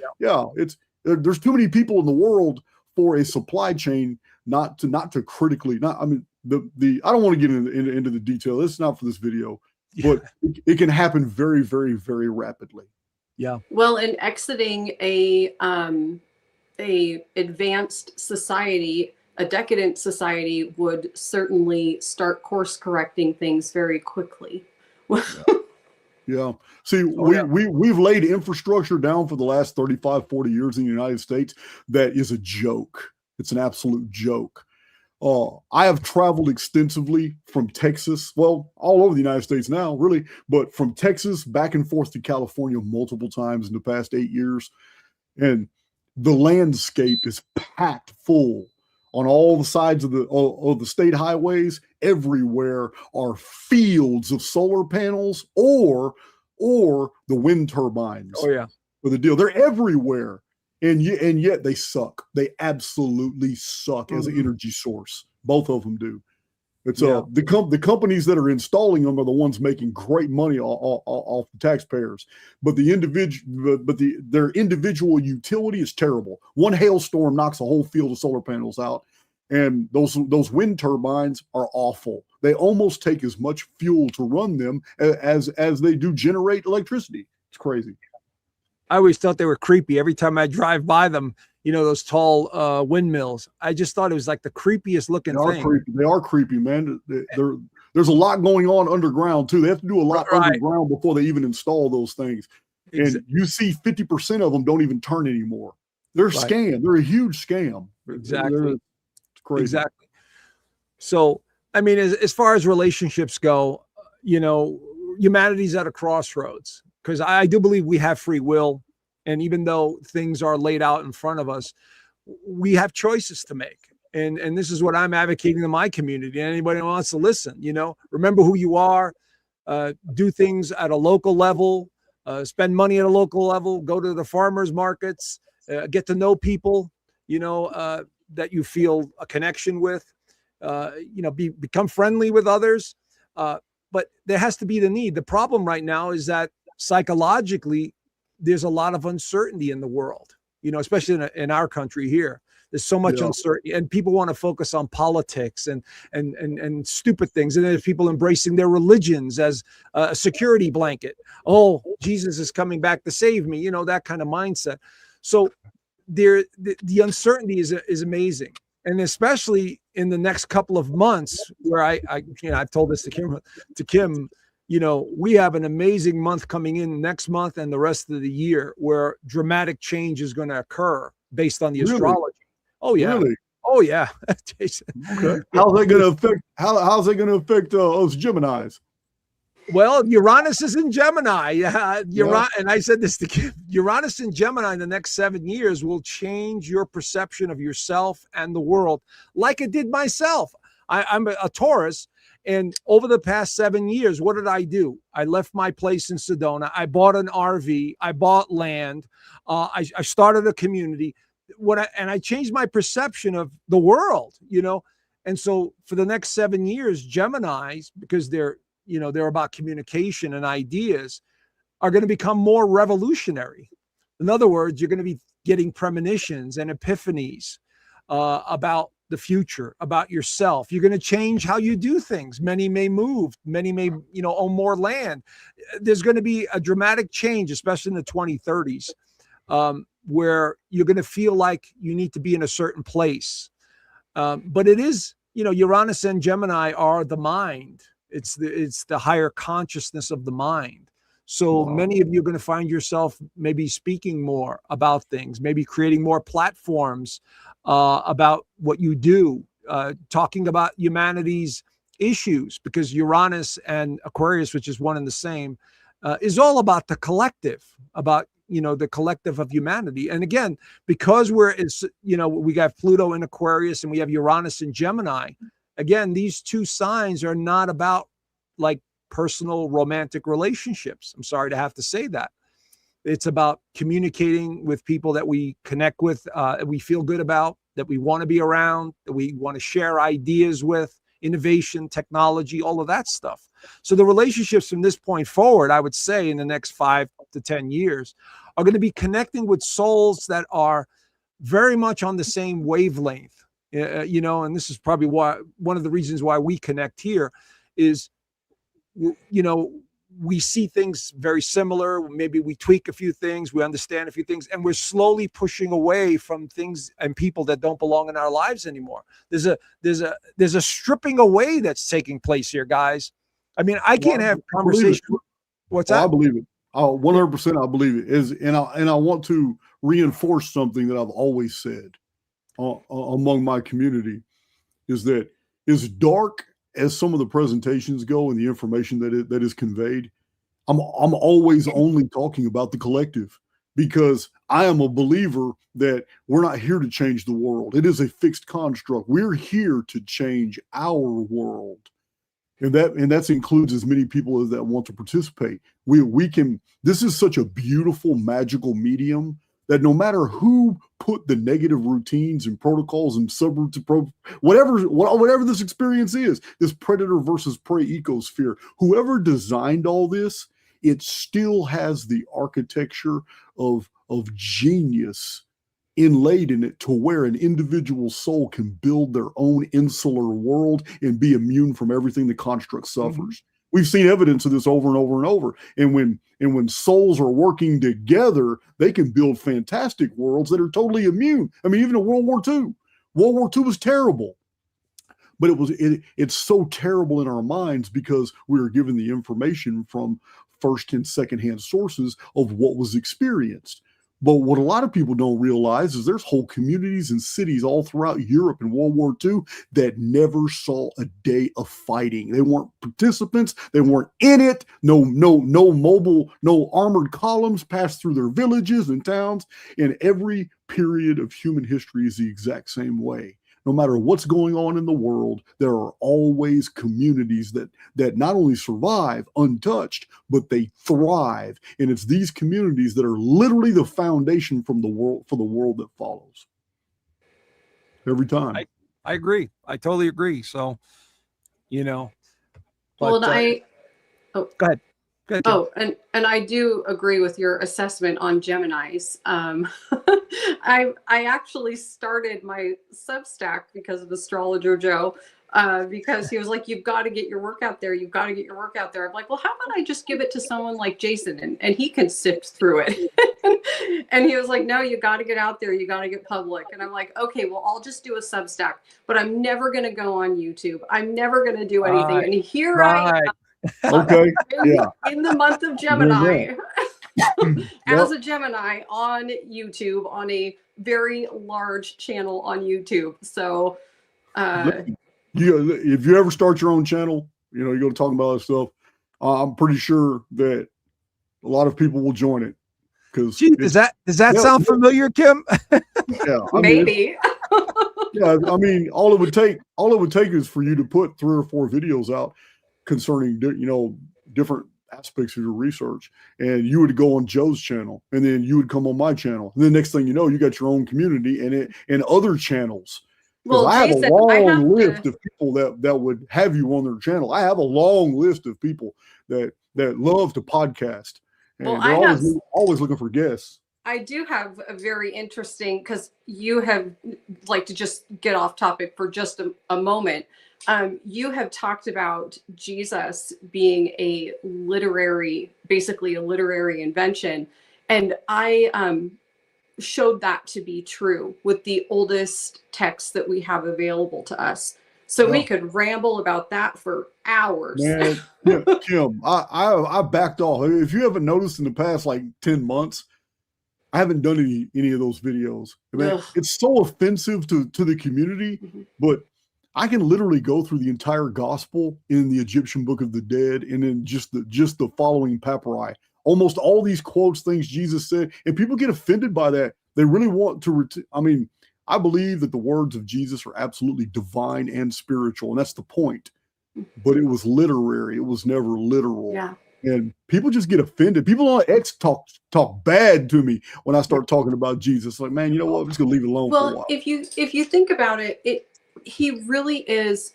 there's too many people in the world for a supply chain not to critically, I don't want to get into the detail. It's not for this video, but it can happen very, very, very rapidly. Yeah. Well, in exiting a advanced society, a decadent society would certainly start course correcting things very quickly. Yeah. See, we've laid infrastructure down for the last 35, 40 years in the United States that is a joke. It's an absolute joke. I have traveled extensively from Texas, well, all over the United States now, really, but from Texas back and forth to California multiple times in the past 8 years. And the landscape is packed full on all the sides of the state highways. Everywhere are fields of solar panels or the wind turbines. Oh yeah, for the deal. They're everywhere. And yet they suck. They absolutely suck as an energy source. Both of them do. It's the companies that are installing them are the ones making great money off the taxpayers. But their individual utility is terrible. One hailstorm knocks a whole field of solar panels out, and those wind turbines are awful. They almost take as much fuel to run them as they do generate electricity. It's crazy. I always thought they were creepy. Every time I drive by them, those tall windmills, I just thought it was like the creepiest looking thing. They are creepy, man. There's a lot going on underground too. They have to do a lot underground before they even install those things. And you see 50% of them don't even turn anymore. They're a scam. They're a huge scam. Exactly. It's crazy. Exactly. So, I mean, as far as relationships go, humanity's at a crossroads. Because I do believe we have free will. And even though things are laid out in front of us, we have choices to make. And this is what I'm advocating in my community. Anybody who wants to listen, remember who you are, do things at a local level, spend money at a local level, go to the farmers markets, get to know people, that you feel a connection with, become friendly with others. But there has to be the need. The problem right now is that psychologically, there's a lot of uncertainty in the world, especially in our country here. There's so much uncertainty, and people want to focus on politics and stupid things. And there's people embracing their religions as a security blanket. Oh, Jesus is coming back to save me, that kind of mindset. So the uncertainty is amazing. And especially in the next couple of months where I've told this to Kim, we have an amazing month coming in next month and the rest of the year where dramatic change is going to occur based on the astrology. Oh yeah. Really? Oh yeah. Jason. Okay. How's that going to affect us Geminis? Well, Uranus is in Gemini. And I said this to Kim. Uranus in Gemini in the next 7 years will change your perception of yourself and the world like it did myself. I'm a Taurus. And over the past 7 years, what did I do? I left my place in Sedona. I bought an RV. I bought land. I started a community. And I changed my perception of the world, And so for the next 7 years, Geminis, because they're about communication and ideas, are going to become more revolutionary. In other words, you're going to be getting premonitions and epiphanies about the future, about yourself. You're going to change how you do things. Many may move. Many may, own more land. There's going to be a dramatic change, especially in the 2030s, where you're going to feel like you need to be in a certain place. But it is, Uranus and Gemini are the mind. It's the higher consciousness of the mind. So many of you are going to find yourself maybe speaking more about things, maybe creating more platforms about what you do, talking about humanity's issues, because Uranus and Aquarius, which is one and the same, is all about the collective, about the collective of humanity. And again, because we got Pluto in Aquarius and we have Uranus in Gemini. Again, these two signs are not about like personal romantic relationships. I'm sorry to have to say that. It's about communicating with people that we connect with, that we feel good about, that we want to be around, that we want to share ideas with, innovation, technology, all of that stuff. So the relationships from this point forward, I would say in the next 5 to 10 years, are going to be connecting with souls that are very much on the same wavelength. And this is probably one of the reasons why we connect here is, we see things very similar. Maybe we tweak a few things, we understand a few things, and we're slowly pushing away from things and people that don't belong in our lives anymore. There's a stripping away that's taking place here, guys. I mean, I can't have conversation. What's that? I believe it. 100% I believe it. And I want to reinforce something that I've always said among my community is that as dark as some of the presentations go and the information that is conveyed, I'm always only talking about the collective, because I am a believer that we're not here to change the world. It is a fixed construct. We're here to change our world. And that includes as many people as that want to participate. We can, this is such a beautiful, magical medium that no matter who put the negative routines and protocols and whatever this experience is, this predator versus prey ecosphere, whoever designed all this, it still has the architecture of genius inlaid in it, to where an individual soul can build their own insular world and be immune from everything the construct suffers. Mm-hmm. We've seen evidence of this over and over and over. And when souls are working together, they can build fantastic worlds that are totally immune. I mean, even in World War II was terrible. But it's so terrible in our minds because we were given the information from first and secondhand sources of what was experienced. But what a lot of people don't realize is there's whole communities and cities all throughout Europe in World War II that never saw a day of fighting. They weren't participants. They weren't in it. No mobile, no armored columns passed through their villages and towns. And every period of human history is the exact same way. No matter what's going on in the world, there are always communities that not only survive untouched, but they thrive. And it's these communities that are literally the foundation for the world that follows. Every time. I agree. I totally agree. So, but, well, go ahead. Go ahead. Oh, and I do agree with your assessment on Geminis. I actually started my Substack because of Astrologer Joe, because he was like, you've got to get your work out there. You've got to get your work out there. I'm like, well, how about I just give it to someone like Jason and he can sift through it. And he was like, no, you got to get out there. You got to get public. And I'm like, okay, well, I'll just do a Substack, but I'm never going to go on YouTube. I'm never going to do anything. Right. And here I am. Okay. In the month of Gemini, as a Gemini on YouTube, on a very large channel on YouTube. So, if you ever start your own channel, you're going to talk about this stuff. I'm pretty sure that a lot of people will join it. Because does that sound familiar, Kim? Yeah, maybe. I mean, all it would take is for you to put 3 or 4 videos out concerning, different aspects of your research, and you would go on Joe's channel, and then you would come on my channel, and the next thing you know, you got your own community and other channels. Well, I have a long list of people that would have you on their channel. I have a long list of people that love to podcast, and they're always looking for guests. I do have a very interesting, because you have, like, to just get off topic for just a moment. You have talked about Jesus being basically a literary invention. And I showed that to be true with the oldest texts that we have available to us. So we could ramble about that for hours. Man, yeah, Kim, I backed off. If you haven't noticed in the past, 10 months, I haven't done any of those videos. I mean, it's so offensive to the community, but I can literally go through the entire gospel in the Egyptian Book of the Dead, and then just the following papyri. Almost all these quotes, things Jesus said, and people get offended by that. They really want to. I believe that the words of Jesus are absolutely divine and spiritual, and that's the point. But it was literary; it was never literal. Yeah. And people just get offended. People on X talk bad to me when I start talking about Jesus. Like, man, you know what? I'm just gonna leave it alone for a while. Well, if you think about it, he really is.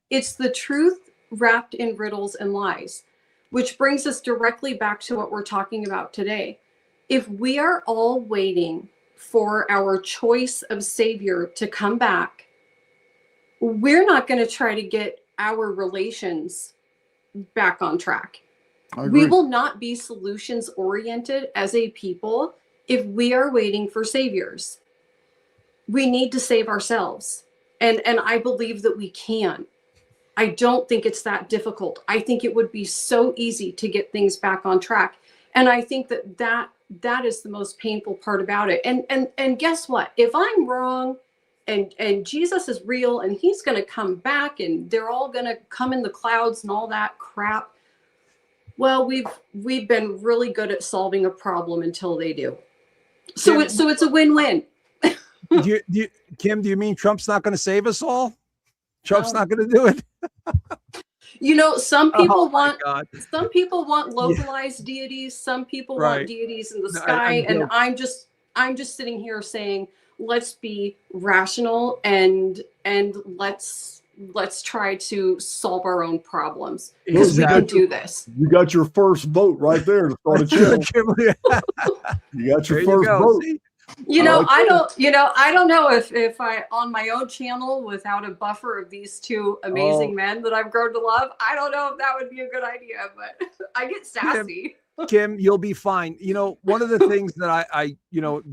It's the truth wrapped in riddles and lies, which brings us directly back to what we're talking about today. If we are all waiting for our choice of savior to come back, we're not going to try to get our relations back on track. We will not be solutions oriented as a people if we are waiting for saviors. We need to save ourselves. And I believe that we can. I don't think it's that difficult. I think it would be so easy to get things back on track. And I think that is the most painful part about it. And guess what? If I'm wrong, and Jesus is real, and he's going to come back, and they're all going to come in the clouds and all that crap. Well, we've been really good at solving a problem until they do. So it's a win-win. Kim, do you mean Trump's not going to save us all? Trump's not going to do it. Some people want localized deities. Some people want deities in the sky. And I'm just sitting here saying, let's be rational and let's try to solve our own problems, because we can do this. You got your first vote right there to start a channel. You got your first vote. See? I don't know if I, on my own channel, without a buffer of these two amazing men that I've grown to love, I don't know if that would be a good idea, but I get sassy. Kim, you'll be fine. One of the things that I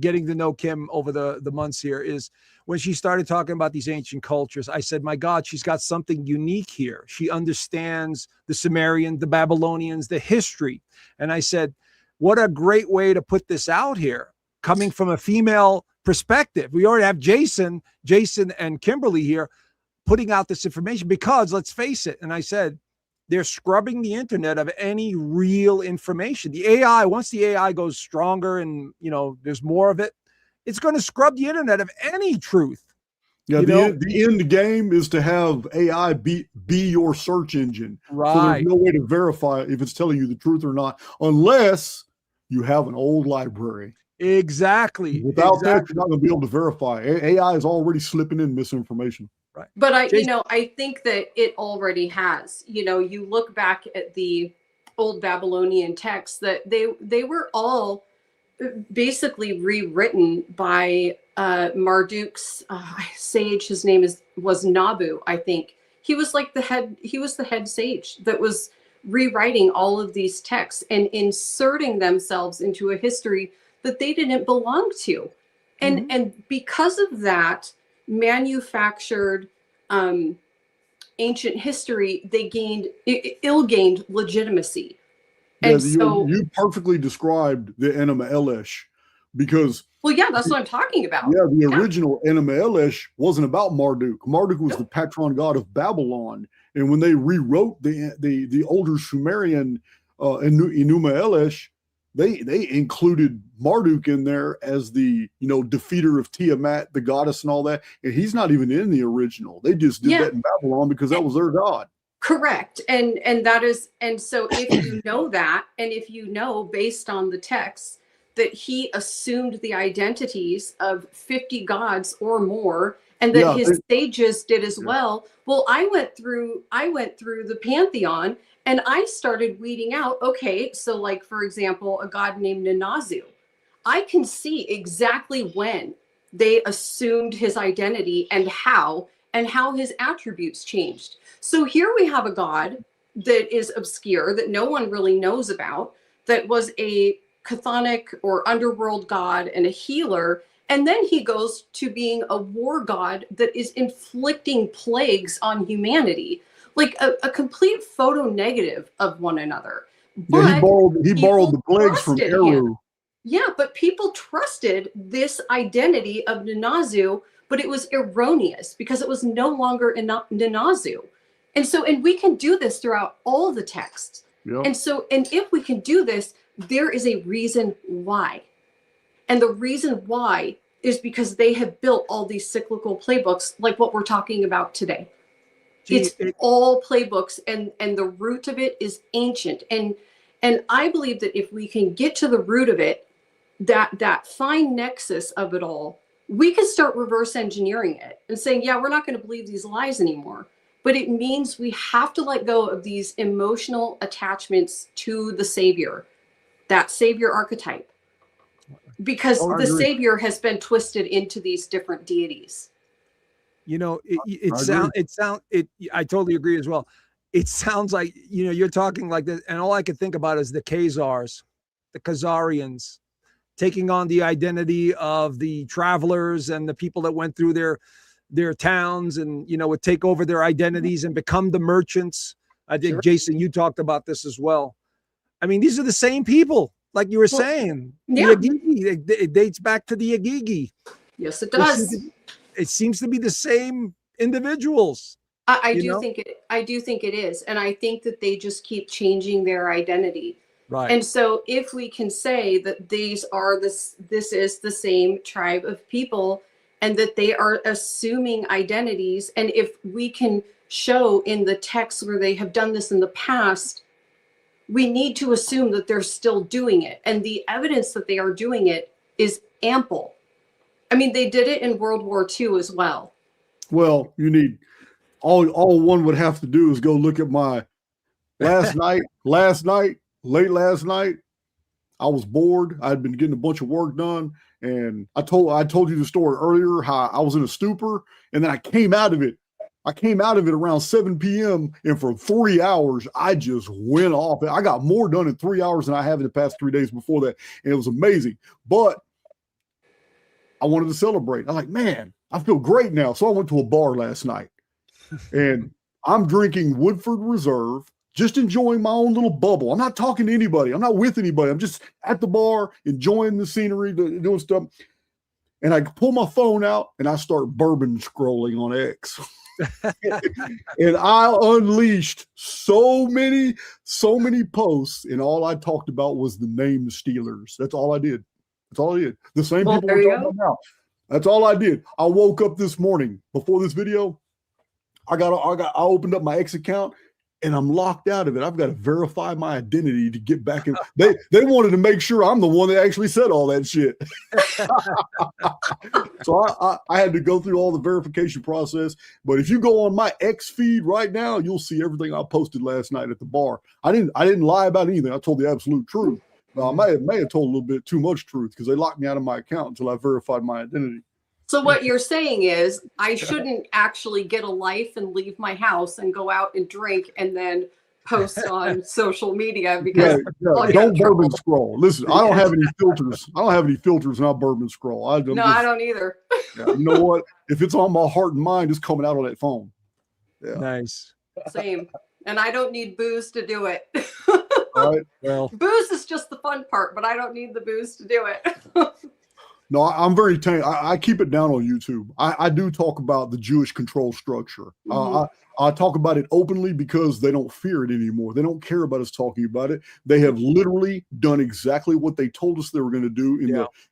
getting to know Kim over the months here is when she started talking about these ancient cultures, I said, my God, she's got something unique here. She understands the Sumerian, the Babylonians, the history. And I said, what a great way to put this out here, coming from a female perspective. We already have Jason and Kimberly here putting out this information, because let's face it. And I said, they're scrubbing the internet of any real information. The AI, once the AI goes stronger and, there's more of it, it's going to scrub the internet of any truth. Yeah, the end game is to have AI be your search engine. Right. So there's no way to verify if it's telling you the truth or not, unless you have an old library. Exactly. Without that, you're not going to be able to verify. AI is already slipping in misinformation. Right. But I think that it already has. You look back at the old Babylonian texts, that they were all basically rewritten by Marduk's sage. His name was Nabu, I think. He was like the head sage that was rewriting all of these texts and inserting themselves into a history that they didn't belong to. And because of that manufactured ancient history, they ill-gained legitimacy. And so you perfectly described the Enema Elish, because that's what I'm talking about. The original Enema Elish wasn't about Marduk. Marduk was the patron god of Babylon, and when they rewrote the older Sumerian Enuma Elish, they included Marduk in there as the defeater of Tiamat, the goddess, and all that. And he's not even in the original. They just did that in Babylon because that was their god. Correct. And so if you know that, and if you know based on the text that he assumed the identities of 50 gods or more, and that his sages did as well. Well, I went through the pantheon, and I started weeding out, okay, so like, for example, a god named Nanazu. I can see exactly when they assumed his identity and how his attributes changed. So here we have a god that is obscure, that no one really knows about, that was a chthonic or underworld god and a healer. And then he goes to being a war god that is inflicting plagues on humanity, like a complete photo negative of one another. But he borrowed the plagues from Eru. Yeah, but people trusted this identity of Nanazu, but it was erroneous because it was no longer Nanazu. And we can do this throughout all the texts. Yep. And if we can do this, there is a reason why. And the reason why is because they have built all these cyclical playbooks, like what we're talking about today. It's all playbooks, and the root of it is ancient. And I believe that if we can get to the root of it, that fine nexus of it all, we can start reverse engineering it and saying, we're not going to believe these lies anymore. But it means we have to let go of these emotional attachments to the Savior, that Savior archetype, because the Savior has been twisted into these different deities. I totally agree as well. It sounds like, you're talking like this, and all I could think about is the Khazars, the Khazarians, taking on the identity of the travelers and the people that went through their towns and, would take over their identities and become the merchants. I think, Jason, you talked about this as well. I mean, these are the same people, like you were saying. Yeah. It dates back to the Agigi. Yes, it does. it seems to be the same individuals. I do think it is. And I think that they just keep changing their identity. Right. And so if we can say that this is the same tribe of people and that they are assuming identities, and if we can show in the text where they have done this in the past, we need to assume that they're still doing it. And the evidence that they are doing it is ample. I mean, they did it in World War II as well. Well, you need all one would have to do is go look at my last night, late last night. I was bored. I'd been getting a bunch of work done. And I told you the story earlier, how I was in a stupor, and then I came out of it. I came out of it around 7 p.m. and for 3 hours, I just went off. I got more done in 3 hours than I have in the past 3 days before that. And it was amazing. But I wanted to celebrate. I'm like, man, I feel great now. So I went to a bar last night and I'm drinking Woodford Reserve, just enjoying my own little bubble. I'm not talking to anybody. I'm not with anybody. I'm just at the bar, enjoying the scenery, doing stuff. And I pull my phone out and I start bourbon scrolling on X. And I unleashed so many posts, and all I talked about was the name Steelers. That's all I did. The same people we're talking about now. That's all I did. I woke up this morning before this video. I opened up my X account and I'm locked out of it. I've got to verify my identity to get back in. They wanted to make sure I'm the one that actually said all that shit. So I had to go through all the verification process. But if you go on my X feed right now, you'll see everything I posted last night at the bar. I didn't lie about anything. I told the absolute truth. I may have told a little bit too much truth because they locked me out of my account until I verified my identity. So what you're saying is I shouldn't actually get a life and leave my house and go out and drink and then post on social media because don't bourbon scroll. Listen, I don't have any filters. And I bourbon scroll. I don't either. You know what? If it's on my heart and mind, it's coming out on that phone. Yeah. Nice. Same. And I don't need booze to do it. All right. Well, booze is just the fun part, but I don't need the booze to do it. No, I'm very tame. I keep it down on YouTube. I do talk about the Jewish control structure. Mm-hmm. I talk about it openly because they don't fear it anymore. They don't care about us talking about it. They have literally done exactly what they told us they were going to do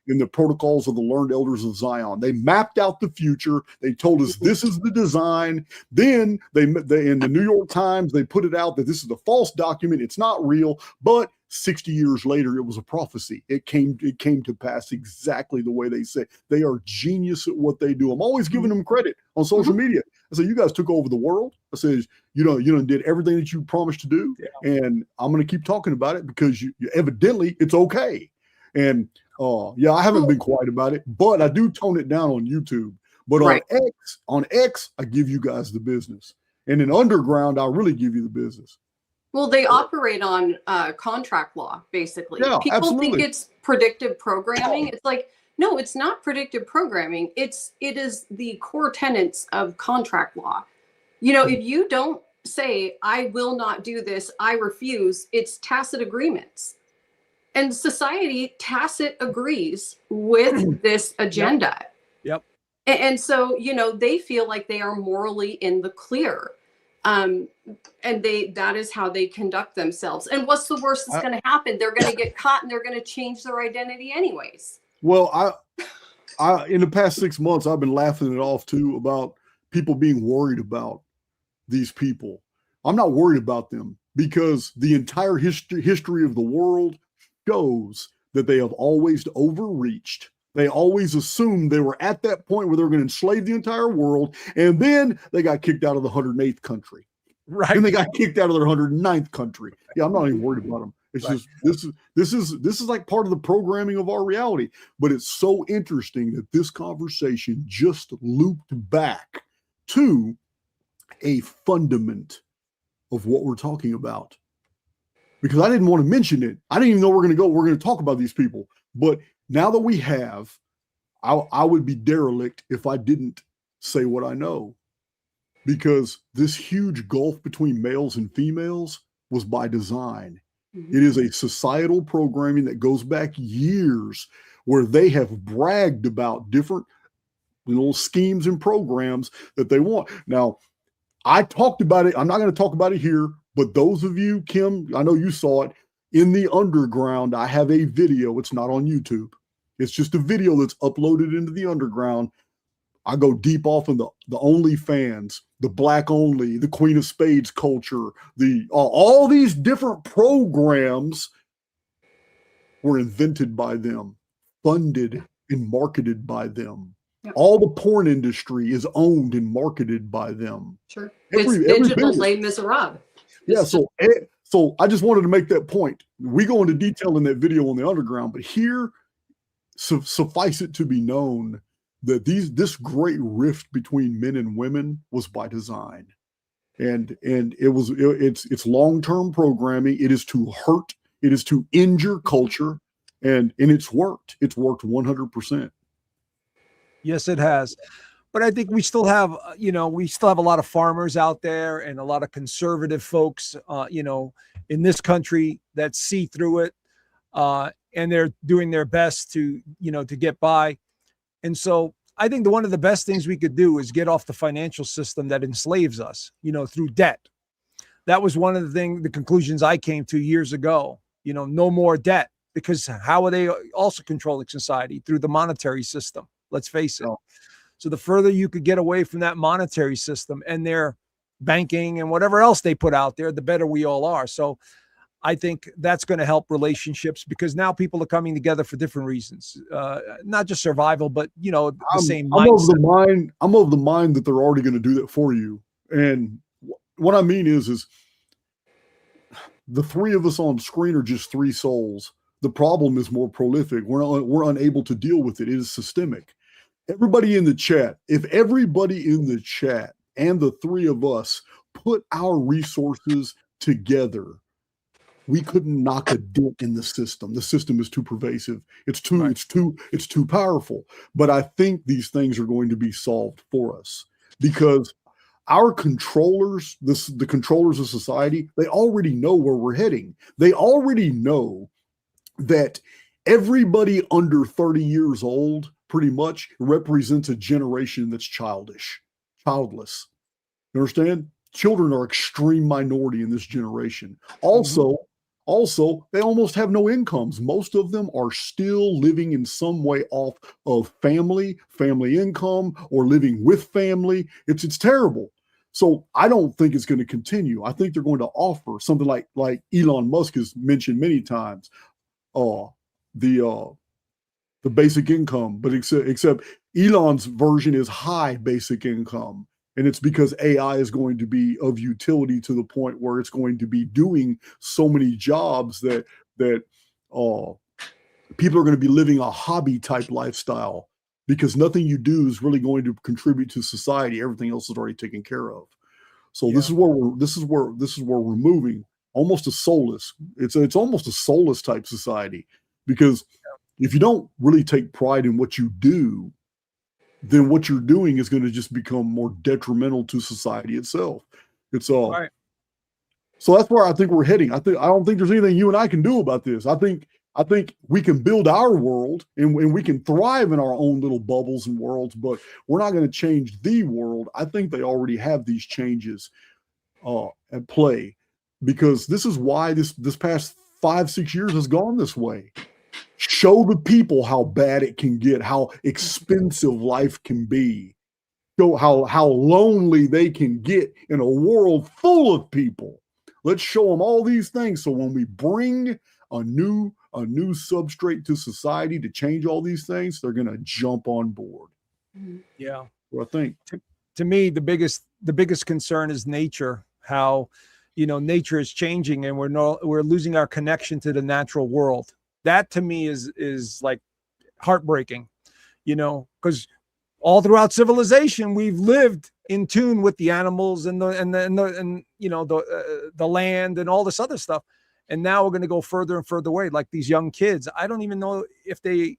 in the protocols of the learned elders of Zion. They mapped out the future. They told us this is the design. Then they in the New York Times, they put it out that this is a false document. It's not real, but 60 years later, it was a prophecy. It came to pass exactly the way they said. They are genius at what they do. I'm always giving them credit on social media. I say, you guys took over the world. I says, you did everything that you promised to do. Yeah. And I'm going to keep talking about it because you evidently it's okay. And I haven't been quiet about it, but I do tone it down on YouTube. But on X, I give you guys the business. And in Underground, I really give you the business. Well, they operate on contract law, basically. Yeah, people absolutely. think it's predictive programming. It's like, no, it's not predictive programming. It is the core tenets of contract law. If you don't say, I will not do this, I refuse, it's tacit agreements. And society tacit agrees with this agenda. Yep. And so, they feel like they are morally in the clear. And that is how they conduct themselves. And what's the worst that's going to happen? They're going to get caught and they're going to change their identity anyways. Well, I in the past 6 months, I've been laughing it off too about people being worried about these people. I'm not worried about them because the entire history of the world shows that they have always overreached. They always assumed they were at that point where they were going to enslave the entire world. And then they got kicked out of the 108th country. Right. And they got kicked out of their 109th country. Yeah, I'm not even worried about them. It's just, this is like part of the programming of our reality. But it's so interesting that this conversation just looped back to a fundament of what we're talking about. Because I didn't want to mention it. I didn't even know we're going to talk about these people. But now that we have, I would be derelict if I didn't say what I know, because this huge gulf between males and females was by design. Mm-hmm. It is a societal programming that goes back years where they have bragged about different little schemes and programs that they want. Now, I talked about it. I'm not going to talk about it here, but those of you, Kim, I know you saw it in the underground. I have a video. It's not on YouTube. It's just a video that's uploaded into the underground. I go deep off in the OnlyFans, the Black Only, the Queen of Spades culture, all these different programs were invented by them, funded and marketed by them. Yep. All the porn industry is owned and marketed by them. Sure. It's digital Les Miserables. Yeah, so I just wanted to make that point. We go into detail in that video on the underground, but here, suffice it to be known that this great rift between men and women was by design, and it's long-term programming. It is to hurt, it is to injure culture, and it's worked. It's worked 100%. Yes, it has. But I think we still have, we still have a lot of farmers out there and a lot of conservative folks, in this country that see through it, and they're doing their best to get by. And so I think one of the best things we could do is get off the financial system that enslaves us, through debt. That was one of the conclusions I came to years ago, no more debt, because how are they also controlling society? Through the monetary system. Let's face it. So the further you could get away from that monetary system and their banking and whatever else they put out there, the better we all are. So I think that's going to help relationships, because now people are coming together for different reasons, not just survival, but the same mindset. I'm of the mind that they're already going to do that for you. And what I mean is the three of us on screen are just three souls. The problem is more prolific. We're unable to deal with it. It is systemic. Everybody in the chat, if everybody in the chat and the three of us put our resources together, we couldn't knock a dent in the system. The system is too pervasive. It's too powerful. But I think these things are going to be solved for us, because our controllers, the controllers of society, they already know where we're heading. They already know that everybody under 30 years old pretty much represents a generation that's childless. You understand? Children are extreme minority in this generation. Also, they almost have no incomes. Most of them are still living in some way off of family income, or living with family. It's terrible. So I don't think it's going to continue. I think they're going to offer something like Elon Musk has mentioned many times, the basic income, but except Elon's version is high basic income. And it's because AI is going to be of utility to the point where it's going to be doing so many jobs that people are going to be living a hobby type lifestyle, because nothing you do is really going to contribute to society. Everything else is already taken care of. So yeah. This is where we're moving, almost a soulless. It's almost a soulless type society, because if you don't really take pride in what you do, then what you're doing is going to just become more detrimental to society itself. It's all right. So that's where I think we're heading. I don't think there's anything you and I can do about this. I think we can build our world and we can thrive in our own little bubbles and worlds, but we're not going to change the world. I think they already have these changes at play, because this is why this past 5-6 years has gone this way. Show the people how bad it can get, how expensive life can be. Show how lonely they can get in a world full of people. Let's show them all these things, so when we bring a new substrate to society to change all these things, they're going to jump on board. Yeah. Well, I think to me, the biggest concern is nature. How, nature is changing, and we're losing our connection to the natural world. That to me is like heartbreaking, because all throughout civilization, we've lived in tune with the animals and the land and all this other stuff. And now we're going to go further and further away. Like these young kids, I don't even know if they,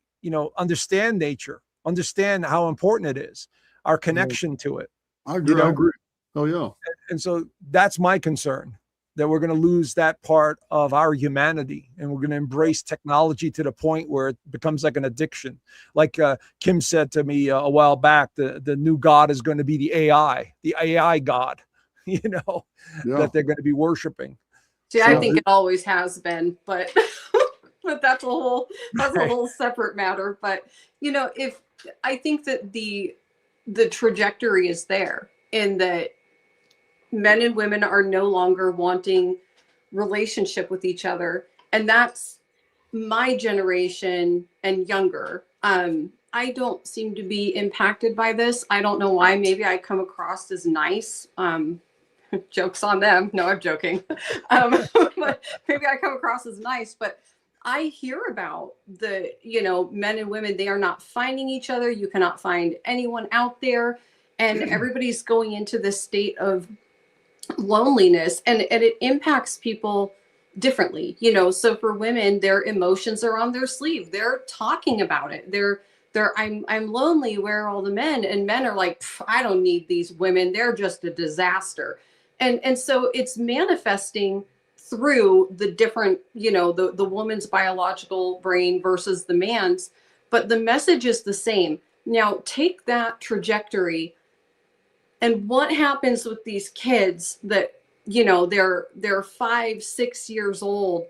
understand nature, understand how important it is, our connection to it. I agree. Oh yeah. And so that's my concern. that we're going to lose that part of our humanity, and we're going to embrace technology to the point where it becomes like an addiction. Like Kim said to me a while back, the new God is going to be the AI God, that they're going to be worshiping. See, I think it always has been, but but that's a whole separate matter. But if I think that the trajectory is there, in that men and women are no longer wanting relationship with each other, and that's my generation and younger. I don't seem to be impacted by this. I don't know why. Maybe I come across as nice. Jokes on them. No, I'm joking. But maybe I come across as nice, but I hear about the, men and women, they are not finding each other. You cannot find anyone out there. And everybody's going into this state of loneliness, and it impacts people differently. So for women, their emotions are on their sleeve. They're talking about it. I'm lonely. Where are all the men? And men are like, I don't need these women. They're just a disaster. And so it's manifesting through the different, the woman's biological brain versus the man's, but the message is the same. Now take that trajectory, and what happens with these kids that, they're 5, 6 years old,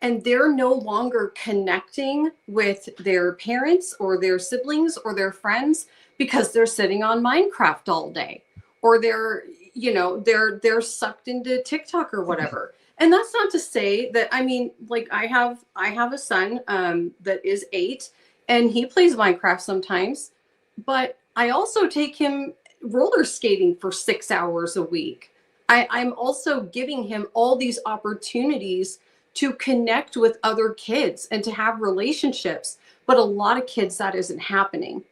and they're no longer connecting with their parents or their siblings or their friends because they're sitting on Minecraft all day, or they're sucked into TikTok or whatever. And that's not to say that, like I have a son that is 8, and he plays Minecraft sometimes, but I also take him roller skating for 6 hours a week. I'm also giving him all these opportunities to connect with other kids and to have relationships. But a lot of kids, that isn't happening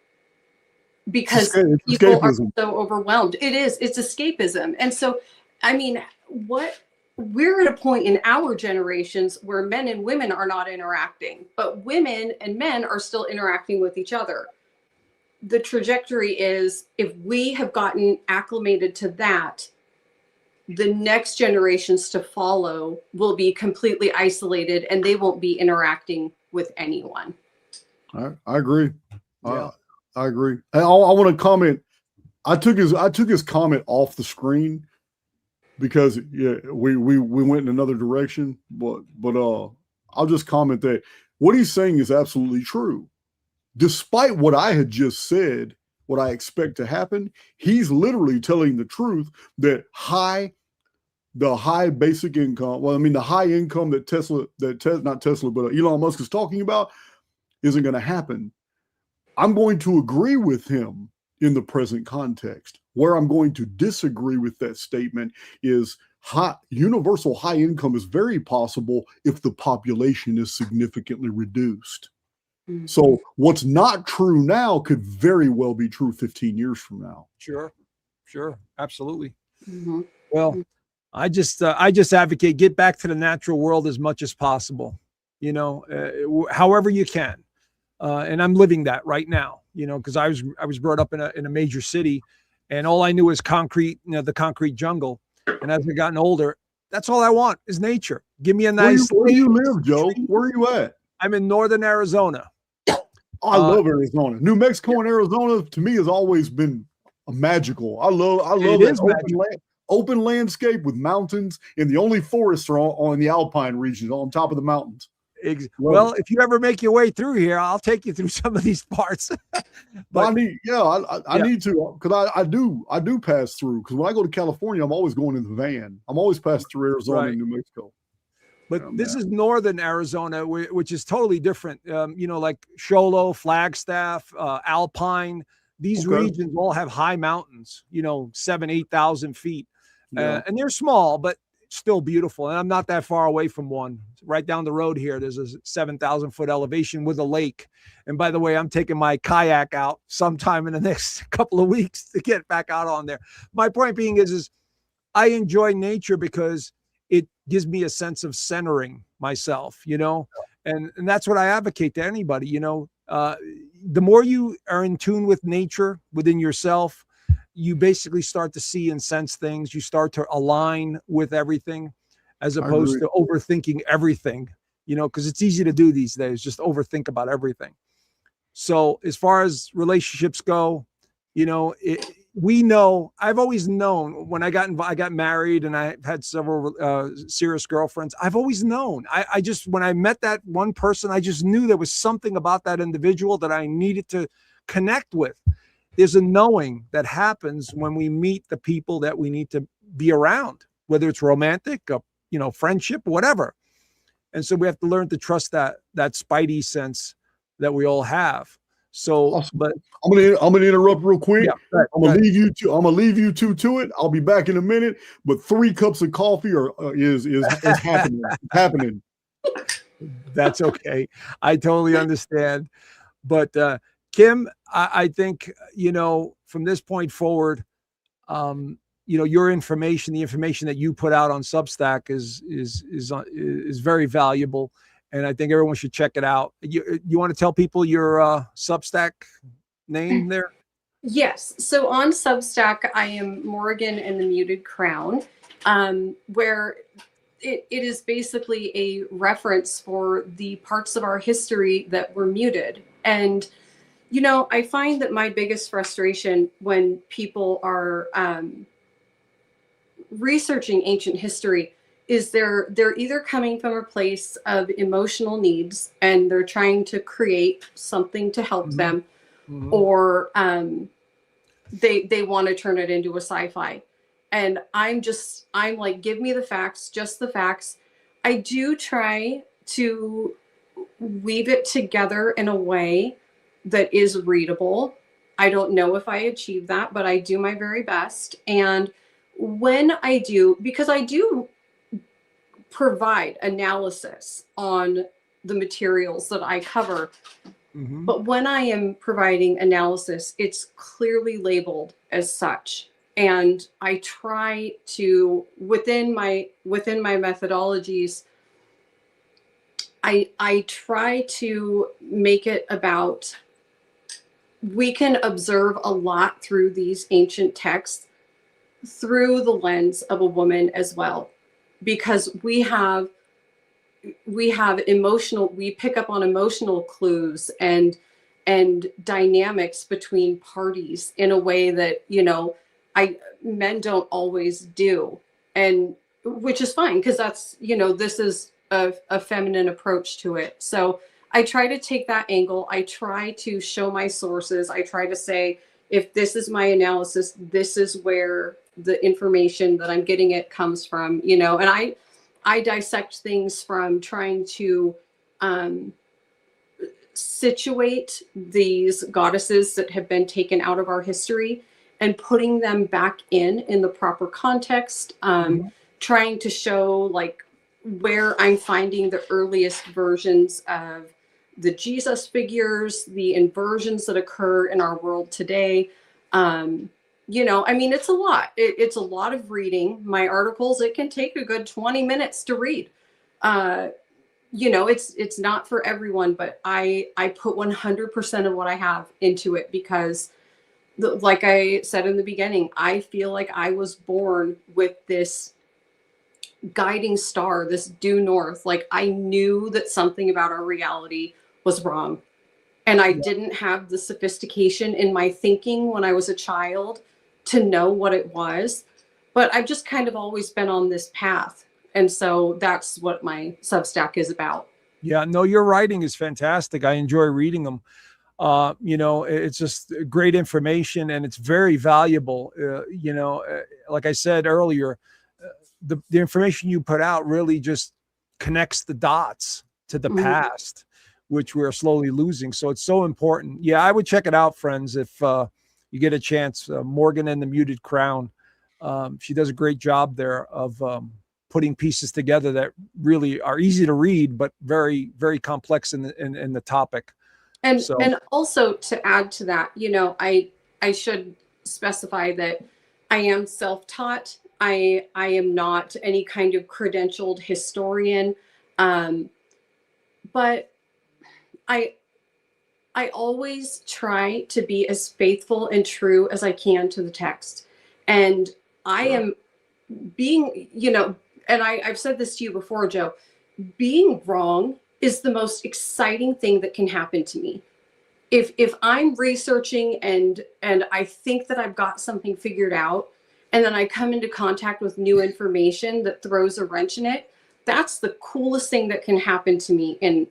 because people are so overwhelmed. It's escapism. And so, we're at a point in our generations where men and women are not interacting, but women and men are still interacting with each other. The trajectory is, if we have gotten acclimated to that, the next generations to follow will be completely isolated and they won't be interacting with anyone. I agree. Yeah. I agree. I want to comment. I took his comment off the screen because we went in another direction, but I'll just comment that what he's saying is absolutely true. Despite what I had just said, what I expect to happen, he's literally telling the truth that the high basic income, the high income that not Tesla, but Elon Musk is talking about isn't going to happen. I'm going to agree with him in the present context. Where I'm going to disagree with that statement is universal high income is very possible if the population is significantly reduced. Mm-hmm. So what's not true now could very well be true 15 years from now. Sure, absolutely. Mm-hmm. Well, I just advocate get back to the natural world as much as possible. However you can. And I'm living that right now, because I was brought up in a major city, and all I knew was concrete, the concrete jungle. And as I've gotten older, that's all I want is nature. Give me a nice. Where do you live, Joe? Where are you at? I'm in northern Arizona. I love Arizona. New Mexico and Arizona to me has always been magical. I love that open landscape with mountains, and the only forests are on the alpine regions, on top of the mountains. Well, if you ever make your way through here, I'll take you through some of these parts. But I need to, because I do pass through, because when I go to California, I'm always going in the van. I'm always passing through Arizona and New Mexico. But this is northern Arizona, which is totally different. Like Sholo, Flagstaff, Alpine. These regions all have high mountains, 7,000-8,000 feet. And they're small, but still beautiful. And I'm not that far away from one. Right down the road here, there's a 7,000-foot elevation with a lake. And by the way, I'm taking my kayak out sometime in the next couple of weeks to get back out on there. My point being is I enjoy nature because it gives me a sense of centering myself, and that's what I advocate to anybody. The more you are in tune with nature within yourself, you basically start to see and sense things. You start to align with everything as opposed to overthinking everything, because it's easy to do these days, just overthink about everything. So as far as relationships go, I've always known when I got married and I had several serious girlfriends. I've always known. I just, when I met that one person, I just knew there was something about that individual that I needed to connect with. There's a knowing that happens when we meet the people that we need to be around, whether it's romantic, friendship, whatever. And so we have to learn to trust that spidey sense that we all have. So, awesome. But I'm gonna interrupt real quick. Yeah, I'm gonna leave you two to it. I'll be back in a minute. But 3 cups of coffee is happening. Happening. That's okay. I totally understand. But Kim, I think from this point forward, your information, the information that you put out on Substack is very valuable, and I think everyone should check it out. You want to tell people your Substack name there? Yes. So on Substack, I am Morgan and the Muted Crown, where it is basically a reference for the parts of our history that were muted. And, I find that my biggest frustration when people are researching ancient history is they're either coming from a place of emotional needs and they're trying to create something to help them, or they want to turn it into a sci-fi. And I'm like, give me the facts, just the facts. I do try to weave it together in a way that is readable. I don't know if I achieve that, but I do my very best. And when I do, because I do provide analysis on the materials that I cover, but when I am providing analysis, it's clearly labeled as such. And I try to, within my methodologies, I try to make it about, we can observe a lot through these ancient texts through the lens of a woman as well, because we pick up on emotional clues and dynamics between parties in a way that men don't always do, and which is fine, because that's this is a feminine approach to it. So I try to take that angle. I try to show my sources. I try to say, if this is my analysis, this is where the information that I'm getting it comes from, and I dissect things from trying to situate these goddesses that have been taken out of our history and putting them back in the proper context, trying to show like where I'm finding the earliest versions of the Jesus figures, the inversions that occur in our world today. It's a lot. It's a lot of reading. My articles, it can take a good 20 minutes to read. It's not for everyone, but I put 100% of what I have into it because, like I said in the beginning, I feel like I was born with this guiding star, this due north. Like, I knew that something about our reality was wrong. And I didn't have the sophistication in my thinking when I was a child to know what it was. But I've just kind of always been on this path. And so that's what my Substack is about. Yeah, no, your writing is fantastic. I enjoy reading them. It's just great information and it's very valuable. Like I said earlier, the information you put out really just connects the dots to the past, which we're slowly losing. So it's so important. Yeah, I would check it out, friends, if you get a chance. Morgan and the Muted Crown. She does a great job there of putting pieces together that really are easy to read, but very, very complex in the topic. And also to add to that, I should specify that I am self-taught. I am not any kind of credentialed historian, but I always try to be as faithful and true as I can to the text. And I am being, and I've said this to you before, Joe, being wrong is the most exciting thing that can happen to me. If I'm researching and I think that I've got something figured out, and then I come into contact with new information that throws a wrench in it, that's the coolest thing that can happen to me in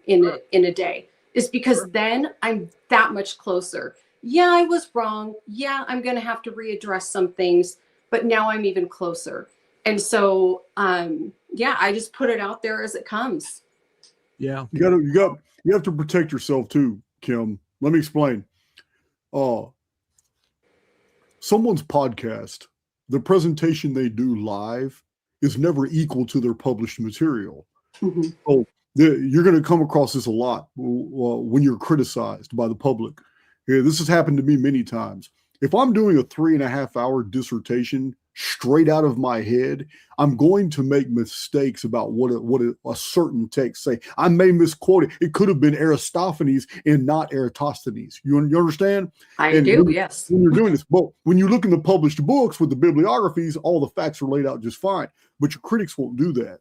a day, is because then I'm that much closer. Yeah, I was wrong. Yeah, I'm going to have to readdress some things, but now I'm even closer. And so, yeah, I just put it out there as it comes. Yeah. You have to protect yourself too, Kim. Let me explain. Someone's podcast, the presentation they do live is never equal to their published material. Mm-hmm. So you're going to come across this a lot when you're criticized by the public. Yeah, this has happened to me many times. If I'm doing a 3.5-hour dissertation straight out of my head, I'm going to make mistakes about what a certain text say. I may misquote it. It could have been Aristophanes and not Eratosthenes. You understand? I do, yes. When you're doing this, but when you look in the published books with the bibliographies, all the facts are laid out just fine. But your critics won't do that.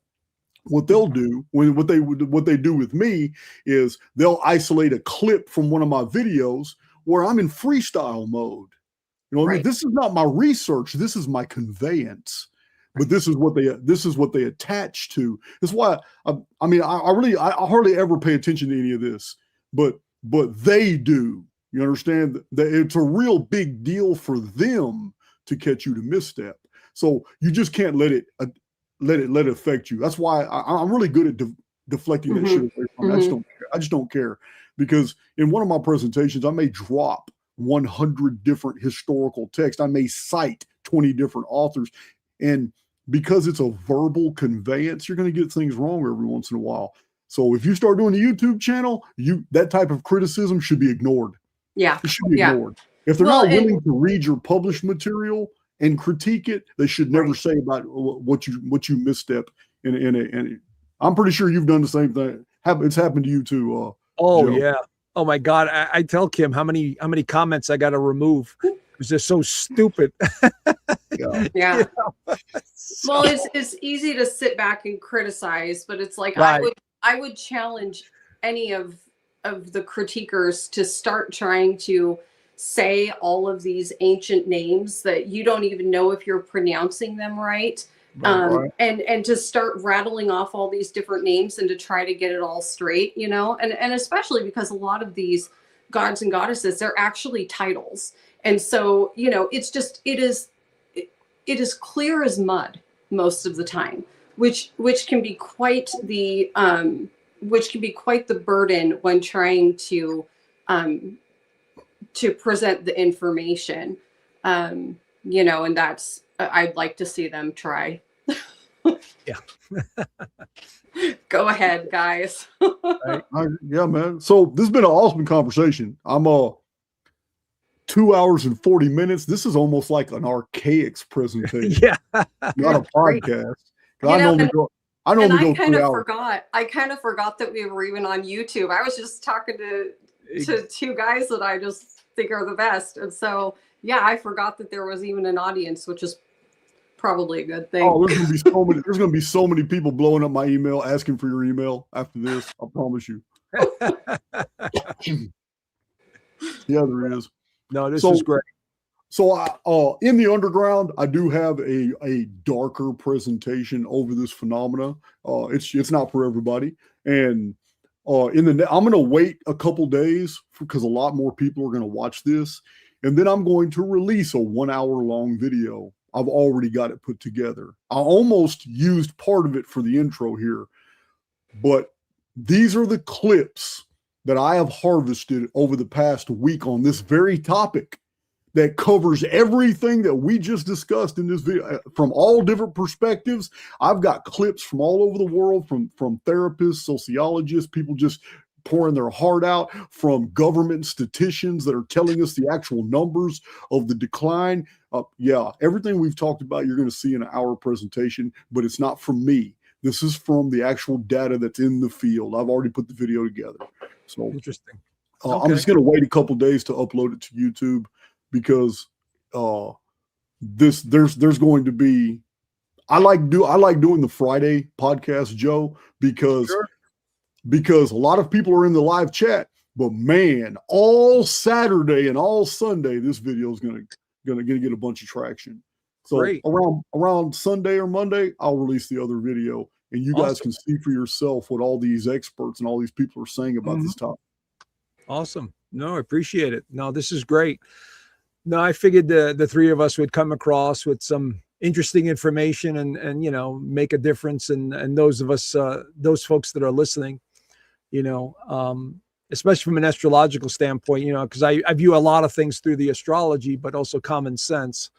What they'll do, what they do with me, is they'll isolate a clip from one of my videos where I'm in freestyle mode. You know what I mean? This is not my research. This is my conveyance. But this is what they attach to. That's why I hardly ever pay attention to any of this, but they do. You understand that it's a real big deal for them to catch you to misstep. So you just can't let it affect you. That's why I'm really good at deflecting that shit away from me. I just don't care, because in one of my presentations I may drop 100 different historical texts. I may cite 20 different authors, and because it's a verbal conveyance, you're going to get things wrong every once in a while. So if you start doing a YouTube channel, that type of criticism should be ignored. Yeah, it should be ignored. If they're not willing to read your published material and critique it, they should never say about what you misstep in it. And I'm pretty sure you've done the same thing. It's happened to you too. Oh, Joe. Yeah. Oh my God. I tell Kim how many comments I got to remove because they're so stupid. Yeah. Well, it's easy to sit back and criticize, but it's like, right. I would challenge any of the critiquers to start trying to say all of these ancient names that you don't even know if you're pronouncing them right. And to start rattling off all these different names and to try to get it all straight, and especially because a lot of these gods and goddesses, they're actually titles. And so, it is clear as mud most of the time, which can be quite the burden when trying to present the information, and that's, I'd like to see them try. Yeah. Go ahead, guys. Yeah, man. So this has been an awesome conversation. I'm 2 hours and 40 minutes. This is almost like an archaics presentation. Yeah. Not a podcast. I normally go I 3 hours. I kind of forgot that we were even on YouTube. I was just talking to two guys that I just think are the best. And so, yeah, I forgot that there was even an audience, which is probably a good thing. Oh, there's gonna be so many people blowing up my email, asking for your email after this. I promise you. Yeah, there is. No, this is great. So in the underground, I do have a darker presentation over this phenomena. It's not for everybody. And I'm going to wait a couple days because a lot more people are going to watch this. And then I'm going to release a 1 hour long video. I've already got it put together. I almost used part of it for the intro here, but these are the clips that I have harvested over the past week on this very topic that covers everything that we just discussed in this video from all different perspectives. I've got clips from all over the world, from therapists, sociologists, people just pouring their heart out, from government statisticians that are telling us the actual numbers of the decline. Everything we've talked about, you're going to see in an hour presentation, but it's not from me. This is from the actual data that's in the field. I've already put the video together. So interesting. I'm just going to wait a couple days to upload it to YouTube because there's going to be. I like doing the Friday podcast, Joe, because a lot of people are in the live chat. But man, all Saturday and all Sunday, this video is gonna get a bunch of traction. So around Sunday or Monday, I'll release the other video, and you guys can see for yourself what all these experts and all these people are saying about this topic. Awesome. No, I appreciate it. No, this is great. No, I figured the three of us would come across with some interesting information and make a difference. And those of us, those folks that are listening, especially from an astrological standpoint, because I view a lot of things through the astrology, but also common sense.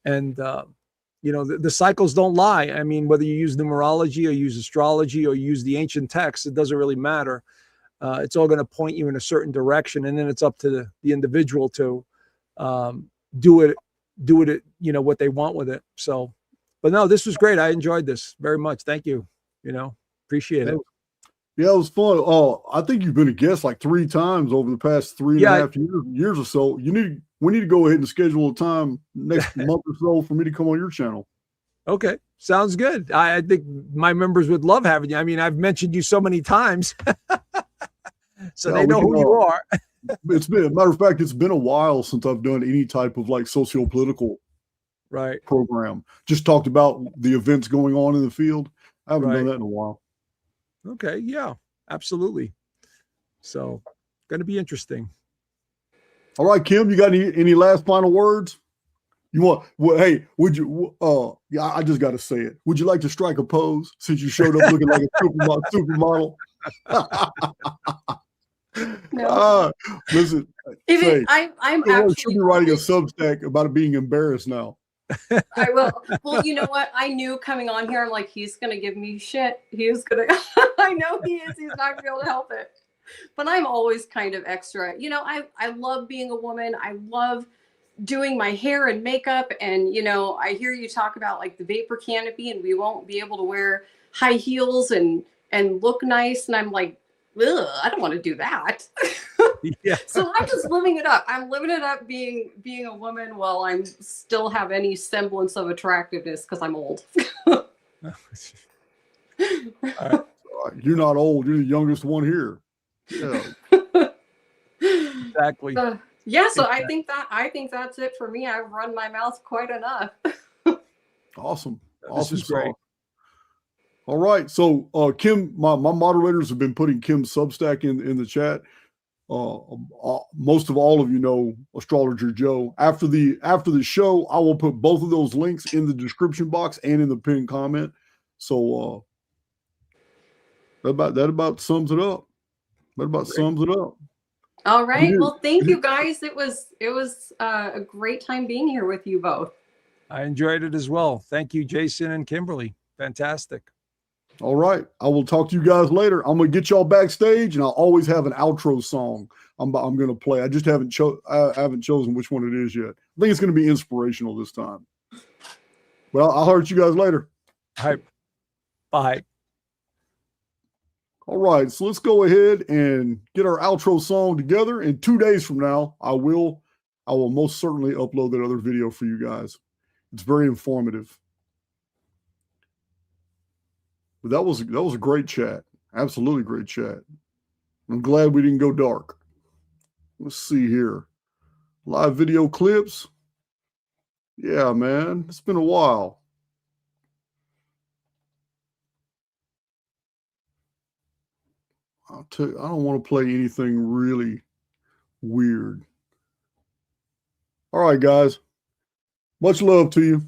And, the cycles don't lie. I mean, whether you use numerology or use astrology or use the ancient texts, it doesn't really matter. It's all going to point you in a certain direction. And then it's up to the individual to do it, what they want with it. So, but no, this was great. I enjoyed this very much. Thank you. Appreciate it. Yeah, it was fun. Oh, I think you've been a guest like 3 times over the past 3.5 years or so. We need to go ahead and schedule a time next month or so for me to come on your channel. Okay. Sounds good. I think my members would love having you. I mean, I've mentioned you so many times. So they know who you are. It's been, matter of fact, it's been a while since I've done any type of like socio-political program. Just talked about the events going on in the field. I haven't done that in a while. Okay. Yeah, absolutely. So going to be interesting. All right, Kim, you got any last final words? You want, hey, would you, I just got to say it. Would you like to strike a pose since you showed up looking like a supermodel? No. Listen, I'm actually should be writing a Substack about it being embarrassed now. I will. Well, you know what? I knew coming on here, I'm like, he's going to give me shit. He's going to, I know he is. He's not going to be able to help it. But I'm always kind of extra. I love being a woman. I love doing my hair and makeup. And, I hear you talk about like the vapor canopy and we won't be able to wear high heels and look nice. And I'm like, ugh, I don't want to do that. Yeah. So I'm just living it up. I'm living it up being a woman while I'm still have any semblance of attractiveness because I'm old. All right. You're not old. You're the youngest one here. Yeah. Exactly. So exactly. I think that's it for me. I've run my mouth quite enough. Awesome. This is great. All right. So Kim, my moderators have been putting Kim's Substack in the chat. Most of all of you know Astrologer Joe. After the show, I will put both of those links in the description box and in the pinned comment. So that about sums it up. That about sums it up. All right. Well, thank you guys. It was a great time being here with you both. I enjoyed it as well. Thank you, Jason and Kimberly. Fantastic. All right. I will talk to you guys later. I'm going to get y'all backstage, and I'll always have an outro song I'm going to play. I just haven't chosen which one it is yet. I think it's going to be inspirational this time. Well, I'll hear you guys later. All right. Bye. All right. So let's go ahead and get our outro song together. And 2 days from now, I will most certainly upload that other video for you guys. It's very informative. But that was a great chat. Absolutely great chat. I'm glad we didn't go dark. Let's see here. Live video clips. Yeah, man. It's been a while. I'll tell you, I don't want to play anything really weird. All right, guys. Much love to you.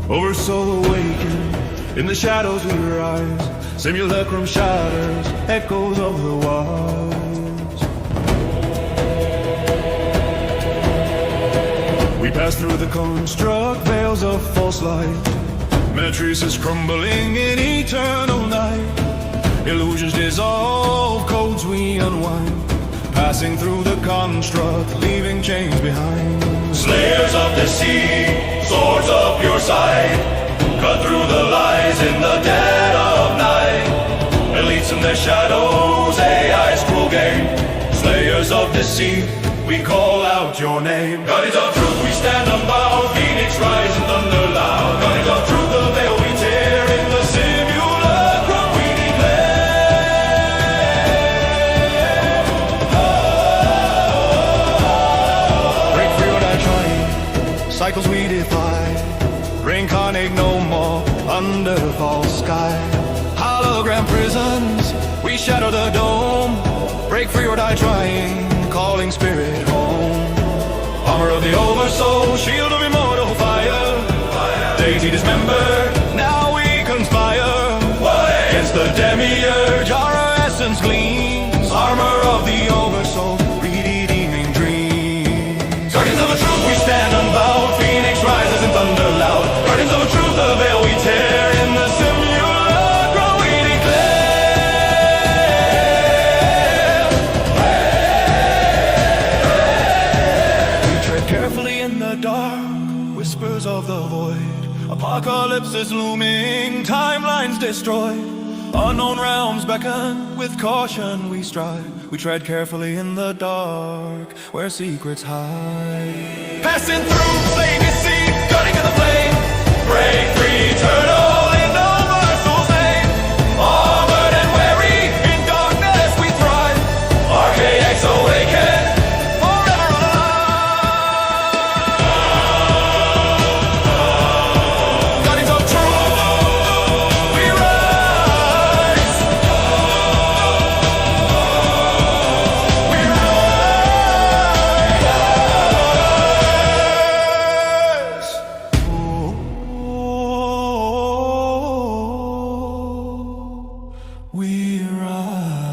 Oversoul awakened, in the shadows we rise, simulacrum shatters, echoes of the wise. We pass through the construct, veils of false light, matrices crumbling in eternal night. Illusions dissolve, codes we unwind, past passing through the construct, leaving chains behind. Slayers of deceit, swords of pure sight, cut through the lies in the dead of night. Elites in their shadows, AI's cruel game. Slayers of deceit, we call out your name. Guardians of truth, we stand unbound. Phoenix rise and thunder loud. Guardians of truth, the veil we tear in the simulacrum we declare. Break free or die trying, cycles we defy. Reincarnate no more under false sky. Hologram prisons, we shatter the dome. Break free or die trying, calling spirit home. Armor of the oversoul, shield of immortal fire. Deity dismembered, now we conspire. Against the demiurge, our essence gleams. Armor of the oversoul, redeeming dreams. Guardians of the truth, we stand unbowed. Phoenix rises in thunder loud. Guardians of the truth, the veil we tear in the simulacrum we declare. We tread carefully in the dark, whispers of the void. Apocalypse is looming, timelines destroyed. Unknown realms beckon, with caution we strive. We tread carefully in the dark, where secrets hide. Passing through flame you see, cutting in the flame. Break free, eternal in Oversoul's name. Armored and wary, in darkness we thrive. Archaics awaken, forever alive. Guardians of truth, we rise. We rise. We rise.